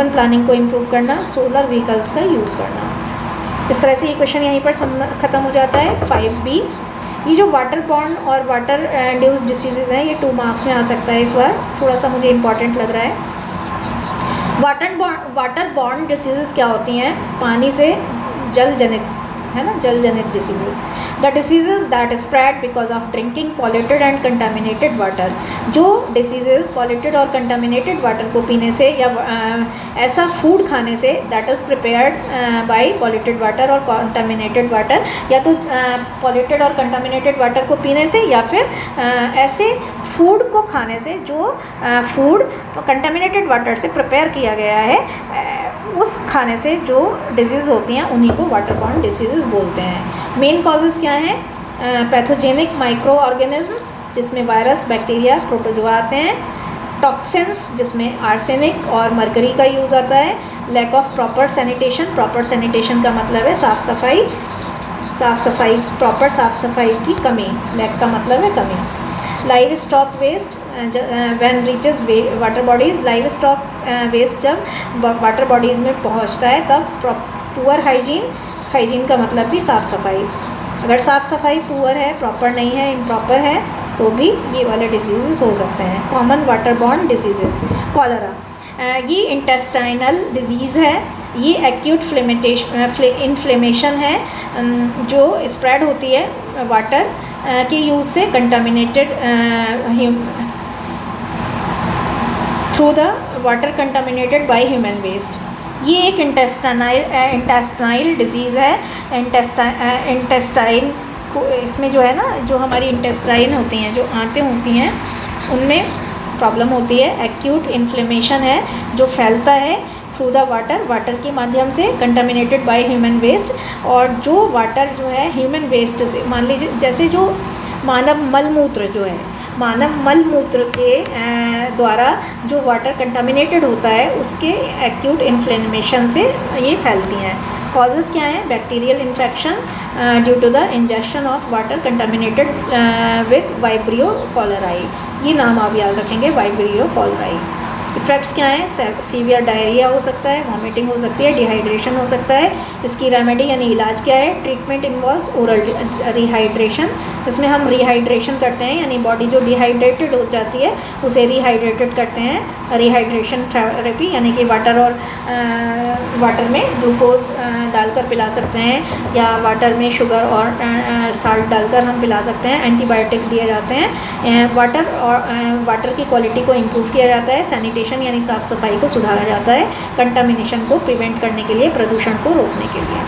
S1: प्लानिंग को इम्प्रूव करना, सोलर व्हीकल्स का यूज़ करना। इस तरह से ये क्वेश्चन यहीं पर ख़त्म हो जाता है। 5B, ये जो वाटर बॉर्न और वाटर इंड्यूस डिसीज़ हैं ये 2 मार्क्स में आ सकता है इस बार, थोड़ा सा मुझे इम्पॉर्टेंट लग रहा है। वाटर बॉर्न डिसीज़ क्या होती हैं? पानी से जल जनित, है ना, जल जनित disease. The disease that spread because of drinking polluted and contaminated water, जो डिसीज़ पॉल्यूटेड और कंटामिनेटेड वाटर को पीने से या ऐसा फूड खाने say that is prepared by polluted water और कंटामिनेटेड वाटर, या तो पॉल्यूटेड और कंटामिनेटेड वाटर को पीने से या फिर ऐसे फूड को खाने से जो फूड कंटामिनेटेड वाटर से प्रिपेयर किया गया है, उस खाने से जो डिजीज़ होती हैं उन्हीं को वाटर बॉर्न डिसीज़ बोलते हैं। मेन कॉजेज़ क्या हैं? पैथोजेनिक माइक्रो ऑर्गेनिजम्स जिसमें वायरस, बैक्टीरिया, प्रोटोजोआ आते हैं। टॉक्सिन्स जिसमें आर्सेनिक और मरकरी का यूज़ आता है। लैक ऑफ प्रॉपर सैनिटेशन का मतलब है साफ़ सफाई, प्रॉपर साफ़ सफाई की कमी, लैक का मतलब है कमी। Livestock waste when reaches water bodies, livestock waste जब वाटर बॉडीज़ में पहुंचता है तब। पुअर हाइजीन का मतलब भी साफ़ सफाई, अगर साफ़ सफाई पुअर है, प्रॉपर नहीं है, इम्प्रॉपर है तो भी ये वाले डिसीज़ हो सकते हैं। Common water borne disease, cholera, ये इंटेस्टाइनल डिजीज़ है, ये एक्यूट इन्फ्लेमेशन है जो स्प्रेड होती है वाटर के यूज़ से, contaminated through the water contaminated by human waste. ये एक इंटेस्टाइनल डिजीज़ है। इंटेस्टाइन को इसमें जो है ना, जो हमारी इंटेस्टाइन होती हैं, जो आंतें होती हैं, उनमें प्रॉब्लम होती है। एक्यूट इन्फ्लेमेशन है जो फैलता है थ्रू द वाटर के माध्यम से, कंटामिनेटेड बाय ह्यूमन वेस्ट। और जो वाटर जो है ह्यूमन वेस्ट से, मान लीजिए जैसे जो मानव मलमूत्र जो है, मानव मलमूत्र के द्वारा जो वाटर कंटामिनेटेड होता है, उसके एक्यूट इन्फ्लेमेशन से ये फैलती हैं। कॉजेज़ क्या हैं? Bacterial infection due to the injection of water contaminated with Vibrio cholerae. ये नाम आप याद रखेंगे, वाइब्रियो कॉलराई। इफ़ेक्ट्स क्या हैं? सीवियर डायरिया हो सकता है, वॉमिटिंग हो सकती है, डिहाइड्रेशन हो सकता है। इसकी रेमेडी यानी इलाज क्या है? Treatment involves oral rehydration. इसमें हम रिहाइड्रेशन करते हैं, यानी बॉडी जो डिहाइड्रेटेड हो जाती है उसे रिहाइड्रेटेड करते हैं। रिहाइड्रेशन थेरेपी यानी कि वाटर में ग्लूकोज डालकर पिला सकते हैं, या वाटर में शुगर और साल्ट डालकर हम पिला सकते हैं। एंटीबायोटिक दिए जाते हैं। वाटर की क्वालिटी को इम्प्रूव किया जाता है। सैनिटेशन यानी साफ़ सफाई को सुधारा जाता है। कंटामिनेशन को प्रिवेंट करने के लिए, प्रदूषण को रोकने के लिए।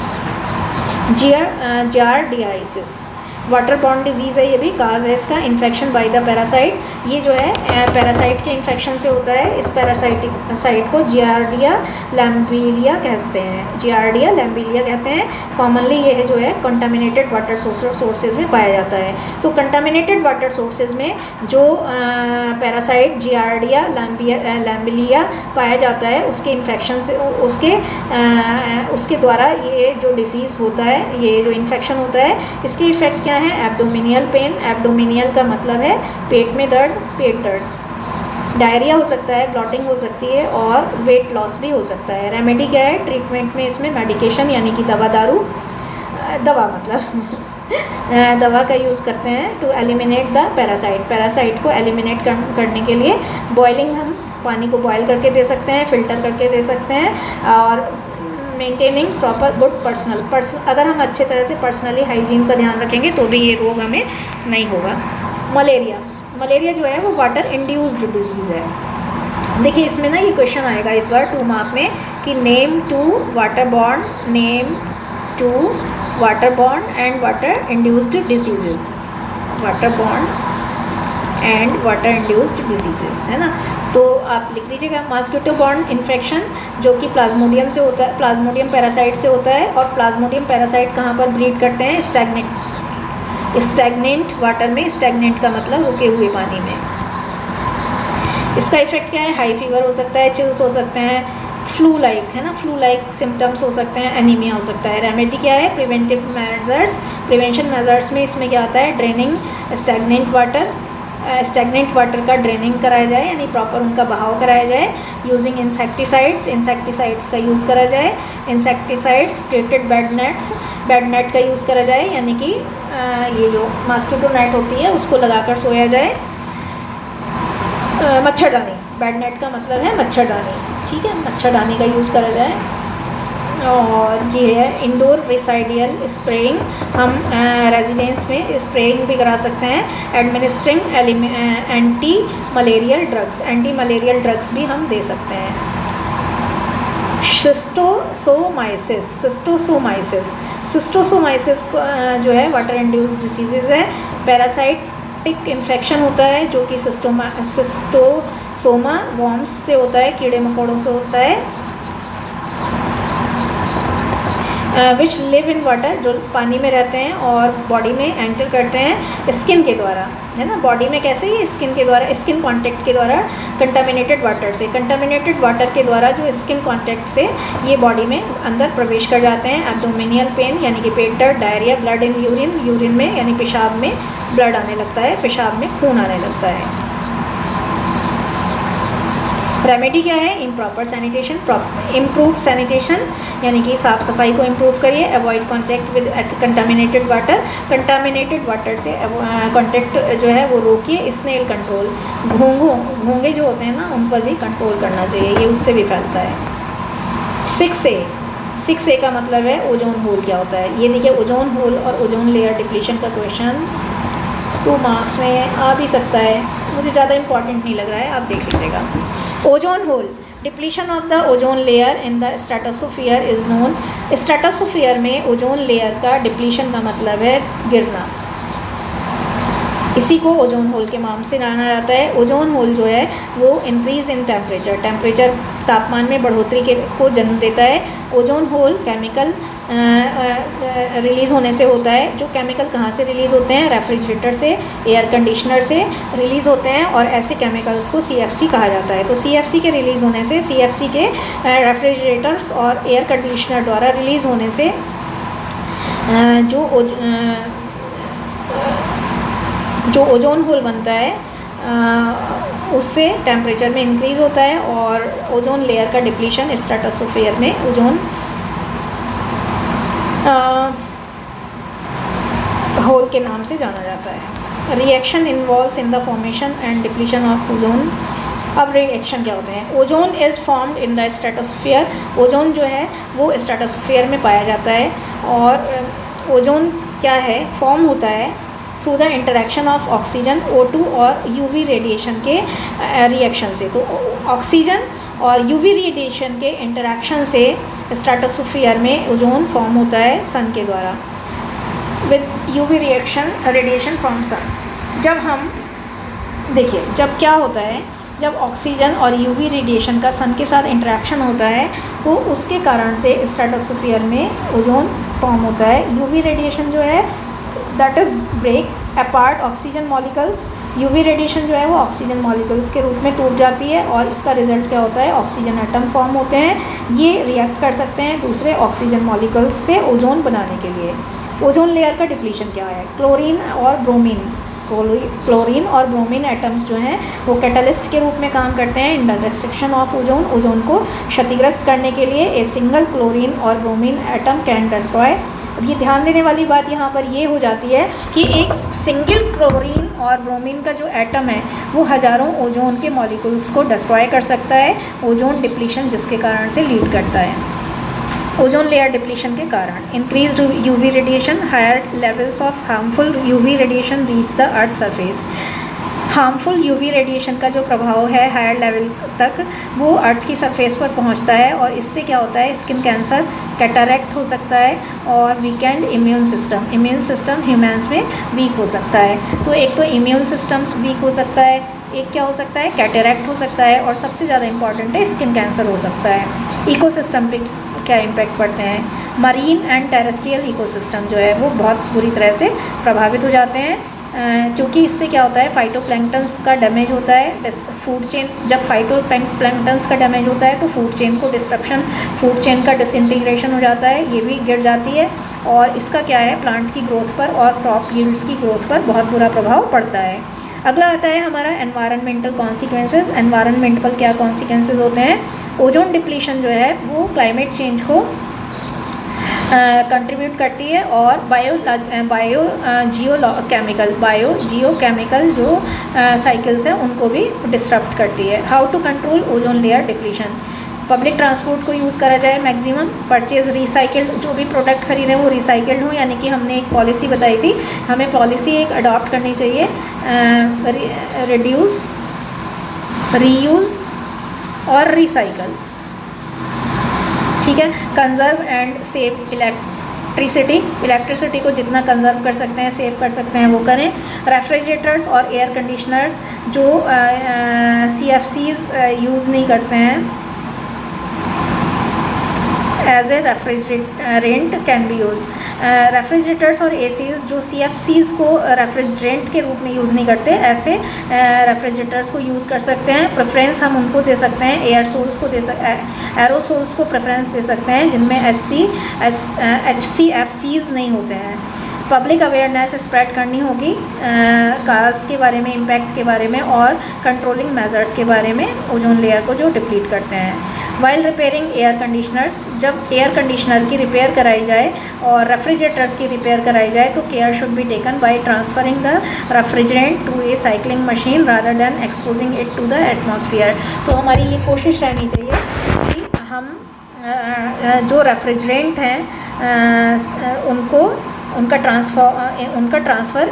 S1: जार्डियासिस वाटर बॉर्न डिजीज़ है, ये भी काज है इसका। इन्फेक्शन बाय द पैरासाइट, ये जो है पैरासाइट के इन्फेक्शन से होता है। इस पैरासाइट को जियार्डिया लैम्बिलिया कहते हैं, जियार्डिया लैम्बिलिया कहते हैं। कॉमनली ये जो है कंटामिनेटेड वाटर सोर्सेज में पाया जाता है। तो कंटामिनेटेड वाटर सोर्सेज में जो पैरासाइट जियार्डिया लैम्बिलिया पाया जाता है, उसके इन्फेक्शन से उसके द्वारा ये जो डिसीज़ होता है, ये जो इन्फेक्शन होता है, इसके इफ़ेक्ट क्या है? एब्डोमिनियल पेन। एब्डोमिनियल का मतलब है पेट में दर्द, पेट दर्द। डायरिया हो सकता है, ब्लॉटिंग हो सकती है, और वेट लॉस भी हो सकता है। रेमेडी क्या है? ट्रीटमेंट में इसमें मेडिकेशन यानी कि दवा का यूज़ करते हैं टू एलिमिनेट द पैरासाइट को एलिमिनेट करने के लिए बॉइलिंग, हम पानी को बॉयल करके दे सकते हैं, फ़िल्टर करके दे सकते हैं। और मेंटेनिंग प्रॉपर गुड अगर हम अच्छे तरह से पर्सनली हाइजीन का ध्यान रखेंगे तो भी ये रोग हमें नहीं होगा। मलेरिया जो है वो वाटर इंड्यूस्ड डिजीज़ है। देखिए इसमें ना ये क्वेश्चन आएगा इस बार 2 मार्क में कि name two water borne and water induced diseases. Water borne and water induced diseases है ना, तो आप लिख लीजिएगा। मॉस्किटो बॉर्न इन्फेक्शन जो कि प्लाज्मोडियम से होता है, प्लाज्मोडियम पैरासाइट से होता है। और प्लाज्मोडियम पैरासाइट कहाँ पर ब्रीड करते हैं? स्टैग्नेंट वाटर में। स्टैग्नेंट का मतलब रुके हुए पानी में। इसका इफेक्ट क्या है? हाई फीवर हो सकता है, चिल्स हो सकते हैं, फ्लू लाइक सिम्टम्स हो सकते हैं, एनीमिया हो सकता है। रेमेडी क्या है? प्रिवेंशन मेजर्स में इसमें क्या आता है? ड्रेनिंग स्टैग्नेंट वाटर का ड्रेनिंग कराया जाए, यानी प्रॉपर उनका बहाव कराया जाए। यूजिंग इंसेक्टिसाइड्स का यूज़ करा जाए। इंसेक्टिसाइड्स ट्रीटेड बेड नेट का यूज़ करा जाए, यानी कि ये जो मॉस्किटो नेट होती है उसको लगाकर सोया जाए। मच्छरदानी, बेड नेट का मतलब है मच्छरदानी, ठीक है, मच्छरदानी का यूज़ करा जाए। और ये है इंडोर रिसाइडियल स्प्रेइंग, हम रेजिडेंस में स्प्रेइंग भी करा सकते हैं। एडमिनिस्ट्रिंग एंटी मलेरियल ड्रग्स भी हम दे सकते हैं। सिस्टोसोमाइसिस जो है वाटर इंड्यूस्ड डिसीजेज है। पैरासाइटिक इन्फेक्शन होता है जो कि सिस्टोसोमा वॉर्म्स से होता है, कीड़े मकोड़ों से होता है। विच लिव इन वाटर, जो पानी में रहते हैं और बॉडी में एंटर करते हैं स्किन के द्वारा, है ना। बॉडी में कैसे? ये स्किन के द्वारा, स्किन कांटेक्ट के द्वारा, कंटामिनेटेड वाटर के द्वारा जो स्किन कांटेक्ट से ये बॉडी में अंदर प्रवेश कर जाते हैं। एब्डोमिनियल पेन यानी कि पेट दर्द। डायरिया, ब्लड इन यूरिन में यानी पेशाब में ब्लड आने लगता है, पेशाब में खून आने लगता है। रेमेडी क्या है? इम्प्रॉपर सैनिटेशन, इम्प्रूव सैनिटेशन यानी कि साफ़ सफाई को इम्प्रूव करिए। Avoid contact with contaminated water से कॉन्टैक्ट जो है वो रोकिए। स्नेल कंट्रोल, घोंगे जो होते हैं ना उन पर भी कंट्रोल करना चाहिए, ये उससे भी फैलता है। 6A का मतलब है ओजोन होल क्या होता है। ये देखिए ओजोन होल और ओजोन लेयर डिप्लीशन का क्वेश्चन 2 मार्क्स में आ भी सकता है, मुझे ज़्यादा इम्पॉर्टेंट नहीं लग रहा है, आप देख लीजिएगा। Ozone hole depletion of the ozone layer in the stratosphere is known. Stratosphere में ओजोन लेयर का डिप्लीशन का मतलब है गिरना, इसी को ओजोन होल के नाम से जाना जाता है। ओजोन होल जो है वो इंक्रीज़ इन टेम्परेचर तापमान में बढ़ोतरी को जन्म देता है। ओजोन होल केमिकल रिलीज़ होने से होता है। जो केमिकल कहाँ से रिलीज़ होते हैं? रेफ्रिजरेटर से, एयर कंडीशनर से रिलीज़ होते हैं और ऐसे केमिकल्स को CFC कहा जाता है। तो CFC के रिलीज़ होने से, CFC के रेफ्रिजरेटर्स और एयर कंडीशनर द्वारा रिलीज़ होने से जो ओजोन होल बनता है उससे टेम्परेचर में इंक्रीज़ होता है और ओजोन लेयर का डिप्लीशन स्ट्रेटोस्फीयर में ओजोन होल के नाम से जाना जाता है। Reaction involves in the formation and depletion of ozone. अब रिएक्शन क्या होते हैं? Ozone is formed in the stratosphere. Ozone जो है वो स्ट्रेटोस्फीयर में पाया जाता है और ओजोन क्या है? फॉर्म होता है through the interaction of oxygen, O2 और UV रेडिएशन के रिएक्शन से। तो ऑक्सीजन और UV रेडिएशन के इंटरेक्शन से स्ट्रेटोस्फीयर में ओजोन फॉर्म होता है सन के द्वारा with UV radiation from sun. जब हम देखिए, जब क्या होता है, जब ऑक्सीजन और UV रेडिएशन का सन के साथ इंटरेक्शन होता है तो उसके कारण से स्ट्रेटोस्फीयर में ओजोन फॉर्म होता है। UV रेडिएशन जो है that is break apart oxygen molecules. UV radiation जो है वो ऑक्सीजन मॉलिक्यूल्स के रूप में टूट जाती है और इसका रिजल्ट क्या होता है? ऑक्सीजन एटम फॉर्म होते हैं। ये रिएक्ट कर सकते हैं दूसरे ऑक्सीजन मॉलिक्यूल्स से ओजोन बनाने के लिए। ओजोन लेयर का डिप्लीशन क्या है? क्लोरीन और ब्रोमीन एटम्स जो हैं वो कैटलिस्ट के रूप में काम करते हैं in the destruction of ozone. Ozone को क्षतिग्रस्त करने के लिए ए सिंगल क्लोरीन और ब्रोमीन एटम कैन डिस्ट्रॉय। अब ये ध्यान देने वाली बात यहाँ पर ये हो जाती है कि एक सिंगल क्लोरीन और ब्रोमीन का जो एटम है वो हज़ारों ओजोन के मॉलिक्यूल्स को डिस्ट्रॉय कर सकता है, ओजोन डिप्लीशन जिसके कारण से लीड करता है। ओजोन लेयर डिप्लीशन के कारण increased UV radiation, higher levels of harmful UV radiation reach the earth surface. Harmful UV radiation का जो प्रभाव है हायर लेवल तक वो अर्थ की सरफेस पर पहुंचता है और इससे क्या होता है? स्किन कैंसर, कैटरैक्ट हो सकता है और वीकेंड इम्यून सिस्टम ह्यूमन्स में वीक हो सकता है। तो एक तो इम्यून सिस्टम वीक हो सकता है, एक क्या हो सकता है? कैटरैक्ट हो सकता है और सबसे ज़्यादा इंपॉर्टेंट है स्किन कैंसर हो सकता है। इकोसिस्टम पे क्या इम्पैक्ट पड़ते हैं? मरीन एंड टेरेस्ट्रियल इकोसिस्टम जो है वो बहुत बुरी तरह से प्रभावित हो जाते हैं क्योंकि इससे क्या होता है? फाइटोप्लैंक्टन्स का डैमेज होता है। फूड चेन, जब फाइटोप्लैंक्टन्स का डैमेज होता है तो फूड चेन को डिस्ट्रप्शन, फूड चेन का डिसइंटीग्रेशन हो जाता है, ये भी गिर जाती है और इसका क्या है? प्लांट की ग्रोथ पर और क्रॉप यील्ड्स की ग्रोथ पर बहुत बुरा प्रभाव पड़ता है। अगला आता है हमारा एनवायरनमेंटल कॉन्सिक्वेंसेस। एनवायरनमेंटल क्या कॉन्सिक्वेंसेस होते हैं? ओजोन डिप्लीशन जो है वो क्लाइमेट चेंज को कंट्रीब्यूट करती है और जियो केमिकल जो साइकिल्स हैं उनको भी डिस्टर्ब करती है। How to control ozone layer depletion? Public transport को यूज़ करा जाए मैक्सिमम, परचेज़ रिसाइकिल्ड, जो भी प्रोडक्ट खरीदें वो रिसाइकिल्ड हो, यानी कि हमने एक पॉलिसी बताई थी, हमें पॉलिसी एक अडॉप्ट करनी चाहिए, रिड्यूस, रीयूज़ और रिसाइकल। ठीक है। कंजर्व एंड सेव इलेक्ट्रिसिटी को जितना कंजर्व कर सकते हैं, सेव कर सकते हैं वो करें। रेफ्रिजरेटर्स और एयर कंडीशनर्स जो CFCs यूज़ नहीं करते हैं as a refrigerant can be use. Refrigerators और ACs जो CFCs को रेफ्रिजरेंट के रूप में यूज़ नहीं करते, ऐसे रेफ्रिजरेटर्स को यूज़ कर सकते हैं। प्रेफरेंस हम उनको दे सकते हैं, एरोसोल्स को प्रेफरेंस दे सकते हैं जिनमें HCFCs नहीं होते हैं। पब्लिक अवेयरनेस स्प्रेड करनी होगी काज के बारे में, इम्पैक्ट के बारे में और कंट्रोलिंग मेजर्स के बारे में ओजोन लेयर को जो डिप्लीट करते हैं। वाइल रिपेयरिंग एयर कंडीशनर्स, जब एयर कंडीशनर की रिपेयर कराई जाए और रेफ्रिजरेटर्स की रिपेयर कराई जाए तो care should be taken by transferring the refrigerant to a cycling machine rather than exposing it to the atmosphere. तो हमारी ये कोशिश रहनी चाहिए कि हम जो रेफ्रिजरेंट हैं उनका ट्रांसफ़र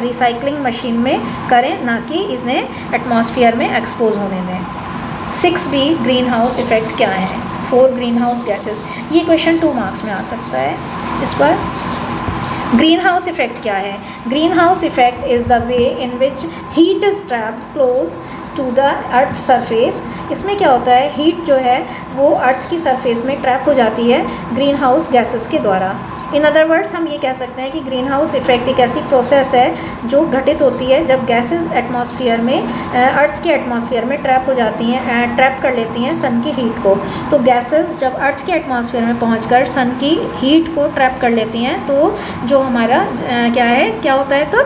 S1: रिसाइकलिंग मशीन में करें, ना कि इन्हें एटमॉस्फेयर में एक्सपोज होने दें। 6b ग्रीन हाउस इफ़ेक्ट क्या है, 4 ग्रीन हाउस गैसेज। ये क्वेश्चन 2 मार्क्स में आ सकता है। इस पर ग्रीन हाउस इफ़ेक्ट क्या है? Green house effect is the way in which heat is trapped close to the earth surface. इसमें क्या होता है, हीट जो है वो अर्थ की सरफेस में ट्रैप हो जाती है ग्रीन हाउस गैसेस के द्वारा। इन अदर वर्ड्स हम ये कह सकते हैं कि ग्रीन हाउस इफ़ेक्ट एक ऐसी प्रोसेस है जो घटित होती है जब गैसेस एटमॉस्फेयर में, अर्थ के एटमॉस्फेयर में ट्रैप हो जाती हैं, ट्रैप कर लेती हैं सन की हीट को। तो गैसेस जब अर्थ के एटमॉस्फेयर में पहुंचकर सन की हीट को ट्रैप कर लेती हैं तो जो हमारा क्या होता है तब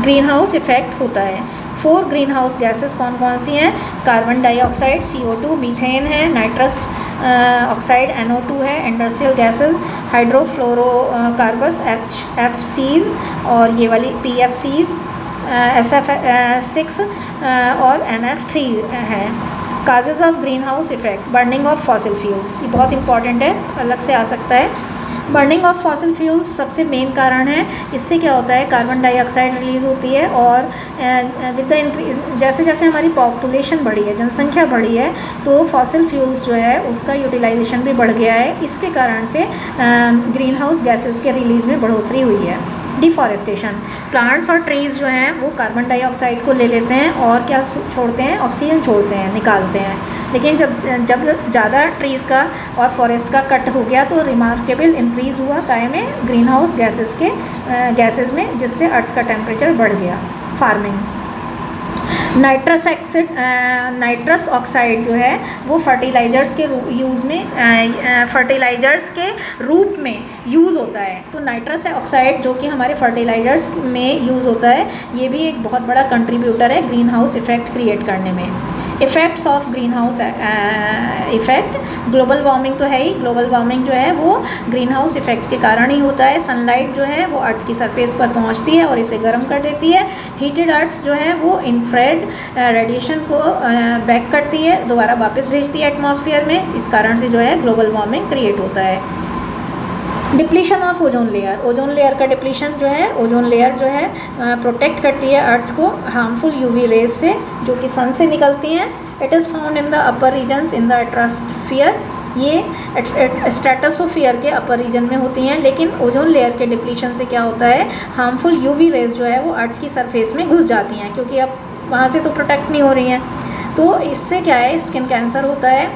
S1: ग्रीन हाउस इफ़ेक्ट होता है। 4 ग्रीन हाउस गैसेस कौन कौन सी हैं? कार्बन डाइऑक्साइड CO2, मीथेन है, नाइट्रस ऑक्साइड NO2 है, इंडस्ट्रियल गैसेस हाइड्रोफ्लोरोकार्बस HFCs और ये वाली PFCs SF6 और NF3 है। Causes of green house effect, burning of fossil fuels, ये बहुत इंपॉर्टेंट है, अलग से आ सकता है। बर्निंग ऑफ फॉसिल फ्यूल्स सबसे मेन कारण है। इससे क्या होता है, कार्बन डाइऑक्साइड रिलीज़ होती है और विद द जैसे जैसे हमारी पॉपुलेशन बढ़ी है, जनसंख्या बढ़ी है, तो फॉसिल फ्यूल्स जो है उसका यूटिलाइजेशन भी बढ़ गया है। इसके कारण से ग्रीन हाउस गैसेस के रिलीज़ में बढ़ोतरी हुई है। डिफॉरेस्टेशन, प्लांट्स और ट्रीज़ जो हैं वो कार्बन डाइऑक्साइड को ले लेते हैं और क्या छोड़ते हैं, ऑक्सीजन छोड़ते हैं, निकालते हैं। लेकिन जब ज़्यादा ट्रीज़ का और फॉरेस्ट का कट हो गया तो रिमार्केबल इंक्रीज़ हुआ काय में, ग्रीन हाउस गैसेस में, जिससे अर्थ का टेम्परेचर बढ़ गया। फार्मिंग, नाइट्रस ऑक्साइड जो है वो फर्टिलाइज़र्स के रूप में यूज़ होता है। तो नाइट्रस ऑक्साइड जो कि हमारे फर्टिलाइज़र्स में यूज़ होता है, ये भी एक बहुत बड़ा कंट्रीब्यूटर है ग्रीन हाउस इफ़ेक्ट क्रिएट करने में। Effects of green house effect, global warming तो है ही, ग्लोबल वार्मिंग जो है वो ग्रीन हाउस इफ़ेक्ट के कारण ही होता है। सनलाइट जो है वो अर्थ की सरफेस पर पहुंचती है और इसे गर्म कर देती है। हीटेड अर्थ जो है वो इंफ्रारेड रेडिएशन को बैक करती है, दोबारा वापस भेजती है एटमॉस्फेयर में। इस कारण से जो है ग्लोबल वार्मिंग क्रिएट होता है। Depletion of ozone layer, ozone layer का डिप्लीशन जो है, ओजोन लेयर जो है प्रोटेक्ट करती है अर्थ को हार्मफुल UV रेज से जो कि सन से निकलती हैं। It is found in the upper regions in the atmosphere, ये स्ट्रेटोस्फीयर के अपर रीजन में होती हैं। लेकिन ओजोन लेयर के डिप्लीशन से क्या होता है, हार्मफुल UV रेज जो है वो अर्थ की सरफेस में घुस जाती हैं, क्योंकि अब वहाँ से तो प्रोटेक्ट नहीं हो रही हैं। तो इससे क्या है, स्किन कैंसर होता है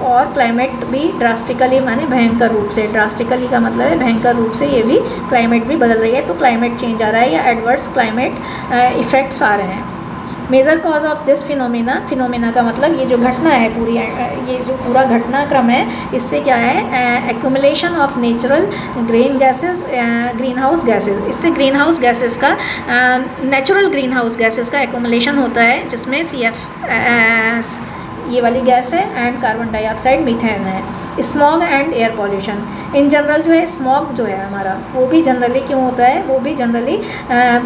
S1: और क्लाइमेट भी ड्रास्टिकली, माने भयंकर रूप से, ड्रास्टिकली का मतलब है भयंकर रूप से, ये भी क्लाइमेट भी बदल रही है। तो क्लाइमेट चेंज आ रहा है या एडवर्स क्लाइमेट इफ़ेक्ट्स आ रहे हैं। Major cause of this phenomena का मतलब ये जो घटना है पूरी, ये जो पूरा घटनाक्रम है, इससे क्या है, accumulation of natural green house gases. इससे ग्रीन हाउस गैसेस का नेचुरल ग्रीन हाउस गैसेस का एक्यूमुलेशन होता है, जिसमें CF ये वाली गैस है एंड कार्बन डाइऑक्साइड, मीथेन है। Smog and air pollution, in general जो है स्मॉग जो है हमारा, वो भी जनरली क्यों होता है, वो भी generally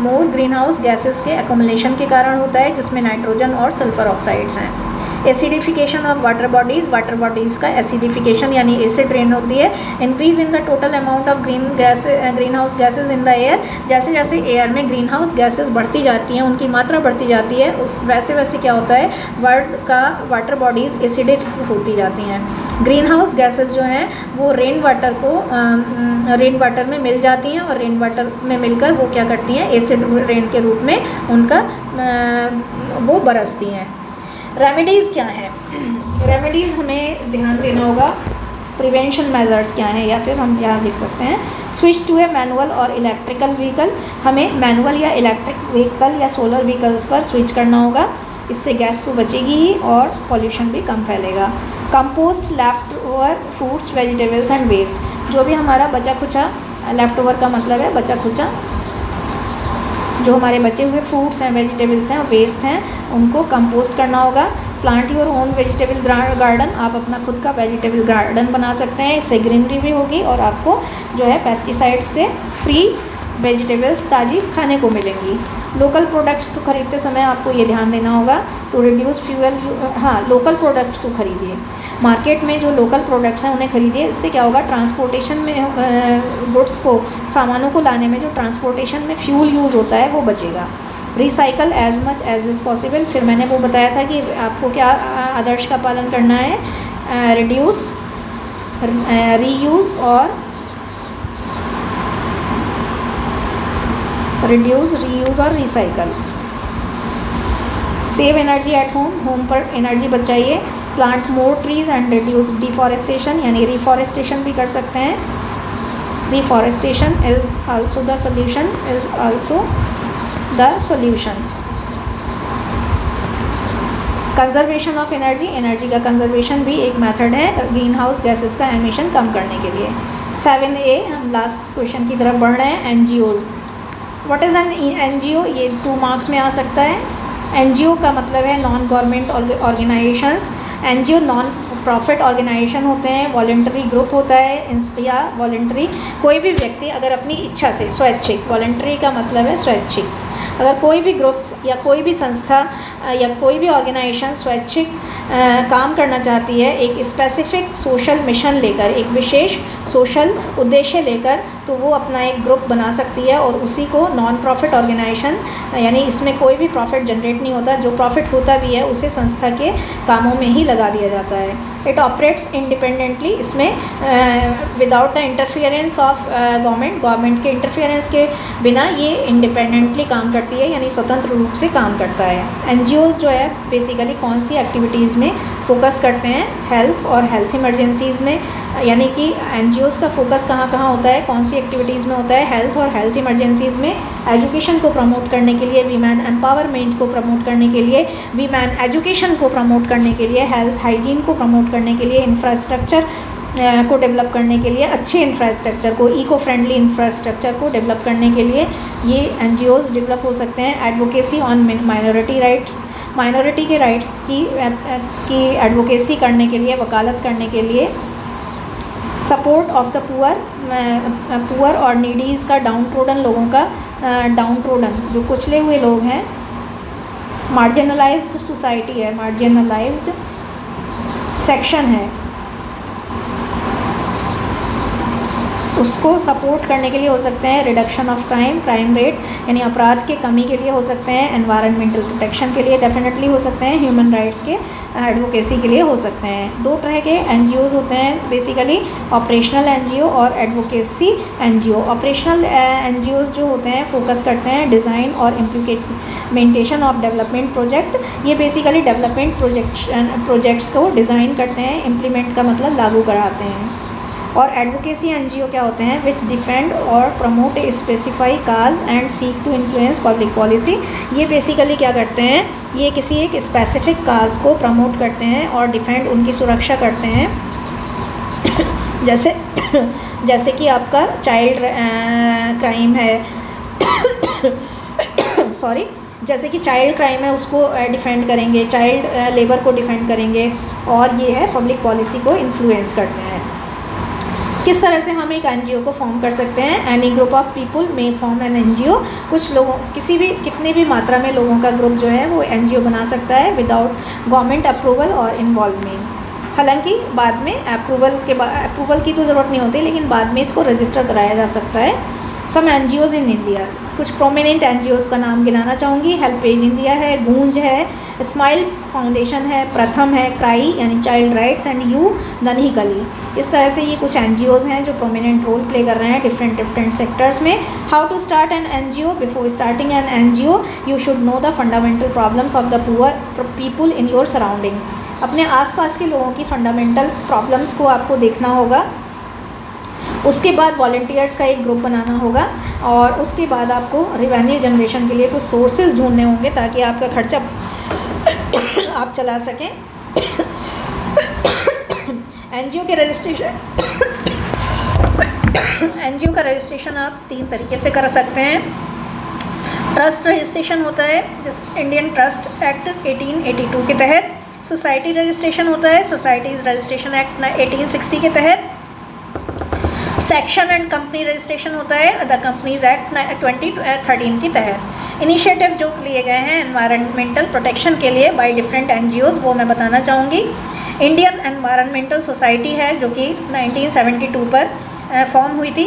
S1: more green house gases के एक्यूमुलेशन के कारण होता है, जिसमें नाइट्रोजन और सल्फर ऑक्साइड्स हैं। एसिडिफिकेशन ऑफ वाटर बॉडीज़ का एसिडिफिकेशन यानी एसिड रेन होती है। Increase in the total amount of green house gases in the air, जैसे जैसे एयर में ग्रीन हाउस गैसेज बढ़ती जाती हैं, उनकी मात्रा बढ़ती जाती है, वैसे वैसे क्या होता है, वर्ल्ड का वाटर बॉडीज़ एसिडिक होती जाती हैं। ग्रीन हाउस गैसेज जो हैं वो रेन वाटर में मिल जाती हैं और रेन वाटर में मिलकर वो क्या करती हैं, एसिड रेन के रूप में उनका वो बरसती हैं। रेमेडीज़ क्या है, रेमेडीज़ हमें ध्यान देना होगा। प्रिवेंशन मेजर्स क्या हैं, या फिर हम यहाँ लिख सकते हैं स्विच टू ए मैनुअल और इलेक्ट्रिकल व्हीकल। हमें मैनुअल या इलेक्ट्रिक व्हीकल या सोलर व्हीकल्स पर स्विच करना होगा, इससे गैस तो बचेगी ही और पॉल्यूशन भी कम फैलेगा। Compost left over foods, vegetables and waste, जो भी हमारा बचा खुचा, लेफ्ट ओवर का मतलब है बचा खुचा, जो हमारे बचे हुए फूड्स हैं, वेजिटेबल्स हैं और वेस्ट हैं, उनको कंपोस्ट करना होगा। Plant your own vegetable garden, आप अपना खुद का वेजिटेबल गार्डन बना सकते हैं, इससे ग्रीनरी भी होगी और आपको जो है पेस्टिसाइड से फ्री वेजिटेबल्स ताज़ी खाने को मिलेंगी। लोकल प्रोडक्ट्स को खरीदते समय आपको ये ध्यान देना होगा टू रिड्यूस फ्यूल, हाँ लोकल प्रोडक्ट्स को खरीदिए, मार्केट में जो लोकल प्रोडक्ट्स हैं उन्हें खरीदिए। इससे क्या होगा, ट्रांसपोर्टेशन में गुड्स को, सामानों को लाने में जो ट्रांसपोर्टेशन में फ्यूल यूज़ होता है वो बचेगा। Recycle as much as is possible, फिर मैंने वो बताया था कि आपको क्या आदर्श का पालन करना है, रिड्यूस, रीयूज़ और recycle. Save energy at home, home पर एनर्जी बचाइए। Plant more trees and reduce deforestation, यानी रिफॉरेस्टेशन भी कर सकते हैं। Reforestation is also the solution. Conservation of energy, energy का कंजर्वेशन भी एक मेथड है ग्रीन हाउस गैसेस का एमिशन कम करने के लिए। 7A, हम लास्ट क्वेश्चन की तरफ बढ़ रहे हैं। NGOs, what is an NGO, ये 2 मार्क्स में आ सकता है। एनजीओ का मतलब है non government organisations. NGO non profit organisation होते हैं, वॉलंटरी ग्रुप होता है, या वॉलंटरी कोई भी व्यक्ति अगर अपनी इच्छा से, स्वैच्छिक, वॉलंटरी का मतलब है स्वैच्छिक, अगर कोई भी ग्रुप या कोई भी संस्था या कोई भी ऑर्गेनाइजेशन स्वैच्छिक काम करना चाहती है एक स्पेसिफिक सोशल मिशन लेकर, एक विशेष सोशल उद्देश्य लेकर, तो वो अपना एक ग्रुप बना सकती है और उसी को नॉन प्रॉफिट ऑर्गेनाइजेशन, यानी इसमें कोई भी प्रॉफिट जनरेट नहीं होता, जो प्रॉफिट होता भी है उसे संस्था के कामों में ही लगा दिया जाता है। इट ऑपरेट्स इंडिपेंडेंटली, इसमें without the interference of government के इंटरफियरेंस के बिना ये इंडिपेंडेंटली काम करती है, यानी स्वतंत्र रूप से काम करता है। एनजीओज़ जो है बेसिकली कौन सी एक्टिविटीज़ में फोकस करते हैं, हेल्थ और हेल्थ इमरजेंसीज़ में, यानी कि एनजीओज़ का फोकस कहाँ कहाँ होता है, कौन सी एक्टिविटीज़ में होता है, हेल्थ और हेल्थ इमरजेंसीज़ में। एजुकेशन को प्रमोट करने के लिए, वीमेन एम्पावरमेंट को प्रमोट करने के लिए, वीमेन एजुकेशन को प्रमोट करने के लिए, हेल्थ हाइजीन को प्रमोट करने के लिए, इंफ्रास्ट्रक्चर को डेवलप करने के लिए, अच्छे इंफ्रास्ट्रक्चर को, इको फ्रेंडली इंफ्रास्ट्रक्चर को डेवलप करने के लिए ये एनजीओज़ डेवलप हो सकते हैं। Advocacy on minority rights, minority के राइट्स की एडवोकेसी करने के लिए, वकालत करने के लिए। सपोर्ट ऑफ द पुअर और नीडीज़ का, डाउन ट्रोडन लोगों का, डाउन ट्रोडन जो कुचले हुए लोग हैं, मार्जिनलाइज्ड सोसाइटी है, मार्जिनलाइज्ड सेक्शन है, उसको सपोर्ट करने के लिए हो सकते हैं। रिडक्शन ऑफ क्राइम रेट, यानी अपराध के कमी के लिए हो सकते हैं। एनवायरनमेंटल प्रोटेक्शन के लिए डेफिनेटली हो सकते हैं। ह्यूमन राइट्स के एडवोकेसी के लिए हो सकते हैं। 2 तरह के एनजीओज़ होते हैं बेसिकली, ऑपरेशनल एनजीओ और एडवोकेसी एनजीओ। ऑपरेशनल एनजीओज़ जो होते हैं फोकस करते हैं डिज़ाइन और इम्प्लीमेंटेशन ऑफ डेवलपमेंट प्रोजेक्ट। ये बेसिकली डेवलपमेंट प्रोजेक्ट्स को डिज़ाइन करते हैं, इम्प्लीमेंट का मतलब लागू कराते हैं। और एडवोकेसी एनजीओ क्या होते हैं, विच डिफेंड और promote a specify cause and seek to influence public policy. ये बेसिकली क्या करते हैं, ये किसी एक स्पेसिफिक काज को प्रमोट करते हैं और डिफेंड, उनकी सुरक्षा करते हैं। जैसे कि आपका चाइल्ड क्राइम है सॉरी जैसे कि चाइल्ड क्राइम है उसको डिफेंड करेंगे, चाइल्ड लेबर को डिफेंड करेंगे, और ये है पब्लिक पॉलिसी को इन्फ्लुएंस करते हैं। किस तरह से हम एक एनजीओ को फॉर्म कर सकते हैं, एनी ग्रुप ऑफ पीपल में फॉर्म एन एनजीओ। कुछ लोगों, कितनी भी मात्रा में लोगों का ग्रुप जो है वो एनजीओ बना सकता है विदाउट गवर्नमेंट अप्रूवल और इन्वॉल्वमेंट। हालांकि बाद में अप्रूवल की तो ज़रूरत नहीं होती, लेकिन बाद में इसको रजिस्टर कराया जा सकता है। सम एनजीओज़ इन इंडिया, कुछ प्रोमिनेंट एनजीओज़ का नाम गिनाना चाहूँगी। हेल्पेज इंडिया है, गूंज है, स्माइल फाउंडेशन है, प्रथम है, क्राई यानी चाइल्ड राइट्स एंड यू नन्ही कली। इस तरह से ये कुछ एनजीओज़ हैं जो प्रोमिनेंट रोल प्ले कर रहे हैं डिफरेंट सेक्टर्स में। How to start an NGO, before starting an NGO you should know the fundamental problems of the poor people in your surrounding. अपने आसपास के लोगों की फंडामेंटल प्रॉब्लम्स को आपको देखना होगा। उसके बाद वॉलंटियर्स का एक ग्रुप बनाना होगा, और उसके बाद आपको रेवेन्यू जनरेशन के लिए कुछ सोर्सेज ढूंढने होंगे ताकि आपका खर्चा आप चला सकें। एनजीओ का रजिस्ट्रेशन आप 3 तरीके से कर सकते हैं। ट्रस्ट रजिस्ट्रेशन होता है जिस इंडियन ट्रस्ट एक्ट 1882 के तहत। सोसाइटी रजिस्ट्रेशन होता है सोसाइटीज़ रजिस्ट्रेशन एक्ट 1860 के तहत। सेक्शन एंड कंपनी रजिस्ट्रेशन होता है द कंपनीज एक्ट 2013 के तहत। इनिशिएटिव जो लिए गए हैं एनवायरनमेंटल प्रोटेक्शन के लिए बाय डिफरेंट एनजीओज़ वो मैं बताना चाहूँगी। इंडियन एनवायरनमेंटल सोसाइटी है जो कि 1972 पर फॉर्म हुई थी।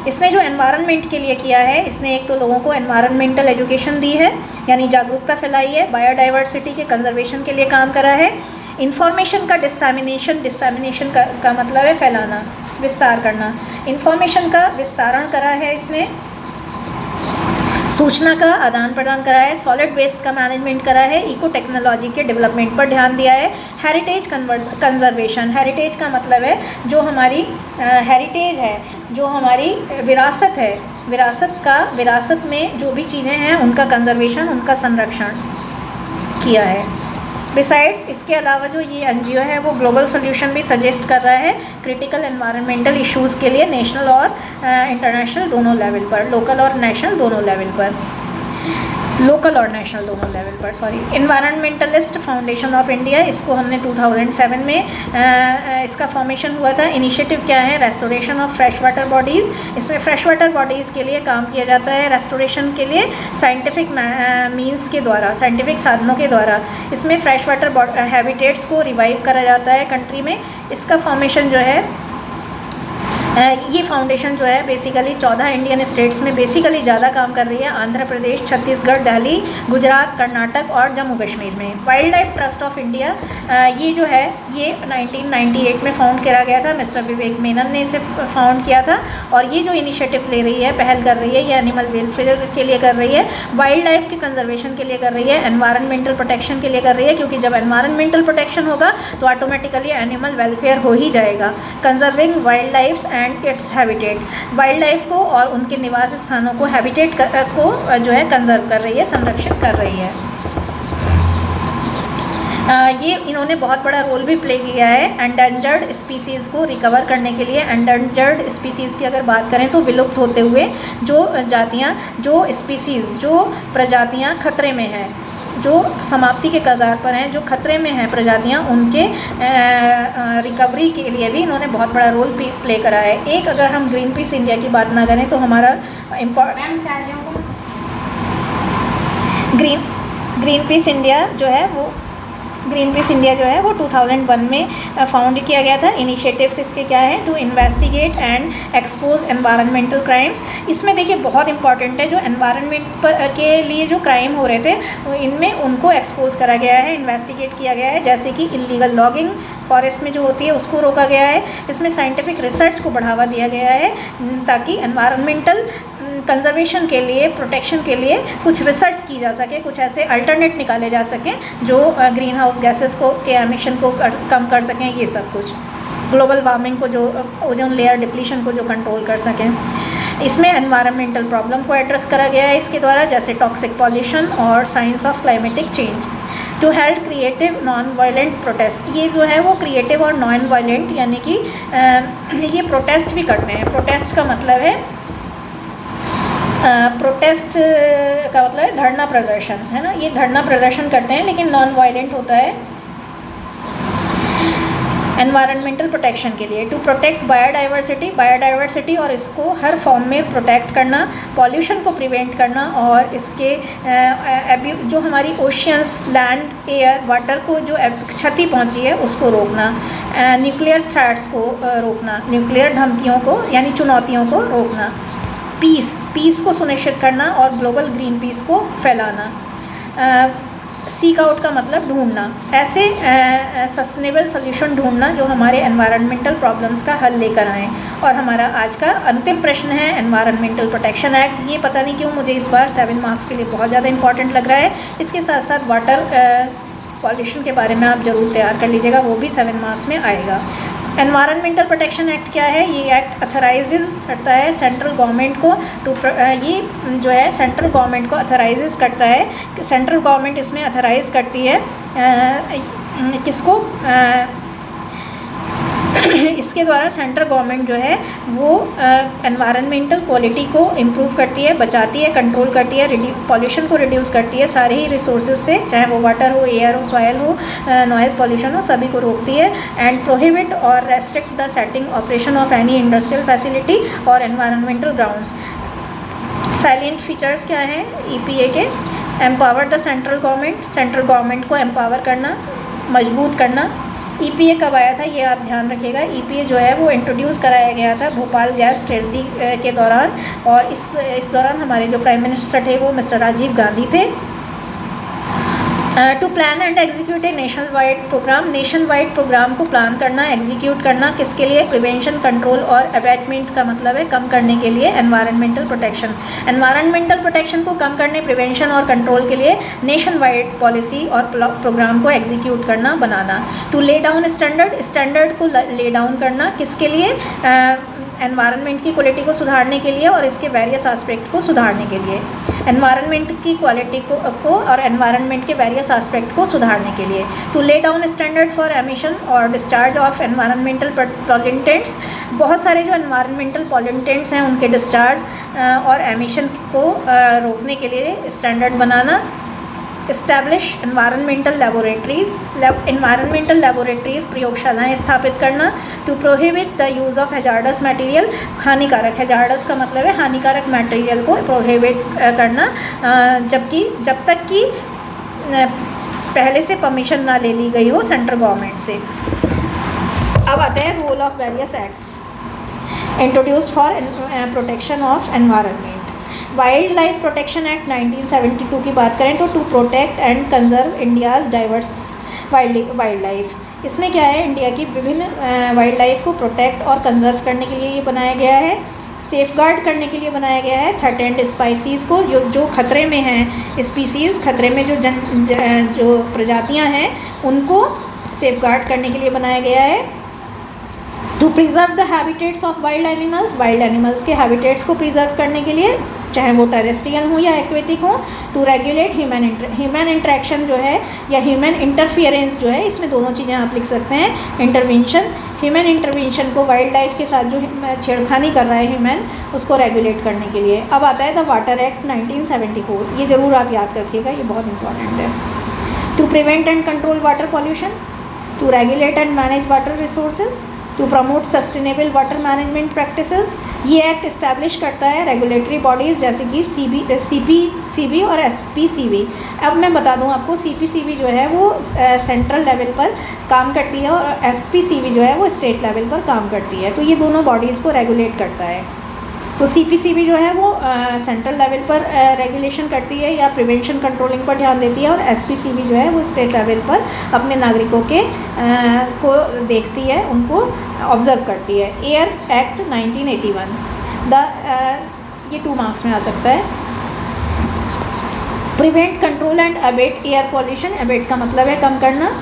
S1: इसने जो एनवायरनमेंट के लिए किया है, इसने एक तो लोगों को एनवायरनमेंटल एजुकेशन दी है, यानी जागरूकता फैलाई है, बायोडाइवर्सिटी के कंजर्वेशन के लिए काम करा है, इंफॉर्मेशन का डिसैमिनेशन का मतलब है फैलाना, विस्तार करना, इंफॉर्मेशन का विस्तारण करा है इसने, सूचना का आदान प्रदान करा है, सॉलिड वेस्ट का मैनेजमेंट करा है, इको टेक्नोलॉजी के डेवलपमेंट पर ध्यान दिया है, हेरिटेज कंजर्वेशन, हेरिटेज का मतलब है जो हमारी हेरिटेज है, जो हमारी विरासत है, विरासत में जो भी चीज़ें हैं उनका कंजर्वेशन, उनका संरक्षण किया है। बिसाइड्स इसके अलावा जो ये एनजीओ है वो ग्लोबल सोल्यूशन भी सजेस्ट कर रहा है क्रिटिकल एनवायरनमेंटल इश्यूज़ के लिए नेशनल और इंटरनेशनल दोनों लेवल पर, लोकल और नेशनल दोनों लेवल पर, सॉरी। एनवायरनमेंटलिस्ट फाउंडेशन ऑफ इंडिया, इसको हमने 2007 में इसका फॉर्मेशन हुआ था। इनिशिएटिव क्या है? Restoration of fresh water bodies. इसमें फ्रेश वाटर बॉडीज़ के लिए काम किया जाता है, रेस्टोरेशन के लिए साइंटिफिक मीन्स के द्वारा, साइंटिफिक साधनों के द्वारा इसमें फ्रेश वाटर हैबिटेट्स को रिवाइव करा जाता है कंट्री में। इसका फॉर्मेशन जो है, ये फाउंडेशन जो है बेसिकली 14 इंडियन स्टेट्स में बेसिकली ज़्यादा काम कर रही है, आंध्र प्रदेश, छत्तीसगढ़, दिल्ली, गुजरात, कर्नाटक और जम्मू कश्मीर में। Wild life trust of India, ये जो है ये 1998 में फाउंड करा गया था, मिस्टर विवेक मेनन ने इसे फाउंड किया था। और ये जो इनिशिएटिव ले रही है, पहल कर रही है, ये एनिमल वेलफेयर के लिए कर रही है, वाइल्ड लाइफ के कंजर्वेशन के लिए कर रही है, एनवायरनमेंटल प्रोटेक्शन के लिए कर रही है, क्योंकि जब एनवायरनमेंटल प्रोटेक्शन होगा तो ऑटोमेटिकली एनिमल वेलफेयर हो ही जाएगा। Conserving wild life and its habitat, wild life को और उनके निवास स्थानों को, हैबिटेट को जो है कंजर्व कर रही है, संरक्षित कर रही है। ये इन्होंने बहुत बड़ा रोल भी प्ले किया है एंडेंजर्ड स्पीसीज़ को रिकवर करने के लिए। एंडेंजर्ड स्पीसीज़ की अगर बात करें तो विलुप्त होते हुए जो जातियाँ, जो स्पीसीज़, जो प्रजातियाँ खतरे में हैं, जो समाप्ति के कगार पर हैं, जो खतरे में हैं प्रजातियाँ, उनके रिकवरी के लिए भी इन्होंने बहुत बड़ा रोल प्ले करा है। एक अगर हम ग्रीन पीस इंडिया की बात ना करें तो हमारा ग्रीन पीस इंडिया जो है वो 2001 में फाउंड किया गया था। इनिशिएटिव्स इसके क्या है? To investigate and expose environmental crimes. इसमें देखिए बहुत इंपॉर्टेंट है, जो एनवायरनमेंट के लिए जो क्राइम हो रहे थे इनमें उनको एक्सपोज करा गया है, इन्वेस्टिगेट किया गया है, जैसे कि इलीगल लॉगिंग फॉरेस्ट में जो होती है उसको रोका गया है। इसमें साइंटिफिक रिसर्च को बढ़ावा दिया गया है ताकि एनवायरनमेंटल कंजर्वेशन के लिए, प्रोटेक्शन के लिए कुछ रिसर्च की जा सके, कुछ ऐसे अल्टरनेट निकाले जा सकें जो ग्रीन हाउस गैसेस के एमिशन को कम कर सकें। ये सब कुछ ग्लोबल वार्मिंग को, जो ओजोन लेयर डिप्लीशन को जो कंट्रोल कर सकें। इसमें एनवायरनमेंटल प्रॉब्लम को एड्रेस करा गया है इसके द्वारा, जैसे टॉक्सिक पॉल्यूशन और science of climatic change. To help creative non violent protest, ये जो है वो क्रिएटिव और नॉन वायलेंट, यानी कि ये प्रोटेस्ट भी करते हैं। प्रोटेस्ट का मतलब है धरना प्रदर्शन, है ना, ये धरना प्रदर्शन करते हैं लेकिन नॉन वायलेंट होता है एनवायरनमेंटल प्रोटेक्शन के लिए। टू प्रोटेक्ट बायोडाइवर्सिटी और इसको हर फॉर्म में प्रोटेक्ट करना, पॉल्यूशन को प्रिवेंट करना और इसके जो हमारी ओशियंस, लैंड, एयर, वाटर को जो क्षति पहुंची है उसको रोकना, न्यूक्लियर थ्रेट्स को रोकना, न्यूक्लियर धमकियों को यानी चुनौतियों को रोकना, पीस को सुनिश्चित करना और ग्लोबल ग्रीन पीस को फैलाना। सीक आउट का मतलब ढूंढना, ऐसे सस्टेनेबल सोल्यूशन ढूंढना जो हमारे एनवायरनमेंटल प्रॉब्लम्स का हल लेकर आएँ। और हमारा आज का अंतिम प्रश्न है एनवायरनमेंटल प्रोटेक्शन एक्ट। ये पता नहीं क्यों मुझे इस बार 7 मार्क्स के लिए बहुत ज़्यादा इंपॉर्टेंट लग रहा है। इसके साथ साथ वाटर पॉल्यूशन के बारे में आप ज़रूर तैयार कर लीजिएगा, वो भी 7 मार्क्स में आएगा। एनवायरनमेंटल प्रोटेक्शन एक्ट क्या है? ये एक्ट अथराइजेज करता है सेंट्रल गवर्नमेंट को ये जो है सेंट्रल गवर्नमेंट को अथराइजेज करता है कि सेंट्रल गवर्नमेंट इसमें अथराइज करती है किसको? इसके द्वारा सेंट्रल गवर्नमेंट जो है वो एनवायरनमेंटल क्वालिटी को इम्प्रूव करती है, बचाती है, कंट्रोल करती है, पॉल्यूशन को रिड्यूस करती है सारे ही रिसोर्सेज से, चाहे वो वाटर हो, एयर हो, सॉयल हो, नॉइज़ पॉल्यूशन हो, सभी को रोकती है। एंड प्रोहिबिट और restrict the setting operation of any industrial facility और एनवायरनमेंटल ग्राउंड्स। साइलेंट फीचर्स क्या हैं EPA के? एम्पावर द सेंट्रल गवर्नमेंट को एम्पावर करना, मजबूत करना, EPA कब आया था ये आप ध्यान रखिएगा। EPA जो है वो इंट्रोड्यूस कराया गया था भोपाल गैस ट्रेजेडी के दौरान, और इस दौरान हमारे जो प्राइम मिनिस्टर थे वो मिस्टर राजीव गांधी थे। To plan and execute a national wide programme, nation wide programme को प्लान करना, एग्जीक्यूट करना, किसके लिए? प्रिवेंशन, कंट्रोल और अबैटमेंट का मतलब है कम करने के लिए। एनवायरमेंटल प्रोटेक्शन, एनवायरमेंटल प्रोटेक्शन को कम करने, प्रिवेंशन और कंट्रोल के लिए नेशन वाइड पॉलिसी और प्रोग्राम को एग्जीक्यूट करना, बनाना। To lay down standard, standard को ले डाउन करना, किसके लिए? एनवायरनमेंट की क्वालिटी को सुधारने के लिए और इसके वेरियस एस्पेक्ट को सुधारने के लिए। एनवायरनमेंट की क्वालिटी को और एनवायरनमेंट के वेरियस एस्पेक्ट को सुधारने के लिए। To lay down standard for emission और डिस्चार्ज ऑफ एनवायरनमेंटल पॉल्यूटेंट्स, बहुत सारे जो एनवायरनमेंटल पॉल्यूटेंट्स हैं उनके डिस्चार्ज और एमिशन को रोकने के लिए स्टैंडर्ड बनाना। Establish environmental laboratories, environmental laboratories प्रयोगशालाएँ स्थापित करना। To prohibit the use of hazardous material, हानिकारक, हैजार्डस का मतलब है हानिकारक मटेरियल को प्रोहिबिट करना, जब तक कि पहले से परमिशन ना ले ली गई हो सेंट्रल गवर्नमेंट से। अब आते हैं role of various acts introduced for protection of environment. Wildlife protection act 1972 की बात करें तो to protect and conserve India's diverse wildlife, इसमें क्या है? इंडिया की विभिन्न वाइल्ड लाइफ को प्रोटेक्ट और कंजर्व करने के लिए ये बनाया गया है। सेफ गार्ड करने के लिए बनाया गया है थ्रेटेंड स्पाइसीज़ को, जो खतरे में हैं स्पीसीज़, खतरे में जो प्रजातियां हैं उनको सेफ गार्ड करने के लिए बनाया गया है। To preserve the habitats of wild animals, wild animals के हैबिटेट्स को प्रिजर्व करने के लिए, चाहे वो टेरेस्ट्रियल हो या एक्वेटिक हो। टू रेगुलेट ह्यूमन इंटरेक्शन जो है या ह्यूमन इंटरफियरेंस जो है, इसमें दोनों चीज़ें आप लिख सकते हैं। इंटरवेंशन, ह्यूमन इंटरवेंशन को वाइल्ड लाइफ के साथ जो छेड़खानी कर रहा है ह्यूमन, उसको रेगुलेट करने के लिए। अब आता है द वाटर एक्ट 1974, ये ज़रूर आप याद रखिएगा, ये बहुत इंपॉर्टेंट है। To prevent and control water pollution, to regulate and manage water resources, to promote sustainable water management practices. ये एक्ट इस्टेब्लिश करता है रेगुलेटरी बॉडीज़ जैसे कि CPCB और SPCB। अब मैं बता दूं आपको, CPCB जो है वो सेंट्रल लेवल पर काम करती है और SPCB जो है वो स्टेट लेवल पर काम करती है। तो ये दोनों बॉडीज़ को रेगुलेट करता है। तो CPCB जो है वो सेंट्रल लेवल पर रेगुलेशन करती है या प्रिवेंशन कंट्रोलिंग पर ध्यान देती है, और SPCB जो है वो स्टेट लेवल पर अपने नागरिकों के को देखती है, उनको ऑब्जर्व करती है। एयर एक्ट 1981, ये 2 मार्क्स में आ सकता है। Prevent, control and abate air pollution, abate का मतलब है कम करना।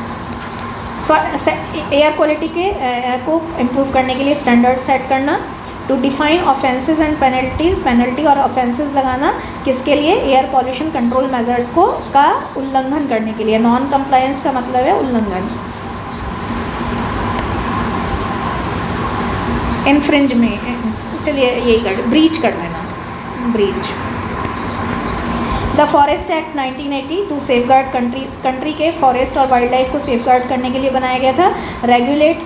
S1: एयर क्वालिटी को इम्प्रूव करने के लिए स्टैंडर्ड सेट करना। To define offences and penalties, penalty और ऑफेंसेस लगाना, किसके लिए? एयर पॉल्यूशन कंट्रोल मेजर्स का उल्लंघन करने के लिए। नॉन कंप्लायंस का मतलब है उल्लंघन, इन्फ्रिंज में, चलिए यही ब्रीच कर लेना, breach. The forest act 1980 to safeguard country के फॉरेस्ट और वाइल्ड लाइफ को सेफगार्ड करने के लिए बनाया गया था। रेगुलेट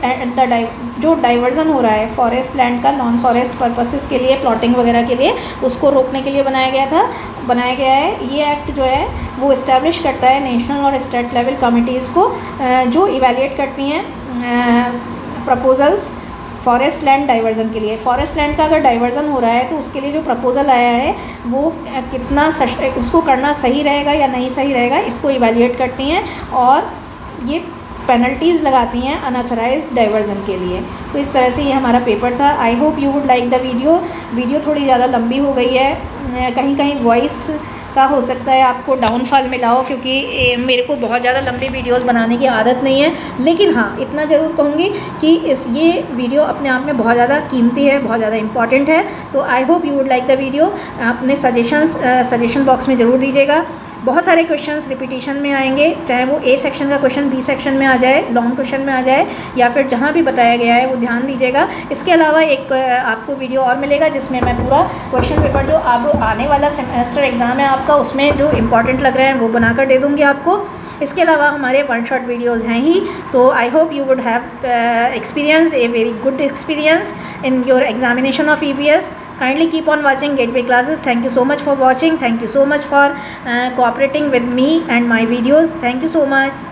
S1: जो डाइवर्जन हो रहा है फॉरेस्ट लैंड का नॉन फॉरेस्ट पर्पसेस के लिए, प्लॉटिंग वगैरह के लिए, उसको रोकने के लिए बनाया गया है। ये एक्ट जो है वो इस्टेब्लिश करता है नेशनल और स्टेट लेवल कमिटीज़ को, जो इवेल्युएट करती हैं प्रपोजल्स फॉरेस्ट लैंड डाइवर्जन के लिए। फॉरेस्ट लैंड का अगर डाइवर्जन हो रहा है तो उसके लिए जो प्रपोजल आया है वो कितना उसको करना सही रहेगा या नहीं सही रहेगा, इसको इवैल्यूएट करती हैं और ये पेनल्टीज़ लगाती हैं अनऑथराइज्ड डाइवर्जन के लिए। तो इस तरह से ये हमारा पेपर था। I hope you would like the video थोड़ी ज़्यादा लंबी हो गई है, कहीं कहीं वॉइस का हो सकता है आपको डाउनफॉल मिला हो, क्योंकि मेरे को बहुत ज़्यादा लंबी वीडियोस बनाने की आदत नहीं है। लेकिन हाँ, इतना ज़रूर कहूँगी कि ये वीडियो अपने आप में बहुत ज़्यादा कीमती है, बहुत ज़्यादा इंपॉर्टेंट है। तो I hope you would like the video. अपने सजेशन बॉक्स में ज़रूर दीजिएगा। बहुत सारे क्वेश्चंस रिपीटिशन में आएंगे, चाहे वो A सेक्शन का क्वेश्चन B सेक्शन में आ जाए, लॉन्ग क्वेश्चन में आ जाए, या फिर जहाँ भी बताया गया है वो ध्यान दीजिएगा। इसके अलावा एक आपको वीडियो और मिलेगा जिसमें मैं पूरा क्वेश्चन पेपर जो अब आने वाला सेमेस्टर एग्ज़ाम है आपका, उसमें जो इंपॉर्टेंट लग रहे हैं वो बनाकर दे दूँगी आपको। इसके अलावा हमारे 1 शॉट वीडियोस हैं ही। तो I hope you would have experienced a very good experience in your examination of EBS. Kindly keep on watching Gateway classes. Thank you so much for watching. Thank you so much for cooperating with me and my videos. Thank you so much.